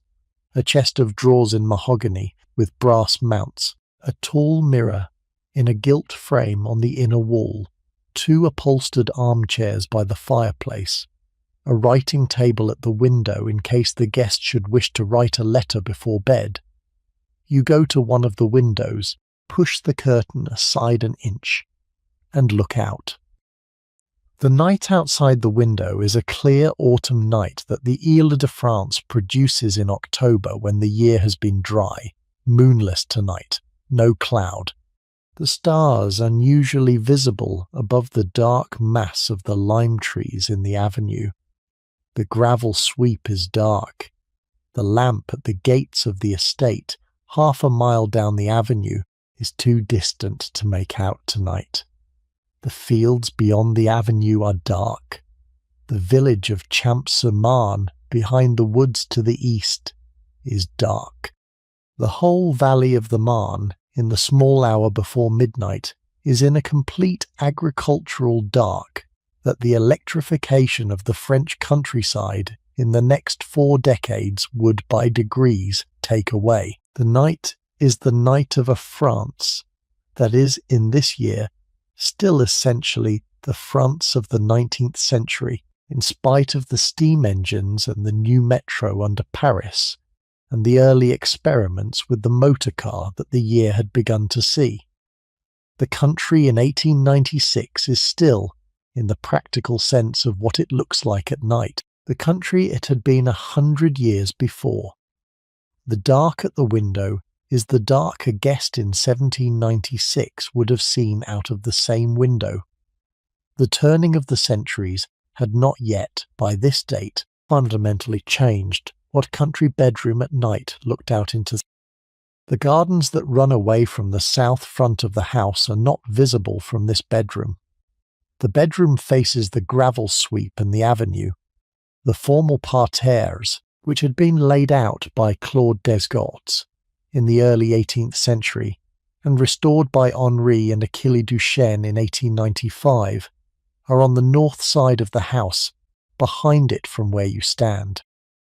A chest of drawers in mahogany with brass mounts, a tall mirror in a gilt frame on the inner wall, 2 upholstered armchairs by the fireplace, a writing table at the window in case the guest should wish to write a letter before bed. You go to one of the windows, push the curtain aside an inch, and look out. The night outside the window is a clear autumn night that the Ile-de-France produces in October when the year has been dry, moonless tonight, no cloud. The stars unusually visible above the dark mass of the lime trees in the avenue. The gravel sweep is dark. The lamp at the gates of the estate, half a mile down the avenue, is too distant to make out tonight. The fields beyond the avenue are dark. The village of Champs-sur-Marne, behind the woods to the east, is dark. The whole valley of the Marne, in the small hour before midnight, is in a complete agricultural dark that the electrification of the French countryside in the next 4 decades would by degrees take away. The night is the night of a France that is, in this year, still essentially the France of the 19th century, in spite of the steam engines and the new metro under Paris, and the early experiments with the motor car that the year had begun to see. The country in 1896 is still, in the practical sense of what it looks like at night, the country it had been 100 years before. The dark at the window is the dark a guest in 1796 would have seen out of the same window. The turning of the centuries had not yet, by this date, fundamentally changed what country bedroom at night looked out into. The gardens that run away from the south front of the house are not visible from this bedroom. The bedroom faces the gravel sweep and the avenue. The formal parterres, which had been laid out by Claude Desgottes in the early 18th century and restored by Henri and Achille Duchesne in 1895, are on the north side of the house, behind it from where you stand.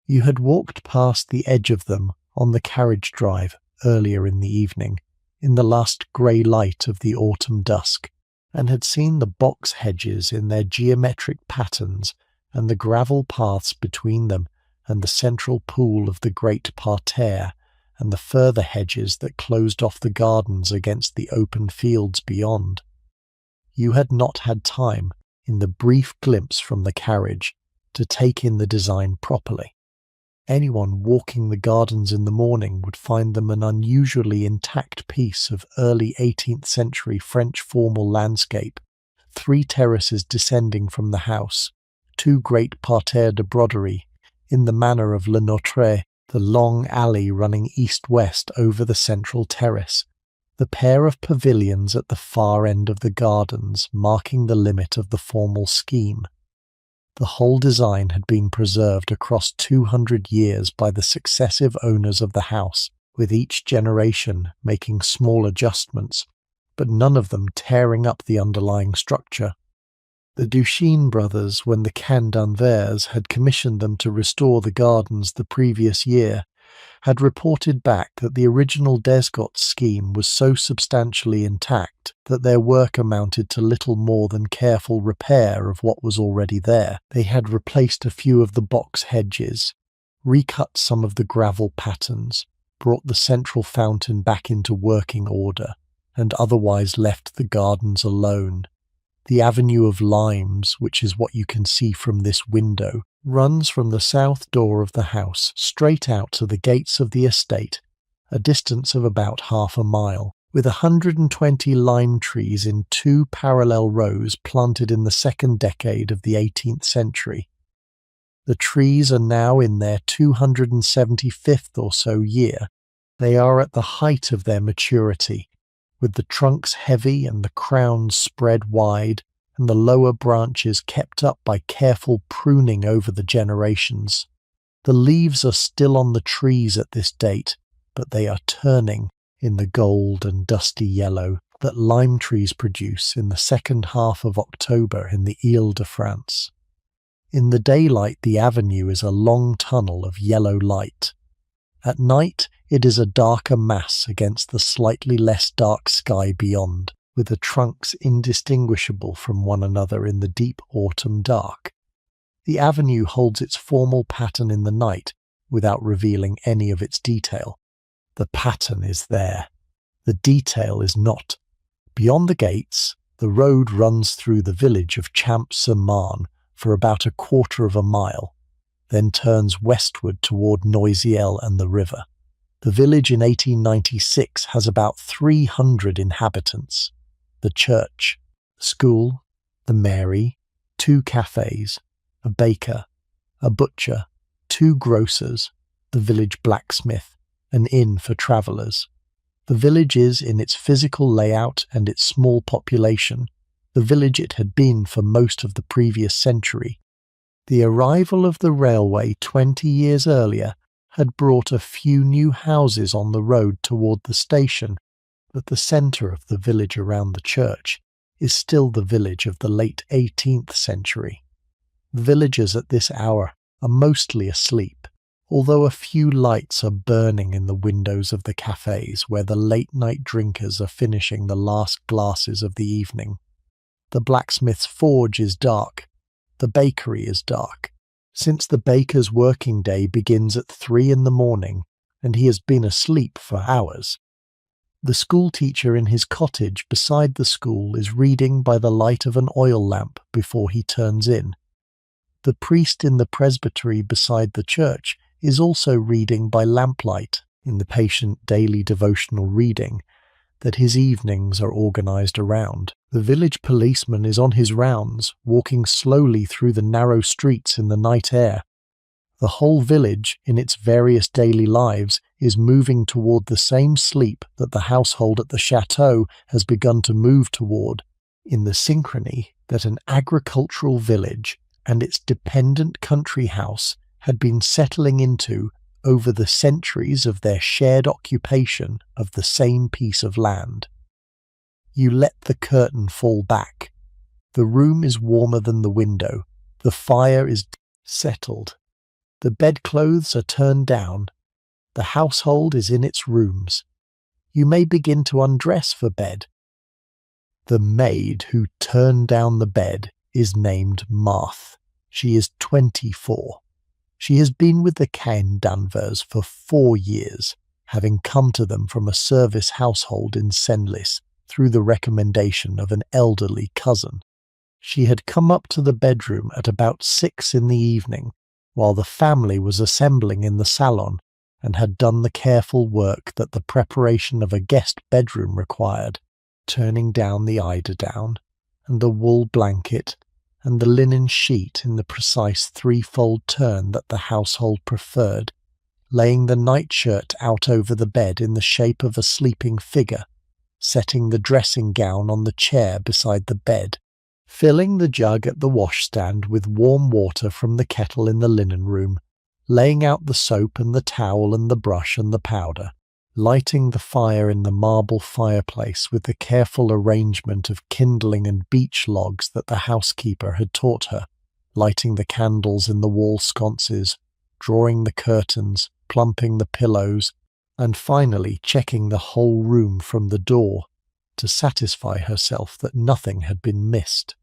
You had walked past the edge of them on the carriage drive earlier in the evening, in the last grey light of the autumn dusk, and had seen the box hedges in their geometric patterns and the gravel paths between them and the central pool of the great parterre and the further hedges that closed off the gardens against the open fields beyond. You had not had time, in the brief glimpse from the carriage, to take in the design properly. Anyone walking the gardens in the morning would find them an unusually intact piece of early 18th century French formal landscape, 3 terraces descending from the house, 2 great parterres de broderie, in the manner of Le Notre, the long alley running east-west over the central terrace, the pair of pavilions at the far end of the gardens marking the limit of the formal scheme. The whole design had been preserved across 200 years by the successive owners of the house, with each generation making small adjustments, but none of them tearing up the underlying structure. The Duchesne brothers, when the Can d'Anvers had commissioned them to restore the gardens the previous year, had reported back that the original Desgottes scheme was so substantially intact that their work amounted to little more than careful repair of what was already there. They had replaced a few of the box hedges, recut some of the gravel patterns, brought the central fountain back into working order, and otherwise left the gardens alone. The avenue of limes, which is what you can see from this window, runs from the south door of the house straight out to the gates of the estate, a distance of about half a mile, with 120 lime trees in 2 parallel rows planted in the second decade of the 18th century. The trees are now in their 275th or so year. They are at the height of their maturity, with the trunks heavy and the crowns spread wide, and the lower branches kept up by careful pruning over the generations. The leaves are still on the trees at this date, but they are turning in the gold and dusty yellow that lime trees produce in the second half of October in the Ile-de-France. In the daylight, the avenue is a long tunnel of yellow light. At night, it is a darker mass against the slightly less dark sky beyond. with the trunks indistinguishable from one another in the deep autumn dark. The avenue holds its formal pattern in the night without revealing any of its detail. The pattern is there. The detail is not. Beyond the gates, the road runs through the village of Champs-sur-Marne for about a quarter of a mile, then turns westward toward Noisiel and the river. The village in 1896 has about 300 inhabitants. The church, the school, the mairie, 2 cafes, a baker, a butcher, 2 grocers, the village blacksmith, an inn for travellers. The village is, in its physical layout and its small population, the village it had been for most of the previous century. The arrival of the railway 20 years earlier had brought a few new houses on the road toward the station, but the centre of the village around the church is still the village of the late 18th century. Villagers at this hour are mostly asleep, although a few lights are burning in the windows of the cafes where the late-night drinkers are finishing the last glasses of the evening. The blacksmith's forge is dark. The bakery is dark, since the baker's working day begins at 3 in the morning, and he has been asleep for hours. The schoolteacher in his cottage beside the school is reading by the light of an oil lamp before he turns in. The priest in the presbytery beside the church is also reading by lamplight in the patient daily devotional reading that his evenings are organised around. The village policeman is on his rounds, walking slowly through the narrow streets in the night air. The whole village, in its various daily lives, is moving toward the same sleep that the household at the Château has begun to move toward, in the synchrony that an agricultural village and its dependent country house had been settling into over the centuries of their shared occupation of the same piece of land. You let the curtain fall back. The room is warmer than the window. The fire is settled. The bedclothes are turned down. The household is in its rooms. You may begin to undress for bed. The maid who turned down the bed is named Marthe. She is 24. She has been with the Cain Danvers for 4 years, having come to them from a service household in Senlis through the recommendation of an elderly cousin. She had come up to the bedroom at about 6 in the evening, while the family was assembling in the salon, and had done the careful work that the preparation of a guest bedroom required, turning down the eiderdown, and the wool blanket, and the linen sheet in the precise 3-fold turn that the household preferred, laying the nightshirt out over the bed in the shape of a sleeping figure, setting the dressing gown on the chair beside the bed, filling the jug at the washstand with warm water from the kettle in the linen room, laying out the soap and the towel and the brush and the powder, lighting the fire in the marble fireplace with the careful arrangement of kindling and beech logs that the housekeeper had taught her, lighting the candles in the wall sconces, drawing the curtains, plumping the pillows, and finally checking the whole room from the door to satisfy herself that nothing had been missed.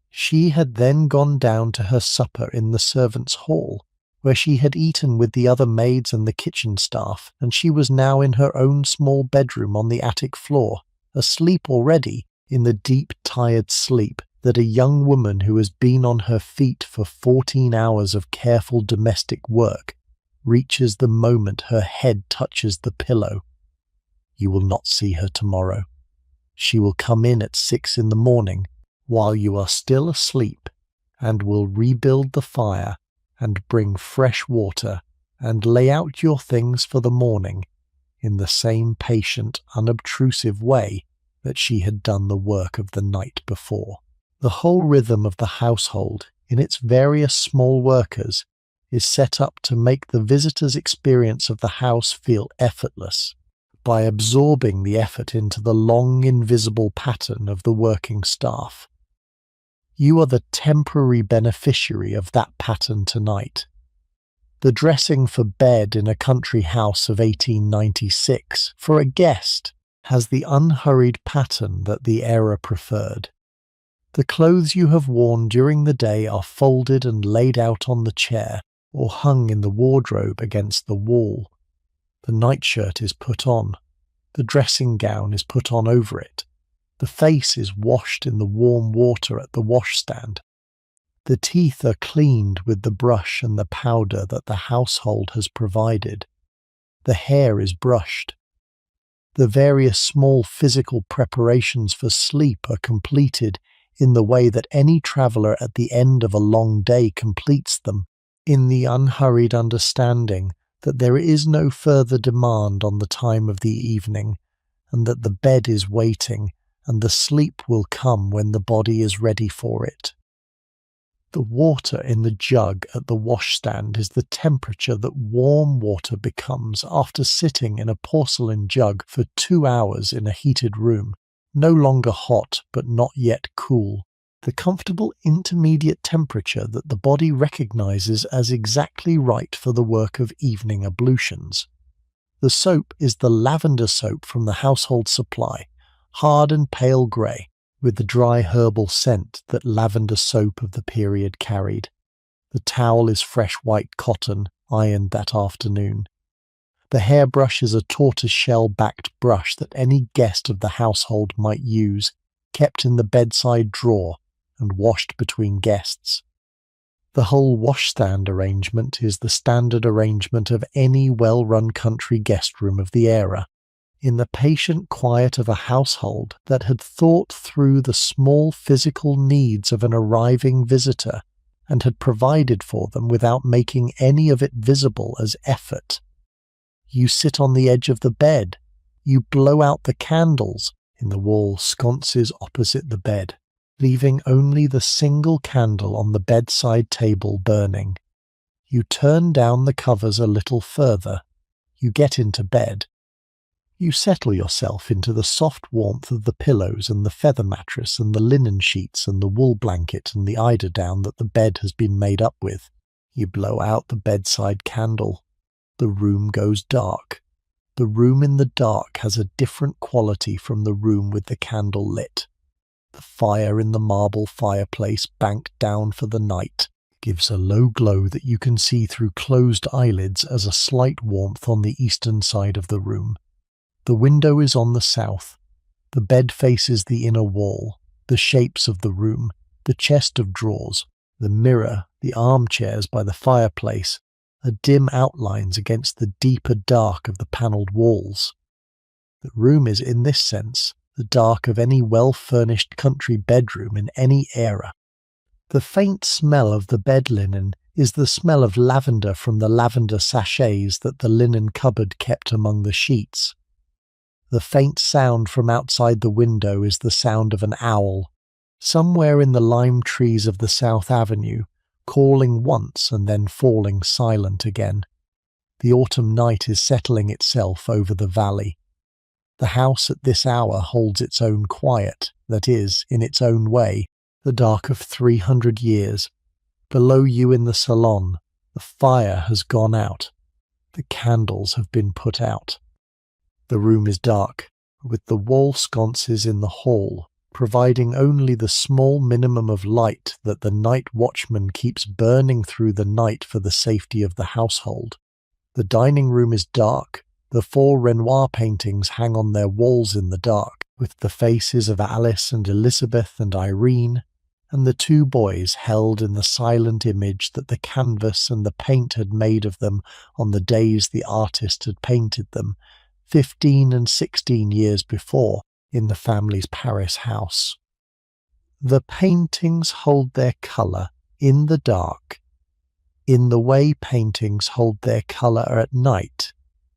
She had then gone down to her supper in the servants' hall, where she had eaten with the other maids and the kitchen staff, and she was now in her own small bedroom on the attic floor, asleep already in the deep, tired sleep that a young woman who has been on her feet for 14 hours of careful domestic work reaches the moment her head touches the pillow. You will not see her tomorrow. She will come in at 6 in the morning, while you are still asleep, and will rebuild the fire and bring fresh water and lay out your things for the morning in the same patient, unobtrusive way that she had done the work of the night before. The whole rhythm of the household, in its various small workers, is set up to make the visitor's experience of the house feel effortless, by absorbing the effort into the long, invisible pattern of the working staff. You are the temporary beneficiary of that pattern tonight. The dressing for bed in a country house of 1896 for a guest has the unhurried pattern that the era preferred. The clothes you have worn during the day are folded and laid out on the chair or hung in the wardrobe against the wall. The nightshirt is put on. The dressing gown is put on over it. The face is washed in the warm water at the washstand. The teeth are cleaned with the brush and the powder that the household has provided. The hair is brushed. The various small physical preparations for sleep are completed in the way that any traveller at the end of a long day completes them, in the unhurried understanding that there is no further demand on the time of the evening, and that the bed is waiting, and the sleep will come when the body is ready for it. The water in the jug at the washstand is the temperature that warm water becomes after sitting in a porcelain jug for 2 hours in a heated room, no longer hot but not yet cool, the comfortable intermediate temperature that the body recognizes as exactly right for the work of evening ablutions. The soap is the lavender soap from the household supply, hard and pale grey, with the dry herbal scent that lavender soap of the period carried. The towel is fresh white cotton, ironed that afternoon. The hairbrush is a tortoise-shell-backed brush that any guest of the household might use, kept in the bedside drawer and washed between guests. The whole washstand arrangement is the standard arrangement of any well-run country guest room of the era, in the patient quiet of a household that had thought through the small physical needs of an arriving visitor and had provided for them without making any of it visible as effort. You sit on the edge of the bed. You blow out the candles in the wall sconces opposite the bed, leaving only the single candle on the bedside table burning. You turn down the covers a little further. You get into bed. You settle yourself into the soft warmth of the pillows and the feather mattress and the linen sheets and the wool blanket and the eiderdown that the bed has been made up with. You blow out the bedside candle. The room goes dark. The room in the dark has a different quality from the room with the candle lit. The fire in the marble fireplace banked down for the night gives a low glow that you can see through closed eyelids as a slight warmth on the eastern side of the room. The window is on the south. The bed faces the inner wall, the shapes of the room, the chest of drawers, the mirror, the armchairs by the fireplace, are dim outlines against the deeper dark of the panelled walls. The room is, in this sense, the dark of any well-furnished country bedroom in any era. The faint smell of the bed linen is the smell of lavender from the lavender sachets that the linen cupboard kept among the sheets. The faint sound from outside the window is the sound of an owl, somewhere in the lime trees of the South Avenue, calling once and then falling silent again. The autumn night is settling itself over the valley. The house at this hour holds its own quiet, that is, in its own way, the dark of 300 years. Below you in the salon, the fire has gone out. The candles have been put out. The room is dark, with the wall sconces in the hall, providing only the small minimum of light that the night watchman keeps burning through the night for the safety of the household. The dining room is dark. The 4 Renoir paintings hang on their walls in the dark, with the faces of Alice and Elizabeth and Irene, and the 2 boys held in the silent image that the canvas and the paint had made of them on the days the artist had painted them, 15 and 16 years before, in the family's Paris house. The paintings hold their colour in the dark, in the way paintings hold their colour at night,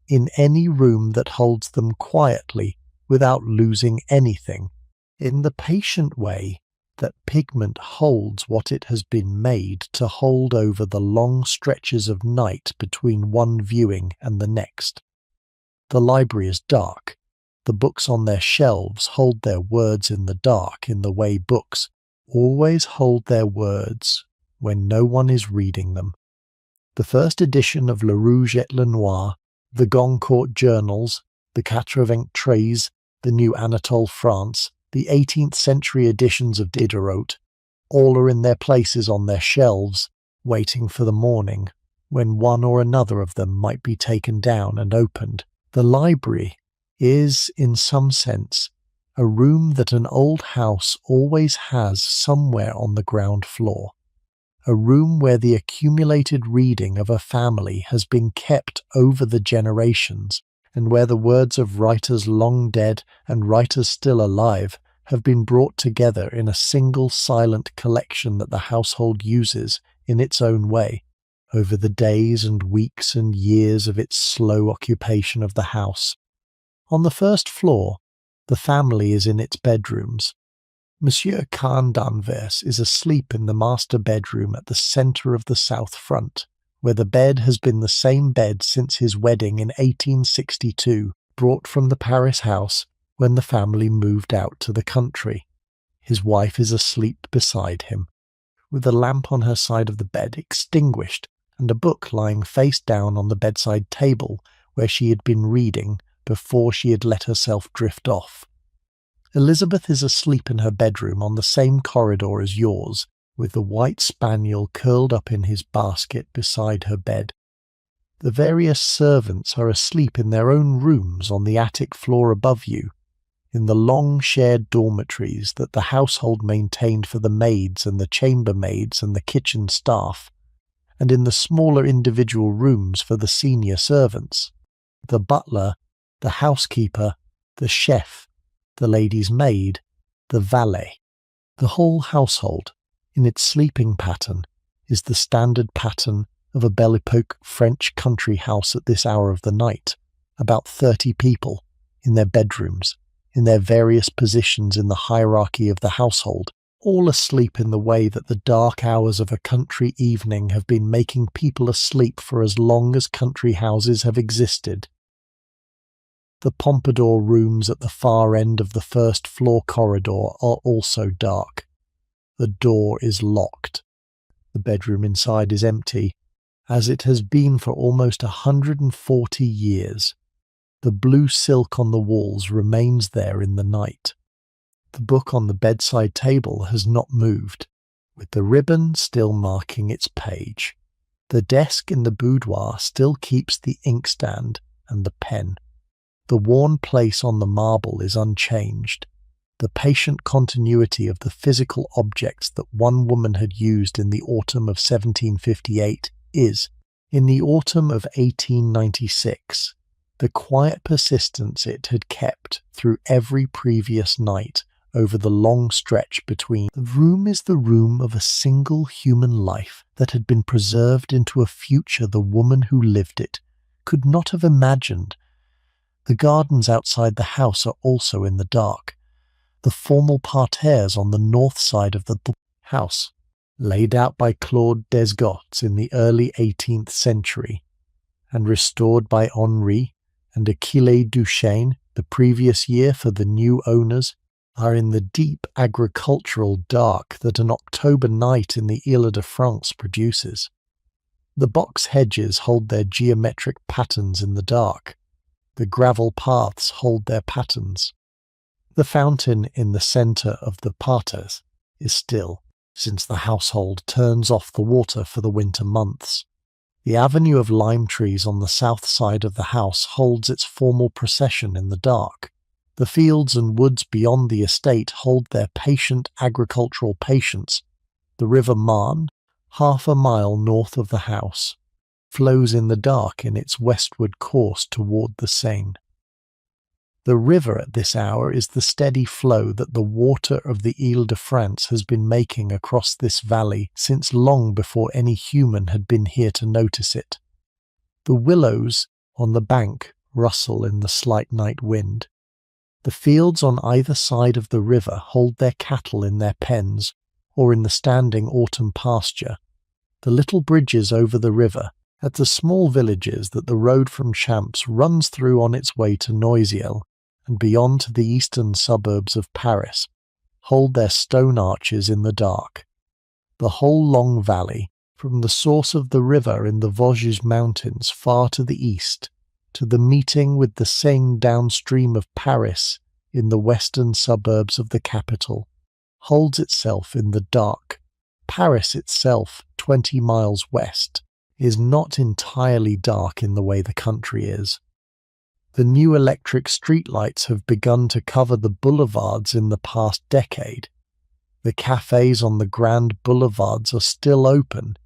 in any room that holds them quietly without losing anything, in the patient way that pigment holds what it has been made to hold over the long stretches of night between one viewing and the next. The library is dark. The books on their shelves hold their words in the dark in the way books always hold their words when no one is reading them. The first edition of Le Rouge et le Noir, the Goncourt journals, the Quatre-Vingts, the new Anatole France, the 18th century editions of Diderot, all are in their places on their shelves, waiting for the morning, when one or another of them might be taken down and opened. The library is, in some sense, a room that an old house always has somewhere on the ground floor. A room where the accumulated reading of a family has been kept over the generations, and where the words of writers long dead and writers still alive have been brought together in a single silent collection that the household uses in its own way, over the days and weeks and years of its slow occupation of the house. On the first floor, the family is in its bedrooms. Monsieur Khan d'Anvers is asleep in the master bedroom at the centre of the south front, where the bed has been the same bed since his wedding in 1862, brought from the Paris house when the family moved out to the country. His wife is asleep beside him, with the lamp on her side of the bed extinguished and a book lying face down on the bedside table where she had been reading before she had let herself drift off. Elizabeth is asleep in her bedroom on the same corridor as yours, with the white spaniel curled up in his basket beside her bed. The various servants are asleep in their own rooms on the attic floor above you, in the long shared dormitories that the household maintained for the maids and the chambermaids and the kitchen staff, and in the smaller individual rooms for the senior servants, the butler, the housekeeper, the chef, the lady's maid, the valet. The whole household, in its sleeping pattern, is the standard pattern of a Belle Époque French country house at this hour of the night. About 30 people, in their bedrooms, in their various positions in the hierarchy of the household, all asleep in the way that the dark hours of a country evening have been making people asleep for as long as country houses have existed. The Pompadour rooms at the far end of the first floor corridor are also dark. The door is locked. The bedroom inside is empty, as it has been for almost 140 years. The blue silk on the walls remains there in the night. The book on the bedside table has not moved, with the ribbon still marking its page. The desk in the boudoir still keeps the inkstand and the pen. The worn place on the marble is unchanged. The patient continuity of the physical objects that one woman had used in the autumn of 1758 is, in the autumn of 1896, the quiet persistence it had kept through every previous night over the long stretch between. The room is the room of a single human life that had been preserved into a future the woman who lived it could not have imagined. The gardens outside the house are also in the dark. The formal parterres on the north side of the house, laid out by Claude Desgottes in the early 18th century, and restored by Henri and Achille Duchesne the previous year for the new owners, are in the deep agricultural dark that an October night in the Ile-de-France produces. The box hedges hold their geometric patterns in the dark. The gravel paths hold their patterns. The fountain in the centre of the parterres is still, since the household turns off the water for the winter months. The avenue of lime trees on the south side of the house holds its formal procession in the dark. The fields and woods beyond the estate hold their patient agricultural patience. The river Marne, half a mile north of the house, flows in the dark in its westward course toward the Seine. The river at this hour is the steady flow that the water of the Ile-de-France has been making across this valley since long before any human had been here to notice it. The willows on the bank rustle in the slight night wind. The fields on either side of the river hold their cattle in their pens or in the standing autumn pasture. The little bridges over the river, at the small villages that the road from Champs runs through on its way to Noisiel, and beyond to the eastern suburbs of Paris, hold their stone arches in the dark. The whole long valley, from the source of the river in the Vosges mountains far to the east, to the meeting with the Seine downstream of Paris in the western suburbs of the capital, holds itself in the dark. Paris itself, 20 miles west, is not entirely dark in the way the country is. The new electric streetlights have begun to cover the boulevards in the past decade. The cafes on the grand boulevards are still open.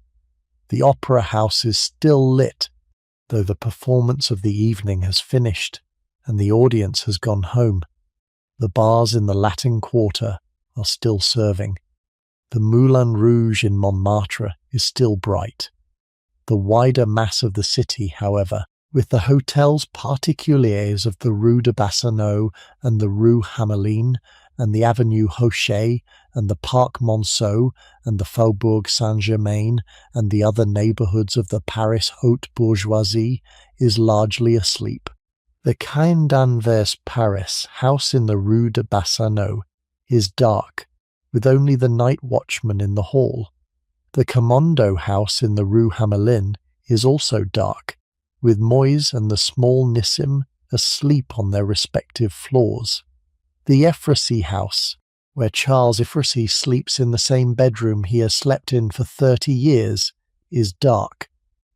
The opera house is still lit, though the performance of the evening has finished and the audience has gone home. The bars in the Latin Quarter are still serving. The Moulin Rouge in Montmartre is still bright. The wider mass of the city, however, with the hotels particuliers of the Rue de Bassano and the Rue Hamelin and the Avenue Hoche and the Parc Monceau and the Faubourg Saint-Germain and the other neighbourhoods of the Paris haute bourgeoisie, is largely asleep. The Caen d'Anvers Paris house in the Rue de Bassano is dark, with only the night watchman in the hall. The Commando house in the Rue Hamelin is also dark, with Moise and the small Nissim asleep on their respective floors. The Ephrussi house, where Charles Ephrussi sleeps in the same bedroom he has slept in for 30 years, is dark.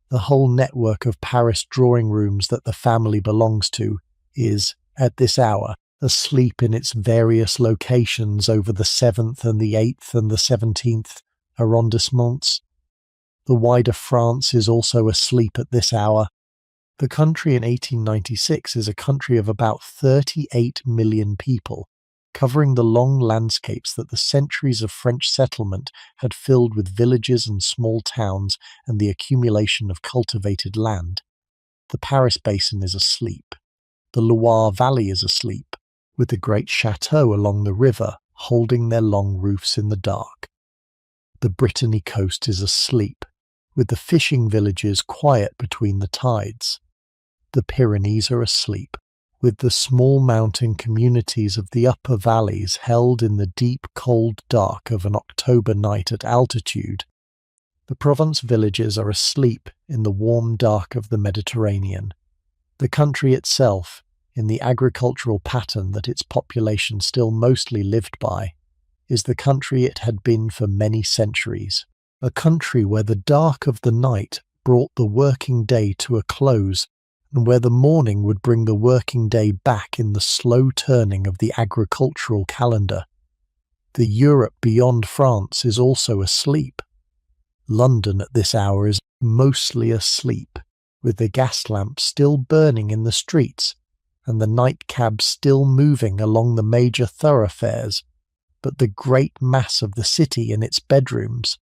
The whole network of Paris drawing rooms that the family belongs to is, at this hour, asleep in its various locations over the 7th and the 8th and the 17th arrondissements. The wider France is also asleep at this hour. The country in 1896 is a country of about 38 million people, covering the long landscapes that the centuries of French settlement had filled with villages and small towns and the accumulation of cultivated land. The Paris basin is asleep. The Loire Valley is asleep, with the great Château along the river holding their long roofs in the dark. The Brittany coast is asleep, with the fishing villages quiet between the tides. The Pyrenees are asleep, with the small mountain communities of the upper valleys held in the deep cold dark of an October night at altitude. The Provence villages are asleep in the warm dark of the Mediterranean. The country itself, in the agricultural pattern that its population still mostly lived by, is the country it had been for many centuries, a country where the dark of the night brought the working day to a close, and where the morning would bring the working day back in the slow turning of the agricultural calendar. The Europe beyond France is also asleep. London at this hour is mostly asleep, with the gas lamps still burning in the streets, and the night cabs still moving along the major thoroughfares, but the great mass of the city in its bedrooms.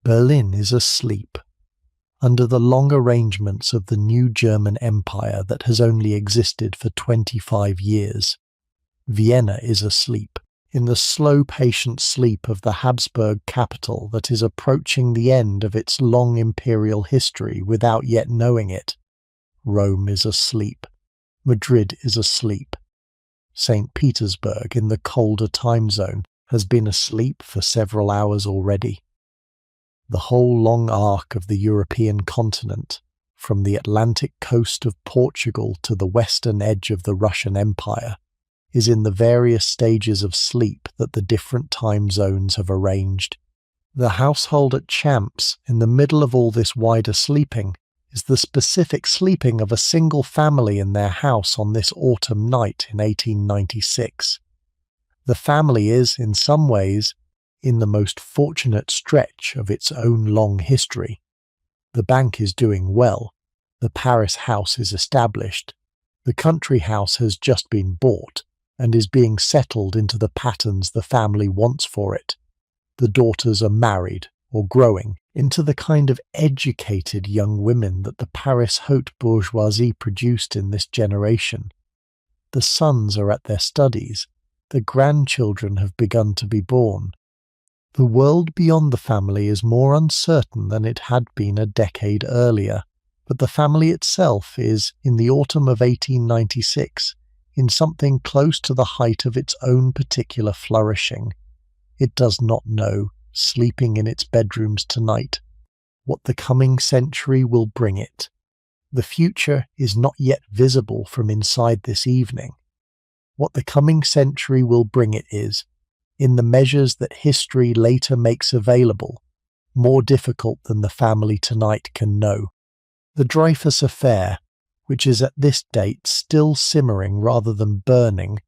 Berlin is asleep, under the long arrangements of the new German Empire that has only existed for 25 years. Vienna is asleep, in the slow patient sleep of the Habsburg capital that is approaching the end of its long imperial history without yet knowing it. Rome is asleep. Madrid is asleep. St. Petersburg, in the colder time zone, has been asleep for several hours already. The whole long arc of the European continent, from the Atlantic coast of Portugal to the western edge of the Russian Empire, is in the various stages of sleep that the different time zones have arranged. The household at Champs, in the middle of all this wider sleeping, is the specific sleeping of a single family in their house on this autumn night in 1896. The family is, in some ways, in the most fortunate stretch of its own long history. The bank is doing well. The Paris house is established. The country house has just been bought and is being settled into the patterns the family wants for it. The daughters are married or growing into the kind of educated young women that the Paris haute bourgeoisie produced in this generation. The sons are at their studies. The grandchildren have begun to be born. The world beyond the family is more uncertain than it had been a decade earlier, but the family itself is, in the autumn of 1896, in something close to the height of its own particular flourishing. It does not know, sleeping in its bedrooms tonight, what the coming century will bring it. The future is not yet visible from inside this evening. What the coming century will bring it is, in the measures that history later makes available, more difficult than the family tonight can know. The Dreyfus affair, which is at this date still simmering rather than burning,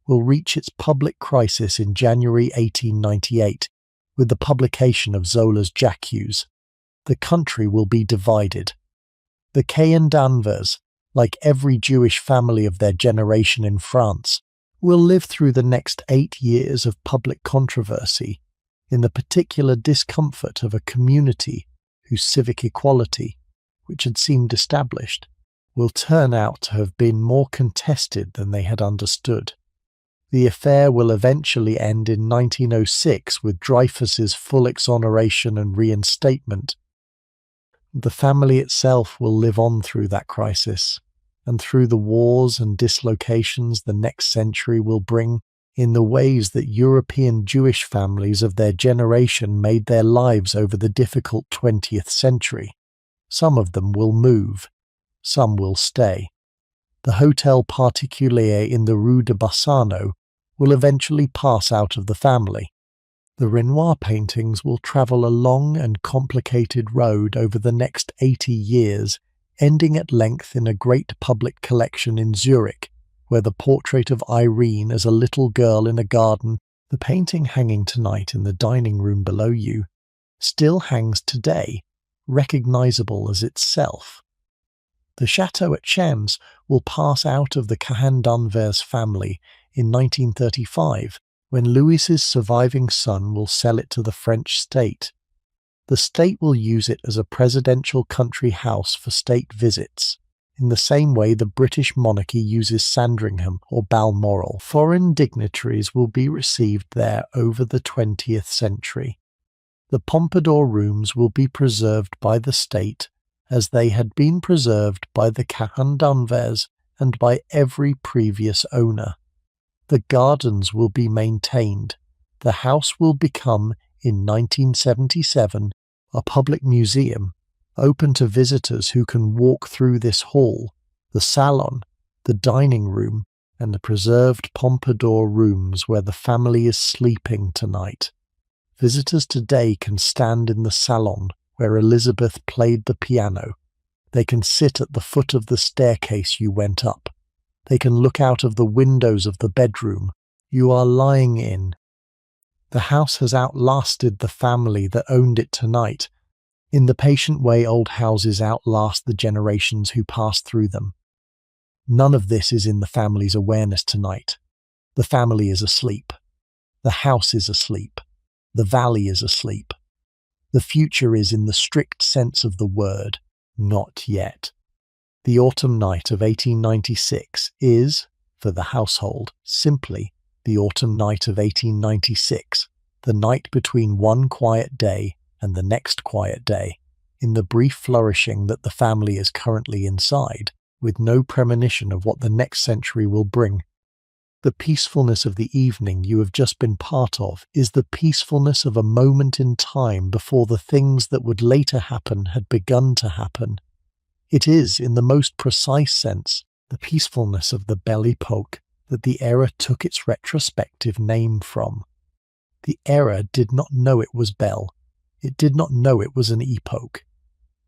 will reach its public crisis in January 1898 with the publication of Zola's J'accuse. The country will be divided. The Cahen Danvers, like every Jewish family of their generation in France, will live through the next 8 years of public controversy in the particular discomfort of a community whose civic equality, which had seemed established, will turn out to have been more contested than they had understood. The affair will eventually end in 1906 with Dreyfus's full exoneration and reinstatement. The family itself will live on through that crisis, and through the wars and dislocations the next century will bring, in the ways that European Jewish families of their generation made their lives over the difficult 20th century. Some of them will move, some will stay. The Hotel Particulier in the Rue de Bassano will eventually pass out of the family. The Renoir paintings will travel a long and complicated road over the next 80 years, ending at length in a great public collection in Zurich, where the portrait of Irene as a little girl in a garden, the painting hanging tonight in the dining room below you, still hangs today, recognizable as itself. The Château at Chambes will pass out of the Cahen Danvers family in 1935, when Louis's surviving son will sell it to the French state. The state will use it as a presidential country house for state visits, in the same way the British monarchy uses Sandringham or Balmoral. Foreign dignitaries will be received there over the 20th century. The Pompadour rooms will be preserved by the state as they had been preserved by the Cahen Danvers and by every previous owner. The gardens will be maintained. The house will become, in 1977, a public museum, open to visitors who can walk through this hall, the salon, the dining room, and the preserved Pompadour rooms where the family is sleeping tonight. Visitors today can stand in the salon where Elizabeth played the piano. They can sit at the foot of the staircase you went up. They can look out of the windows of the bedroom you are lying in. The house has outlasted the family that owned it tonight, in the patient way old houses outlast the generations who passed through them. None of this is in the family's awareness tonight. The family is asleep. The house is asleep. The valley is asleep. The future is, in the strict sense of the word, not yet. The autumn night of 1896 is, for the household, simply the autumn night of 1896, the night between one quiet day and the next quiet day, in the brief flourishing that the family is currently inside, with no premonition of what the next century will bring. The peacefulness of the evening you have just been part of is the peacefulness of a moment in time before the things that would later happen had begun to happen. It is, in the most precise sense, the peacefulness of the Belle Époque that the era took its retrospective name from. The era did not know it was Belle. It did not know it was an epoch.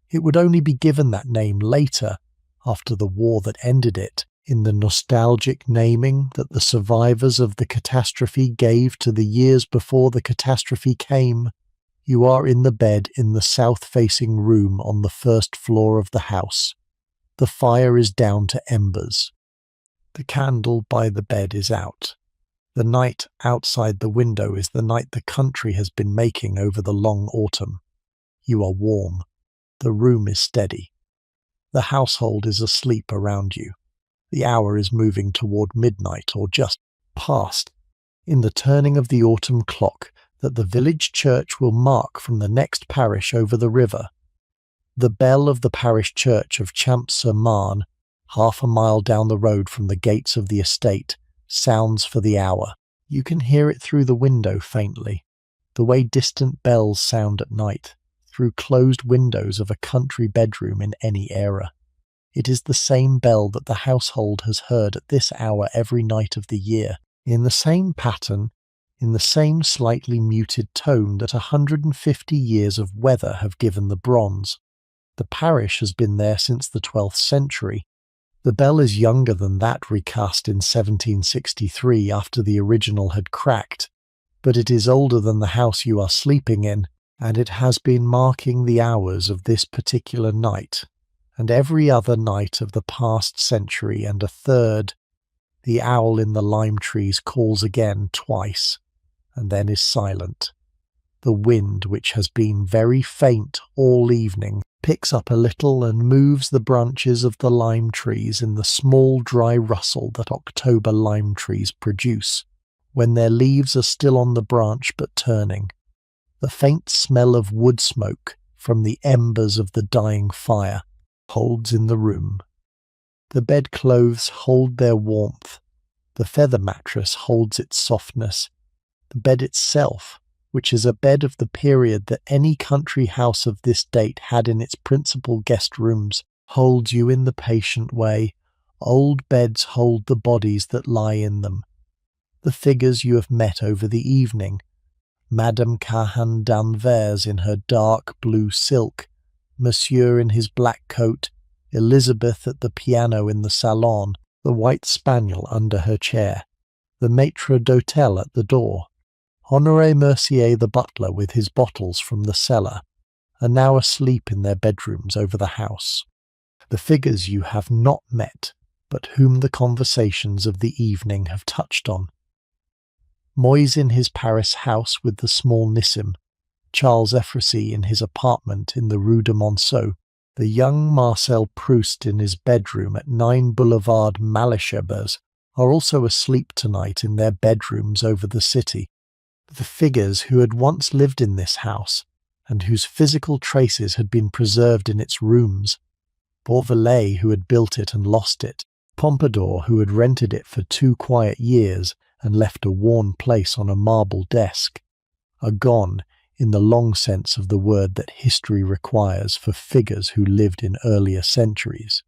It would only be given that name later, after the war that ended it, in the nostalgic naming that the survivors of the catastrophe gave to the years before the catastrophe came. You are in the bed in the south-facing room on the first floor of the house. The fire is down to embers. The candle by the bed is out. The night outside the window is the night the country has been making over the long autumn. You are warm. The room is steady. The household is asleep around you. The hour is moving toward midnight or just past, in the turning of the autumn clock that the village church will mark from the next parish over the river. The bell of the parish church of Champs-sur-Marne, half a mile down the road from the gates of the estate, sounds for the hour. You can hear it through the window faintly, the way distant bells sound at night, through closed windows of a country bedroom in any era. It is the same bell that the household has heard at this hour every night of the year, in the same pattern, in the same slightly muted tone that 150 years of weather have given the bronze. The parish has been there since the 12th century. The bell is younger than that recast in 1763 after the original had cracked, but it is older than the house you are sleeping in, and it has been marking the hours of this particular night, and every other night of the past century and a third. The owl in the lime trees calls again twice, and then is silent. The wind, which has been very faint all evening, picks up a little and moves the branches of the lime trees in the small dry rustle that October lime trees produce, when their leaves are still on the branch but turning. The faint smell of wood smoke from the embers of the dying fire holds in the room. The bedclothes hold their warmth. The feather mattress holds its softness. The bed itself, which is a bed of the period that any country house of this date had in its principal guest rooms, holds you in the patient way old beds hold the bodies that lie in them. The figures you have met over the evening, Madame Cahan d'Anvers in her dark blue silk, Monsieur in his black coat, Elizabeth at the piano in the salon, the white spaniel under her chair, the maître d'hôtel at the door, Honoré Mercier the butler with his bottles from the cellar, are now asleep in their bedrooms over the house. The figures you have not met, but whom the conversations of the evening have touched on. Moise in his Paris house with the small Nissim, Charles Effracy in his apartment in the Rue de Monceau, the young Marcel Proust in his bedroom at 9 Boulevard Malesherbes are also asleep tonight in their bedrooms over the city. The figures who had once lived in this house, and whose physical traces had been preserved in its rooms, Beauvalet who had built it and lost it, Pompadour who had rented it for 2 quiet years and left a worn place on a marble desk, are gone in the long sense of the word that history requires for figures who lived in earlier centuries.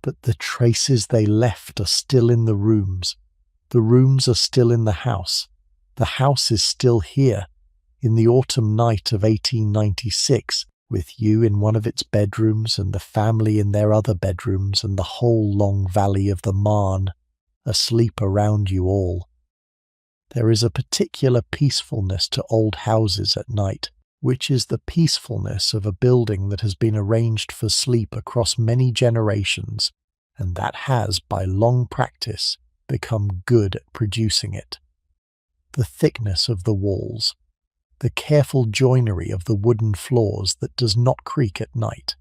But the traces they left are still in the rooms are still in the house is still here, in the autumn night of 1896, with you in one of its bedrooms and the family in their other bedrooms and the whole long valley of the Marne, asleep around you all. There is a particular peacefulness to old houses at night, which is the peacefulness of a building that has been arranged for sleep across many generations, and that has, by long practice, become good at producing it. The thickness of the walls, the careful joinery of the wooden floors that does not creak at night,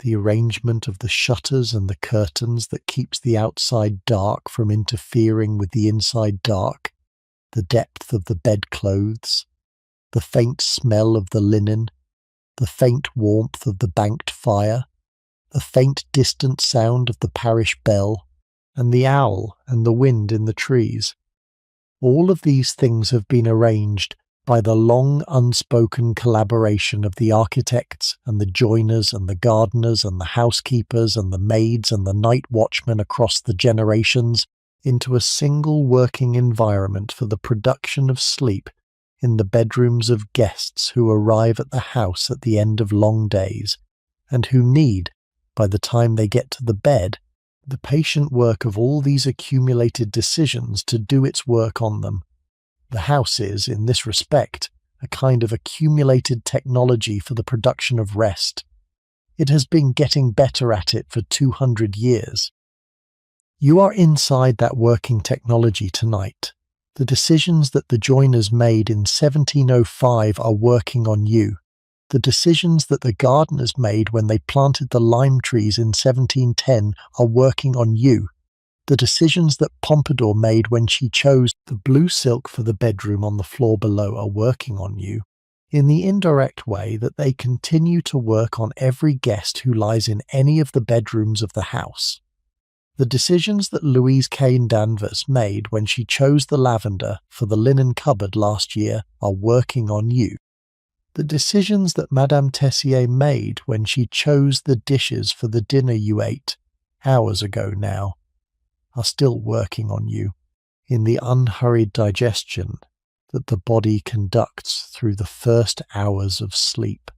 the arrangement of the shutters and the curtains that keeps the outside dark from interfering with the inside dark, the depth of the bedclothes, the faint smell of the linen, the faint warmth of the banked fire, the faint distant sound of the parish bell, and the owl and the wind in the trees. All of these things have been arranged by the long unspoken collaboration of the architects and the joiners and the gardeners and the housekeepers and the maids and the night watchmen across the generations into a single working environment for the production of sleep in the bedrooms of guests who arrive at the house at the end of long days, and who need, by the time they get to the bed, the patient work of all these accumulated decisions to do its work on them. The house is, in this respect, a kind of accumulated technology for the production of rest. It has been getting better at it for 200 years. You are inside that working technology tonight. The decisions that the joiners made in 1705 are working on you. The decisions that the gardeners made when they planted the lime trees in 1710 are working on you. The decisions that Pompadour made when she chose the blue silk for the bedroom on the floor below are working on you, in the indirect way that they continue to work on every guest who lies in any of the bedrooms of the house. The decisions that Louise Cain Danvers made when she chose the lavender for the linen cupboard last year are working on you. The decisions that Madame Tessier made when she chose the dishes for the dinner you ate hours ago now, are still working on you in the unhurried digestion that the body conducts through the first hours of sleep.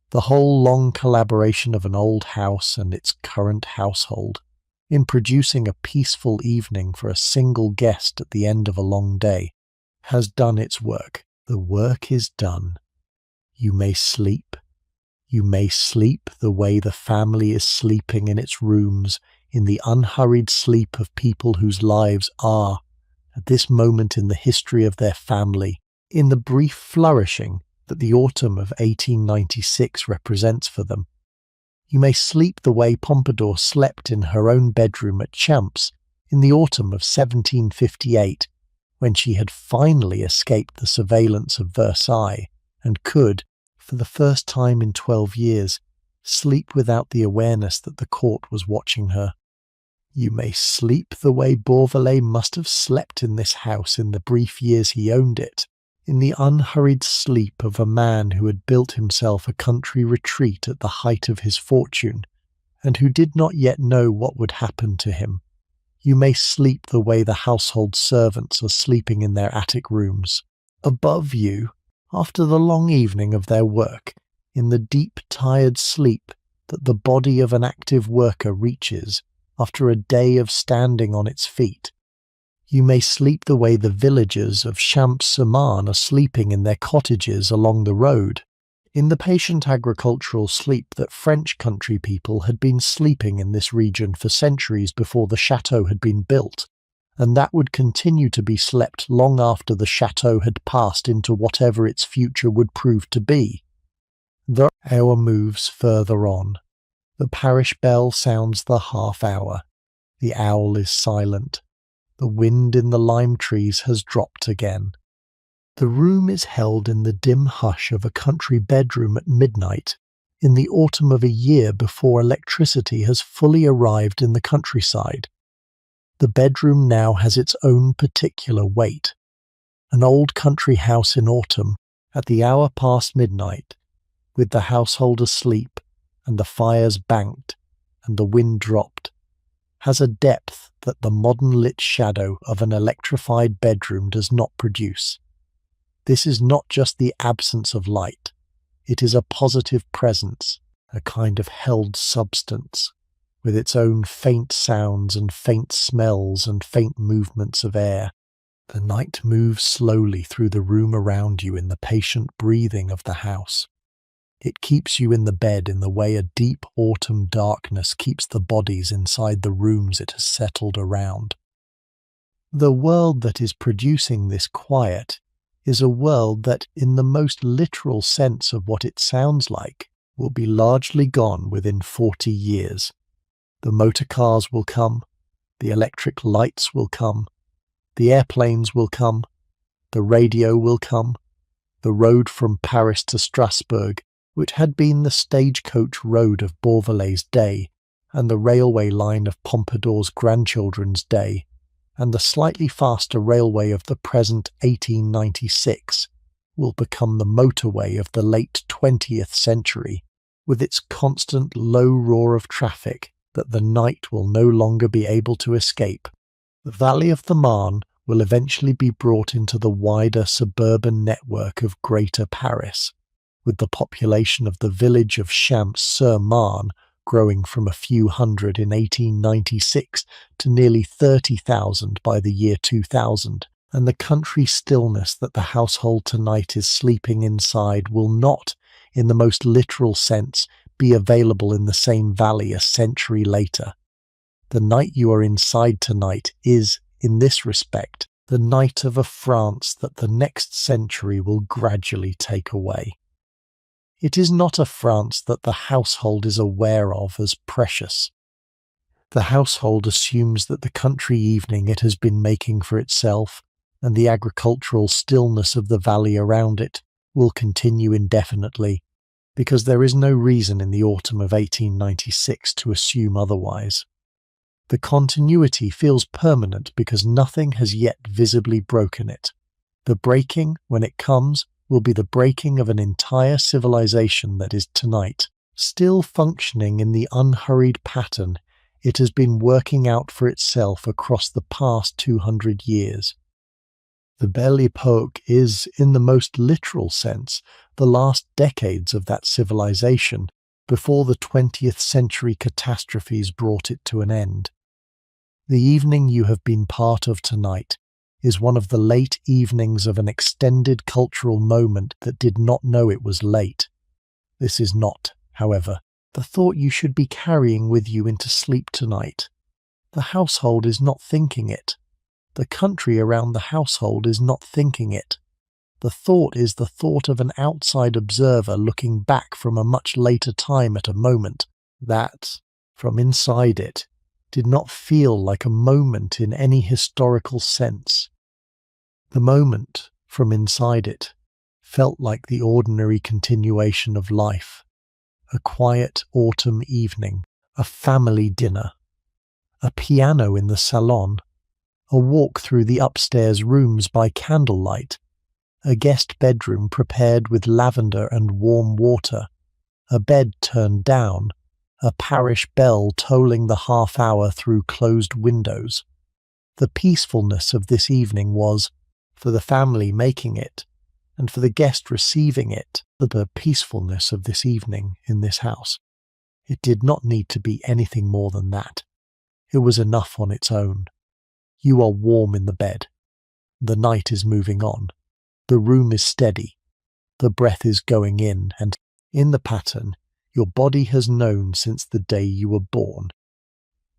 The whole long collaboration of an old house and its current household in producing a peaceful evening for a single guest at the end of a long day has done its work. The work is done. You may sleep. You may sleep the way the family is sleeping in its rooms, in the unhurried sleep of people whose lives are, at this moment in the history of their family, in the brief flourishing that the autumn of 1896 represents for them. You may sleep the way Pompadour slept in her own bedroom at Champs in the autumn of 1758, when she had finally escaped the surveillance of Versailles and could, for the first time in 12 years, sleep without the awareness that the court was watching her. You may sleep the way Bourdelais must have slept in this house in the brief years he owned it, in the unhurried sleep of a man who had built himself a country retreat at the height of his fortune, and who did not yet know what would happen to him. You may sleep the way the household servants are sleeping in their attic rooms. Above you, after the long evening of their work, in the deep, tired sleep that the body of an active worker reaches after a day of standing on its feet. You may sleep the way the villagers of Champs-sur-Marne are sleeping in their cottages along the road, in the patient agricultural sleep that French country people had been sleeping in this region for centuries before the Château had been built, and that would continue to be slept long after the Château had passed into whatever its future would prove to be. The hour moves further on. The parish bell sounds the half hour. The owl is silent. The wind in the lime trees has dropped again. The room is held in the dim hush of a country bedroom at midnight, in the autumn of a year before electricity has fully arrived in the countryside. The bedroom now has its own particular weight. An old country house in autumn, at the hour past midnight, with the household asleep, and the fires banked, and the wind dropped, has a depth that the modern lit shadow of an electrified bedroom does not produce. This is not just the absence of light, it is a positive presence, a kind of held substance, with its own faint sounds and faint smells and faint movements of air. The night moves slowly through the room around you in the patient breathing of the house. It keeps you in the bed in the way a deep autumn darkness keeps the bodies inside the rooms it has settled around. The world that is producing this quiet is a world that, in the most literal sense of what it sounds like, will be largely gone within 40 years. The motor cars will come, the electric lights will come, the airplanes will come, the radio will come, the road from Paris to Strasbourg, which had been the stagecoach road of Bourdelais' day, and the railway line of Pompadour's grandchildren's day, and the slightly faster railway of the present 1896, will become the motorway of the late 20th century, with its constant low roar of traffic that the night will no longer be able to escape. The valley of the Marne will eventually be brought into the wider suburban network of Greater Paris, with the population of the village of Champs-sur-Marne growing from a few hundred in 1896 to nearly 30,000 by the year 2000, and the country stillness that the household tonight is sleeping inside will not, in the most literal sense, be available in the same valley a century later. The night you are inside tonight is, in this respect, the night of a France that the next century will gradually take away. It is not a France that the household is aware of as precious. The household assumes that the country evening it has been making for itself, and the agricultural stillness of the valley around it, will continue indefinitely, because there is no reason in the autumn of 1896 to assume otherwise. The continuity feels permanent because nothing has yet visibly broken it. The breaking, when it comes, will be the breaking of an entire civilization that is tonight, still functioning in the unhurried pattern It has been working out for itself across the past 200 years. The Belle Époque is, in the most literal sense, the last decades of that civilization, before the 20th century catastrophes brought it to an end. The evening you have been part of tonight is one of the late evenings of an extended cultural moment that did not know it was late. This is not, however, the thought you should be carrying with you into sleep tonight. The household is not thinking it. The country around the household is not thinking it. The thought is the thought of an outside observer looking back from a much later time at a moment that, from inside it, did not feel like a moment in any historical sense. The moment, from inside it, felt like the ordinary continuation of life. A quiet autumn evening, a family dinner, a piano in the salon, a walk through the upstairs rooms by candlelight, a guest bedroom prepared with lavender and warm water, a bed turned down, a parish bell tolling the half hour through closed windows. The peacefulness of this evening was, for the family making it, and for the guest receiving it, the peacefulness of this evening in this house. It did not need to be anything more than that. It was enough on its own. You are warm in the bed. The night is moving on. The room is steady. The breath is going in, and in the pattern your body has known since the day you were born.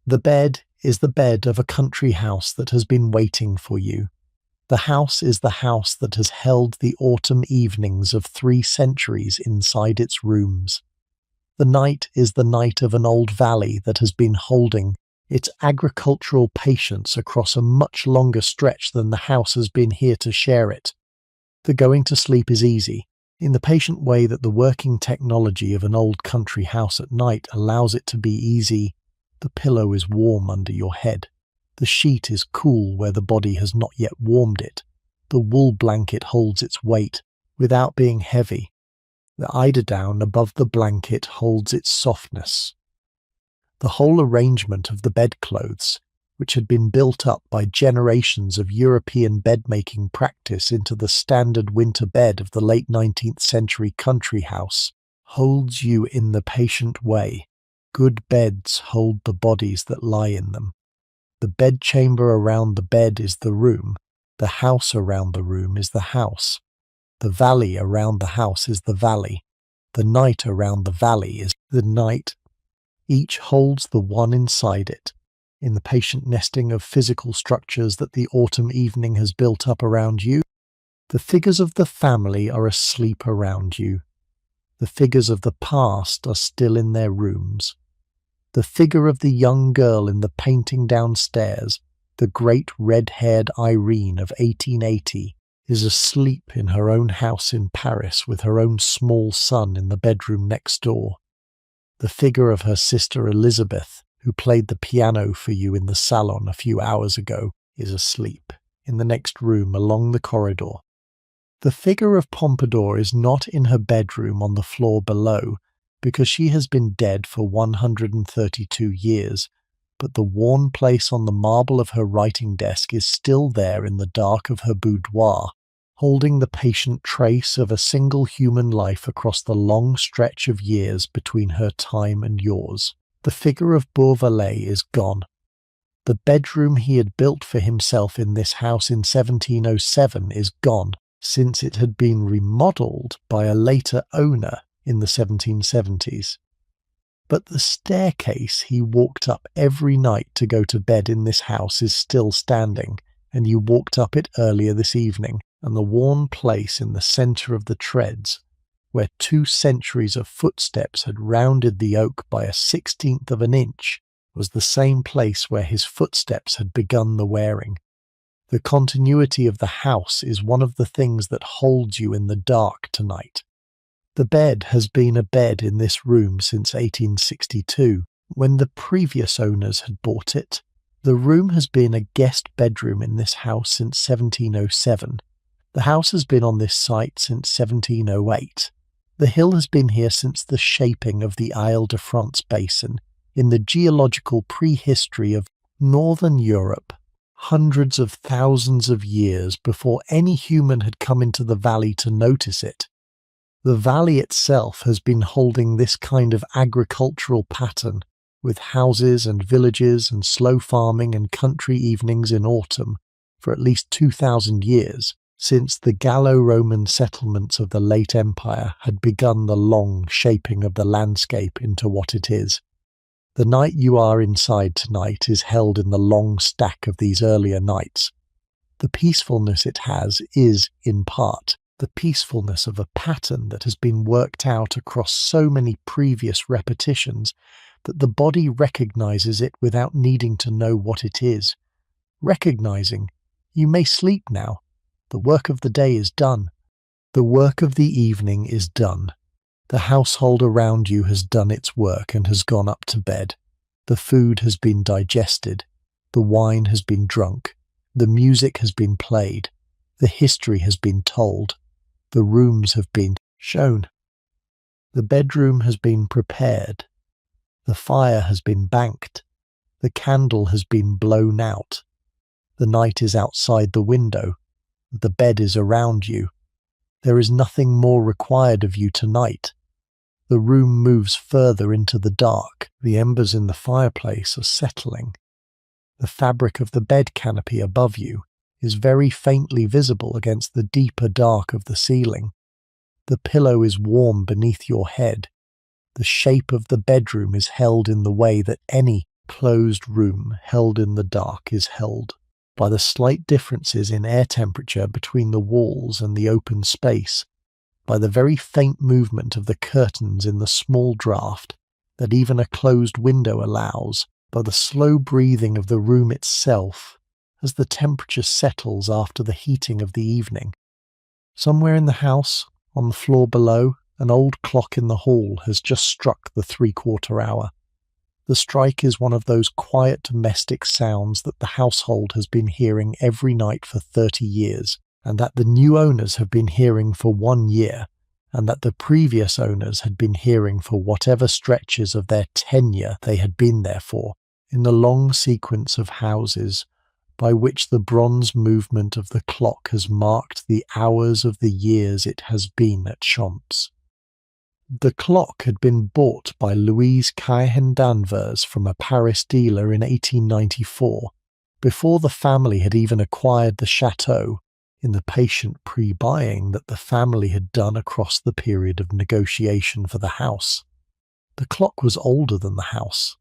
The bed is the bed of a country house that has been waiting for you. The house is the house that has held the autumn evenings of 3 centuries inside its rooms. The night is the night of an old valley that has been holding its agricultural patience across a much longer stretch than the house has been here to share it. The going to sleep is easy, in the patient way that the working technology of an old country house at night allows it to be easy. The pillow is warm under your head. The sheet is cool where the body has not yet warmed it. The wool blanket holds its weight without being heavy. The eiderdown above the blanket holds its softness. The whole arrangement of the bedclothes, which had been built up by generations of European bed-making practice into the standard winter bed of the late 19th century country house, holds you in the patient way. Good beds hold the bodies that lie in them. The bedchamber around the bed is the room. The house around the room is the house. The valley around the house is the valley. The night around the valley is the night. Each holds the one inside it, in the patient nesting of physical structures that the autumn evening has built up around you. The figures of the family are asleep around you. The figures of the past are still in their rooms. The figure of the young girl in the painting downstairs, the great red-haired Irene of 1880, is asleep in her own house in Paris with her own small son in the bedroom next door. The figure of her sister Elizabeth, who played the piano for you in the salon a few hours ago, is asleep in the next room along the corridor. The figure of Pompadour is not in her bedroom on the floor below, because she has been dead for 132 years, but the worn place on the marble of her writing desk is still there in the dark of her boudoir, holding the patient trace of a single human life across the long stretch of years between her time and yours. The figure of Bourvalais is gone. The bedroom he had built for himself in this house in 1707 is gone, since it had been remodelled by a later owner in the 1770s. But the staircase he walked up every night to go to bed in this house is still standing, and you walked up it earlier this evening, and the worn place in the centre of the treads, where 2 centuries of footsteps had rounded the oak by a 16th of an inch, was the same place where his footsteps had begun the wearing. The continuity of the house is one of the things that holds you in the dark tonight. The bed has been a bed in this room since 1862, when the previous owners had bought it. The room has been a guest bedroom in this house since 1707. The house has been on this site since 1708. The hill has been here since the shaping of the Isle de France basin in the geological prehistory of northern Europe, hundreds of thousands of years before any human had come into the valley to notice it. The valley itself has been holding this kind of agricultural pattern, with houses and villages and slow farming and country evenings in autumn, for at least 2,000 years, since the Gallo-Roman settlements of the late Empire had begun the long shaping of the landscape into what it is. The night you are inside tonight is held in the long stack of these earlier nights. The peacefulness it has is, in part, the peacefulness of a pattern that has been worked out across so many previous repetitions that the body recognizes it without needing to know what it is. Recognizing, you may sleep now. The work of the day is done. The work of the evening is done. The household around you has done its work and has gone up to bed. The food has been digested. The wine has been drunk. The music has been played. The history has been told. The rooms have been shown. The bedroom has been prepared. The fire has been banked. The candle has been blown out. The night is outside the window. The bed is around you. There is nothing more required of you tonight. The room moves further into the dark. The embers in the fireplace are settling. The fabric of the bed canopy above you is very faintly visible against the deeper dark of the ceiling. The pillow is warm beneath your head. The shape of the bedroom is held in the way that any closed room held in the dark is held, by the slight differences in air temperature between the walls and the open space, by the very faint movement of the curtains in the small draught that even a closed window allows, by the slow breathing of the room itself as the temperature settles after the heating of the evening. Somewhere in the house, on the floor below, an old clock in the hall has just struck the 3/4 hour. The strike is one of those quiet domestic sounds that the household has been hearing every night for 30 years, and that the new owners have been hearing for 1 year, and that the previous owners had been hearing for whatever stretches of their tenure they had been there for, in the long sequence of houses by which the bronze movement of the clock has marked the hours of the years it has been at Champs. The clock had been bought by Louise Cahen Danvers from a Paris dealer in 1894, before the family had even acquired the Château, in the patient pre-buying that the family had done across the period of negotiation for the house. The clock was older than the house.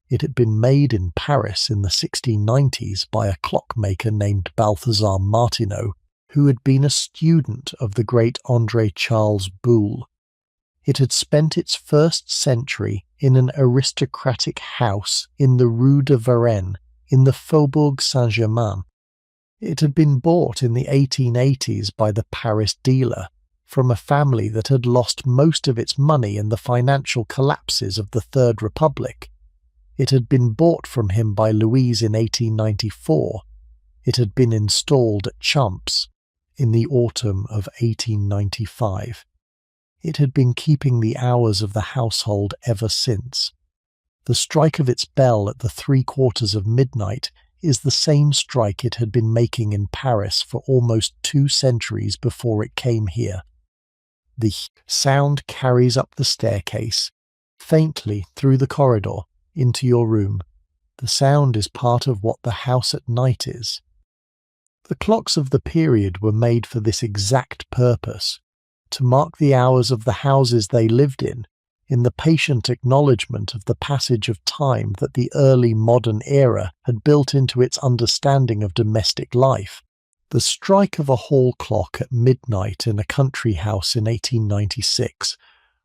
It had been made in Paris in the 1690s by a clockmaker named Balthazar Martineau, who had been a student of the great André Charles Boulle. It had spent its first century in an aristocratic house in the Rue de Varennes, in the Faubourg Saint-Germain. It had been bought in the 1880s by the Paris dealer, from a family that had lost most of its money in the financial collapses of the Third Republic. It had been bought from him by Louise in 1894. It had been installed at Champs in the autumn of 1895. It had been keeping the hours of the household ever since. The strike of its bell at the 3/4 of midnight is the same strike it had been making in Paris for almost 2 centuries before it came here. The sound carries up the staircase, faintly through the corridor, into your room. The sound is part of what the house at night is. The clocks of the period were made for this exact purpose, to mark the hours of the houses they lived in the patient acknowledgement of the passage of time that the early modern era had built into its understanding of domestic life. The strike of a hall clock at midnight in a country house in 1896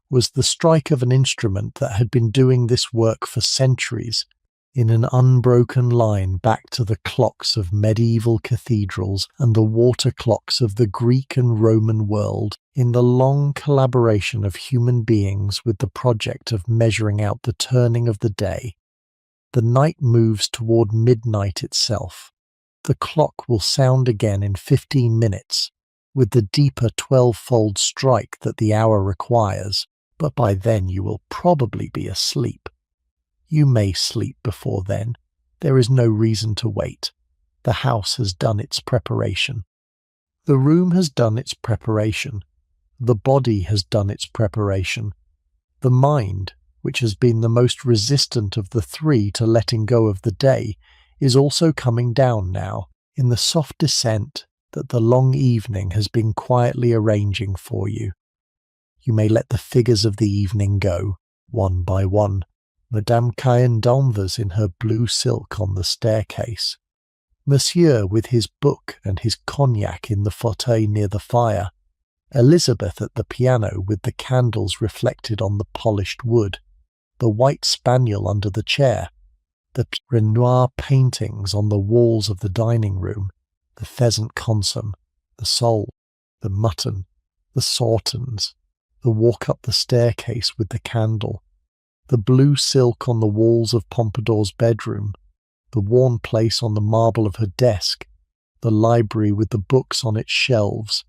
was the strike of an instrument that had been doing this work for centuries, in an unbroken line back to the clocks of medieval cathedrals and the water clocks of the Greek and Roman world, in the long collaboration of human beings with the project of measuring out the turning of the day. The night moves toward midnight itself. The clock will sound again in 15 minutes, with the deeper 12-fold strike that the hour requires, but by then you will probably be asleep. You may sleep before then. There is no reason to wait. The house has done its preparation. The room has done its preparation. The body has done its preparation. The mind, which has been the most resistant of the three to letting go of the day, is also coming down now, in the soft descent that the long evening has been quietly arranging for you. You may let the figures of the evening go, one by one. Madame Cahen Danvers in her blue silk on the staircase. Monsieur with his book and his cognac in the fauteuil near the fire. Elizabeth at the piano with the candles reflected on the polished wood. The white spaniel under the chair. The Renoir paintings on the walls of the dining room. The pheasant consomme. The sole. The mutton. The sauternes. The walk up the staircase with the candle. The blue silk on the walls of Pompadour's bedroom. The worn place on the marble of her desk. The library with the books on its shelves.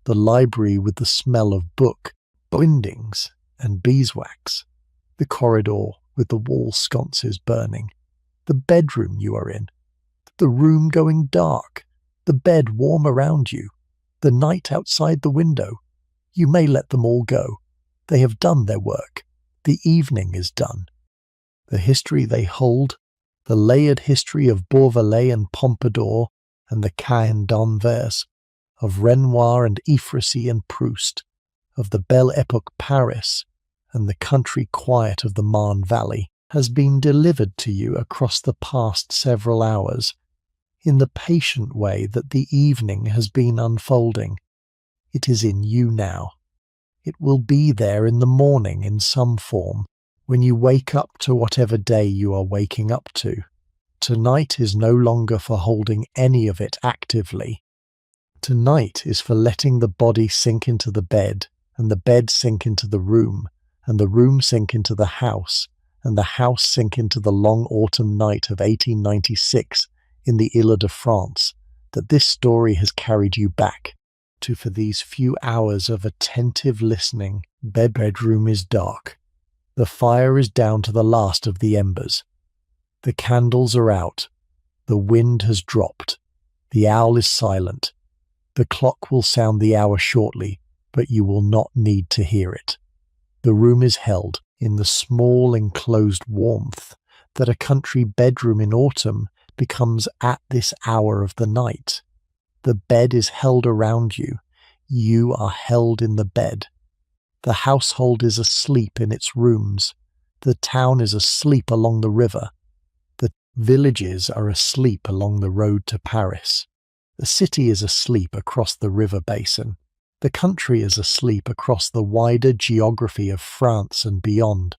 The library with the smell of book, bindings, and beeswax. The corridor with the wall sconces burning. The bedroom you are in. The room going dark. The bed warm around you. The night outside the window. You may let them all go. They have done their work. The evening is done. The history they hold, the layered history of Bourgeois and Pompadour and the Cahen d'Anvers, of Renoir and Ifrasi and Proust, of the Belle Époque Paris and the country quiet of the Marne Valley, has been delivered to you across the past several hours, in the patient way that the evening has been unfolding. It is in you now. It will be there in the morning in some form, when you wake up to whatever day you are waking up to. Tonight is no longer for holding any of it actively. Tonight is for letting the body sink into the bed, and the bed sink into the room, and the room sink into the house, and the house sink into the long autumn night of 1896 in the Île-de-France, that this story has carried you back to for these few hours of attentive listening. Bedroom is dark. The fire is down to the last of the embers. The candles are out. The wind has dropped. The owl is silent. The clock will sound the hour shortly, but you will not need to hear it. The room is held in the small enclosed warmth that a country bedroom in autumn becomes at this hour of the night. The bed is held around you. You are held in the bed. The household is asleep in its rooms. The town is asleep along the river. The villages are asleep along the road to Paris. The city is asleep across the river basin. The country is asleep across the wider geography of France and beyond.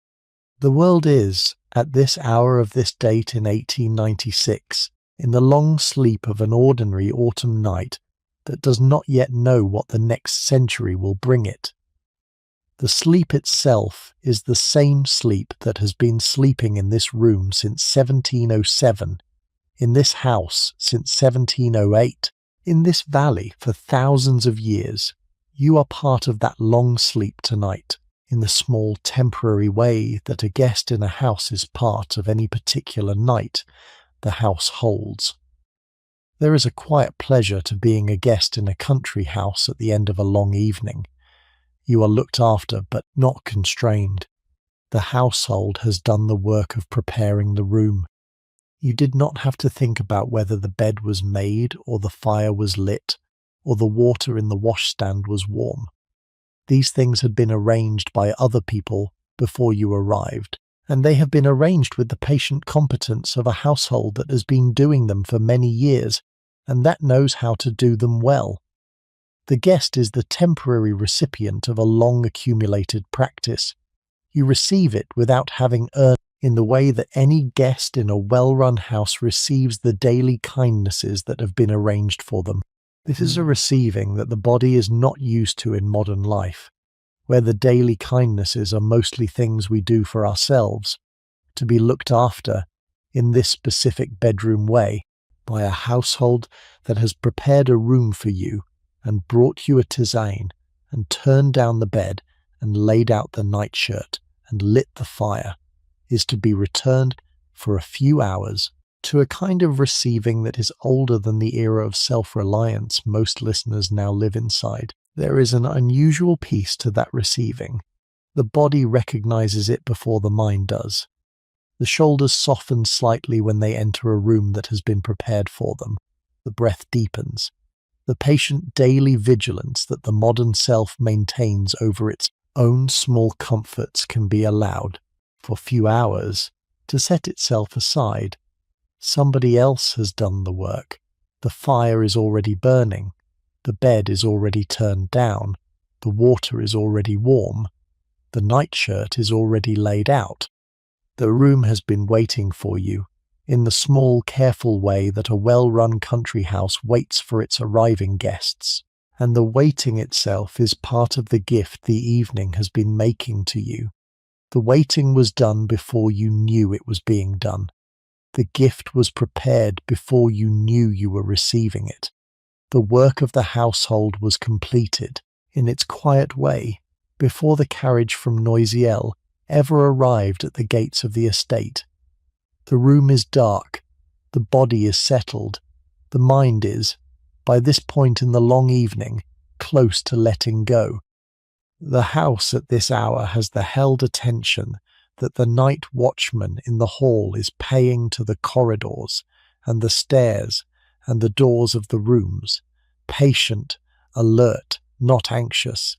The world is, at this hour of this date in 1896, in the long sleep of an ordinary autumn night that does not yet know what the next century will bring it. The sleep itself is the same sleep that has been sleeping in this room since 1707, in this house since 1708, in this valley for thousands of years. You are part of that long sleep tonight, in the small temporary way that a guest in a house is part of any particular night the house holds. There is a quiet pleasure to being a guest in a country house at the end of a long evening. You are looked after but not constrained. The household has done the work of preparing the room. You did not have to think about whether the bed was made or the fire was lit or the water in the washstand was warm. These things had been arranged by other people before you arrived, and they have been arranged with the patient competence of a household that has been doing them for many years, and that knows how to do them well. The guest is the temporary recipient of a long accumulated practice. You receive it without having earned it, in the way that any guest in a well-run house receives the daily kindnesses that have been arranged for them. This is a receiving that the body is not used to in modern life, where the daily kindnesses are mostly things we do for ourselves, to be looked after in this specific bedroom way by a household that has prepared a room for you and brought you a tisane and turned down the bed and laid out the nightshirt and lit the fire, is to be returned for a few hours to a kind of receiving that is older than the era of self-reliance most listeners now live inside. There is an unusual piece to that receiving. The body recognizes it before the mind does. The shoulders soften slightly when they enter a room that has been prepared for them. The breath deepens. The patient daily vigilance that the modern self maintains over its own small comforts can be allowed, for few hours, to set itself aside. Somebody else has done the work. The fire is already burning. The bed is already turned down. The water is already warm. The nightshirt is already laid out. The room has been waiting for you, in the small, careful way that a well-run country house waits for its arriving guests. And the waiting itself is part of the gift the evening has been making to you. The waiting was done before you knew it was being done. The gift was prepared before you knew you were receiving it. The work of the household was completed, in its quiet way, before the carriage from Noisiel ever arrived at the gates of the estate. The room is dark, the body is settled, the mind is, by this point in the long evening, close to letting go. The house at this hour has the held attention that the night watchman in the hall is paying to the corridors and the stairs and the doors of the rooms, patient, alert, not anxious.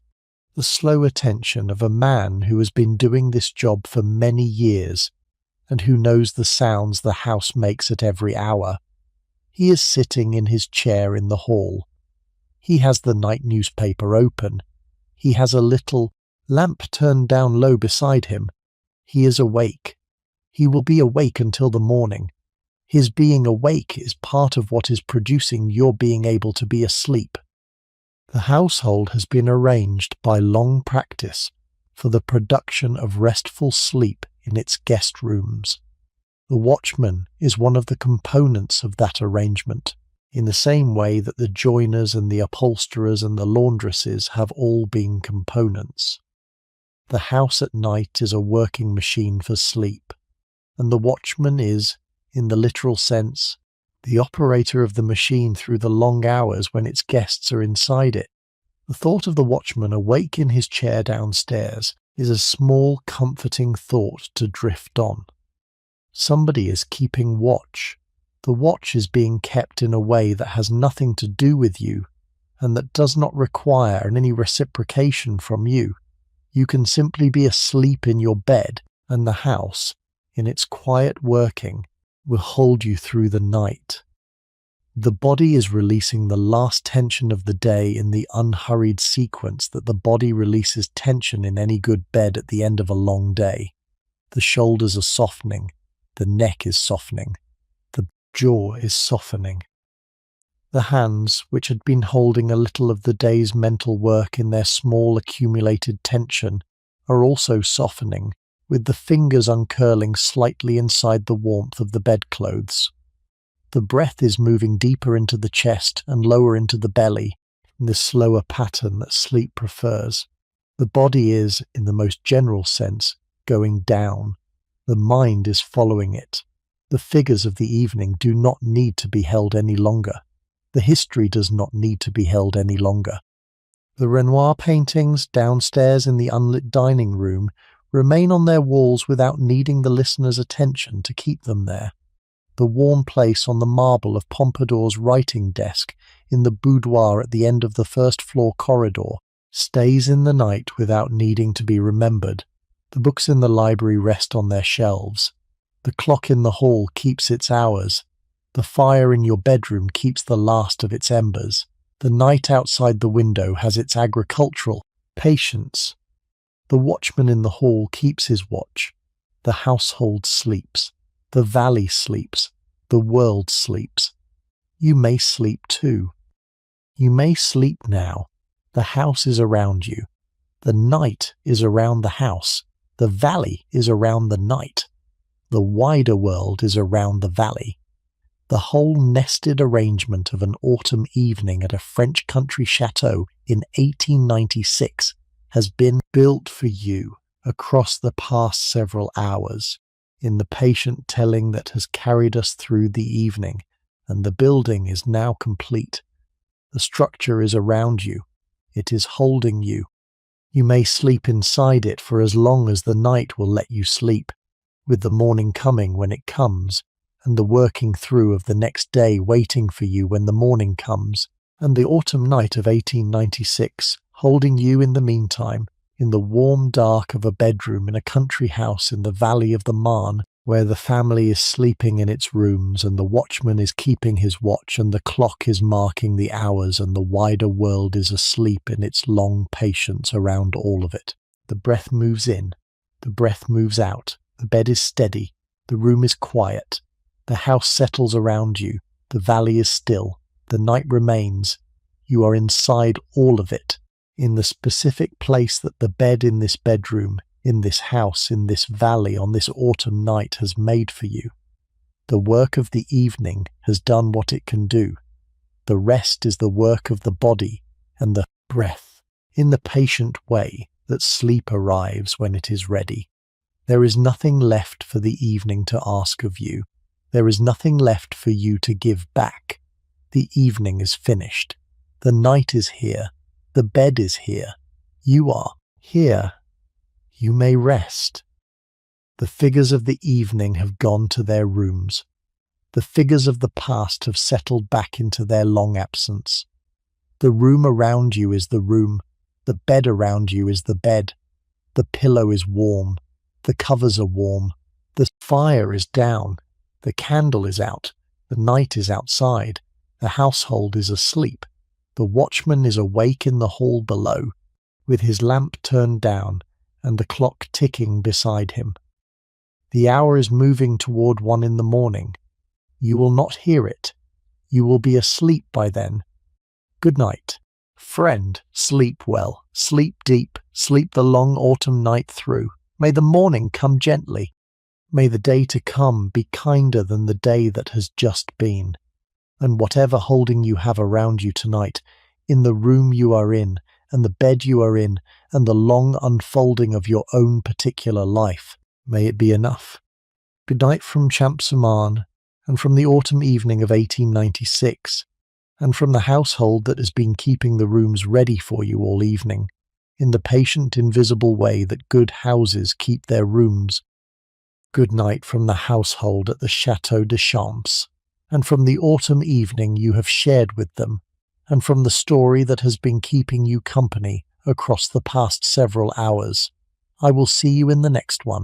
The slow attention of a man who has been doing this job for many years and who knows the sounds the house makes at every hour. He is sitting in his chair in the hall. He has the night newspaper open. He has a little lamp turned down low beside him. He is awake. He will be awake until the morning. His being awake is part of what is producing your being able to be asleep. The household has been arranged by long practice for the production of restful sleep in its guest rooms. The watchman is one of the components of that arrangement, in the same way that the joiners and the upholsterers and the laundresses have all been components. The house at night is a working machine for sleep, and the watchman is, in the literal sense, the operator of the machine through the long hours when its guests are inside it. The thought of the watchman awake in his chair downstairs is a small, comforting thought to drift on. Somebody is keeping watch. The watch is being kept in a way that has nothing to do with you, and that does not require any reciprocation from you. You can simply be asleep in your bed, and the house, in its quiet working, will hold you through the night. The body is releasing the last tension of the day in the unhurried sequence that the body releases tension in any good bed at the end of a long day. The shoulders are softening, the neck is softening, the jaw is softening. The hands, which had been holding a little of the day's mental work in their small accumulated tension, are also softening, with the fingers uncurling slightly inside the warmth of the bedclothes. The breath is moving deeper into the chest and lower into the belly, in the slower pattern that sleep prefers. The body is, in the most general sense, going down. The mind is following it. The figures of the evening do not need to be held any longer. The history does not need to be held any longer. The Renoir paintings downstairs in the unlit dining room remain on their walls without needing the listener's attention to keep them there. The warm place on the marble of Pompadour's writing desk in the boudoir at the end of the first-floor corridor stays in the night without needing to be remembered. The books in the library rest on their shelves. The clock in the hall keeps its hours. The fire in your bedroom keeps the last of its embers. The night outside the window has its agricultural patience. The watchman in the hall keeps his watch. The household sleeps. The valley sleeps. The world sleeps. You may sleep too. You may sleep now. The house is around you. The night is around the house. The valley is around the night. The wider world is around the valley. The whole nested arrangement of an autumn evening at a French country château in 1896 has been built for you across the past several hours. in the patient telling that has carried us through the evening, and the building is now complete. The structure is around you. It is holding you. You may sleep inside it for as long as the night will let you sleep, with the morning coming when it comes, and the working through of the next day waiting for you when the morning comes, and the autumn night of 1896 holding you in the meantime, in the warm dark of a bedroom in a country house in the valley of the Marne, where the family is sleeping in its rooms and the watchman is keeping his watch and the clock is marking the hours and the wider world is asleep in its long patience around all of it. The breath moves in, the breath moves out, the bed is steady, the room is quiet, the house settles around you, the valley is still, the night remains, you are inside all of it, in the specific place that the bed in this bedroom, in this house, in this valley, on this autumn night has made for you. The work of the evening has done what it can do. The rest is the work of the body and the breath, in the patient way that sleep arrives when it is ready. There is nothing left for the evening to ask of you. There is nothing left for you to give back. The evening is finished. The night is here. The bed is here. You are here. You may rest. The figures of the evening have gone to their rooms. The figures of the past have settled back into their long absence. The room around you is the room. The bed around you is the bed. The pillow is warm. The covers are warm. The fire is down. The candle is out. The night is outside. The household is asleep. The watchman is awake in the hall below, with his lamp turned down and the clock ticking beside him. The hour is moving toward 1 in the morning. You will not hear it. You will be asleep by then. Good night. Friend, sleep well, sleep deep, sleep the long autumn night through. May the morning come gently. May the day to come be kinder than the day that has just been. And whatever holding you have around you tonight, in the room you are in, and the bed you are in, and the long unfolding of your own particular life, may it be enough. Good night from Champs-Marne, and from the autumn evening of 1896, and from the household that has been keeping the rooms ready for you all evening, in the patient invisible way that good houses keep their rooms. Good night from the household at the Château de Champs, and from the autumn evening you have shared with them, and from the story that has been keeping you company across the past several hours. I will see you in the next one.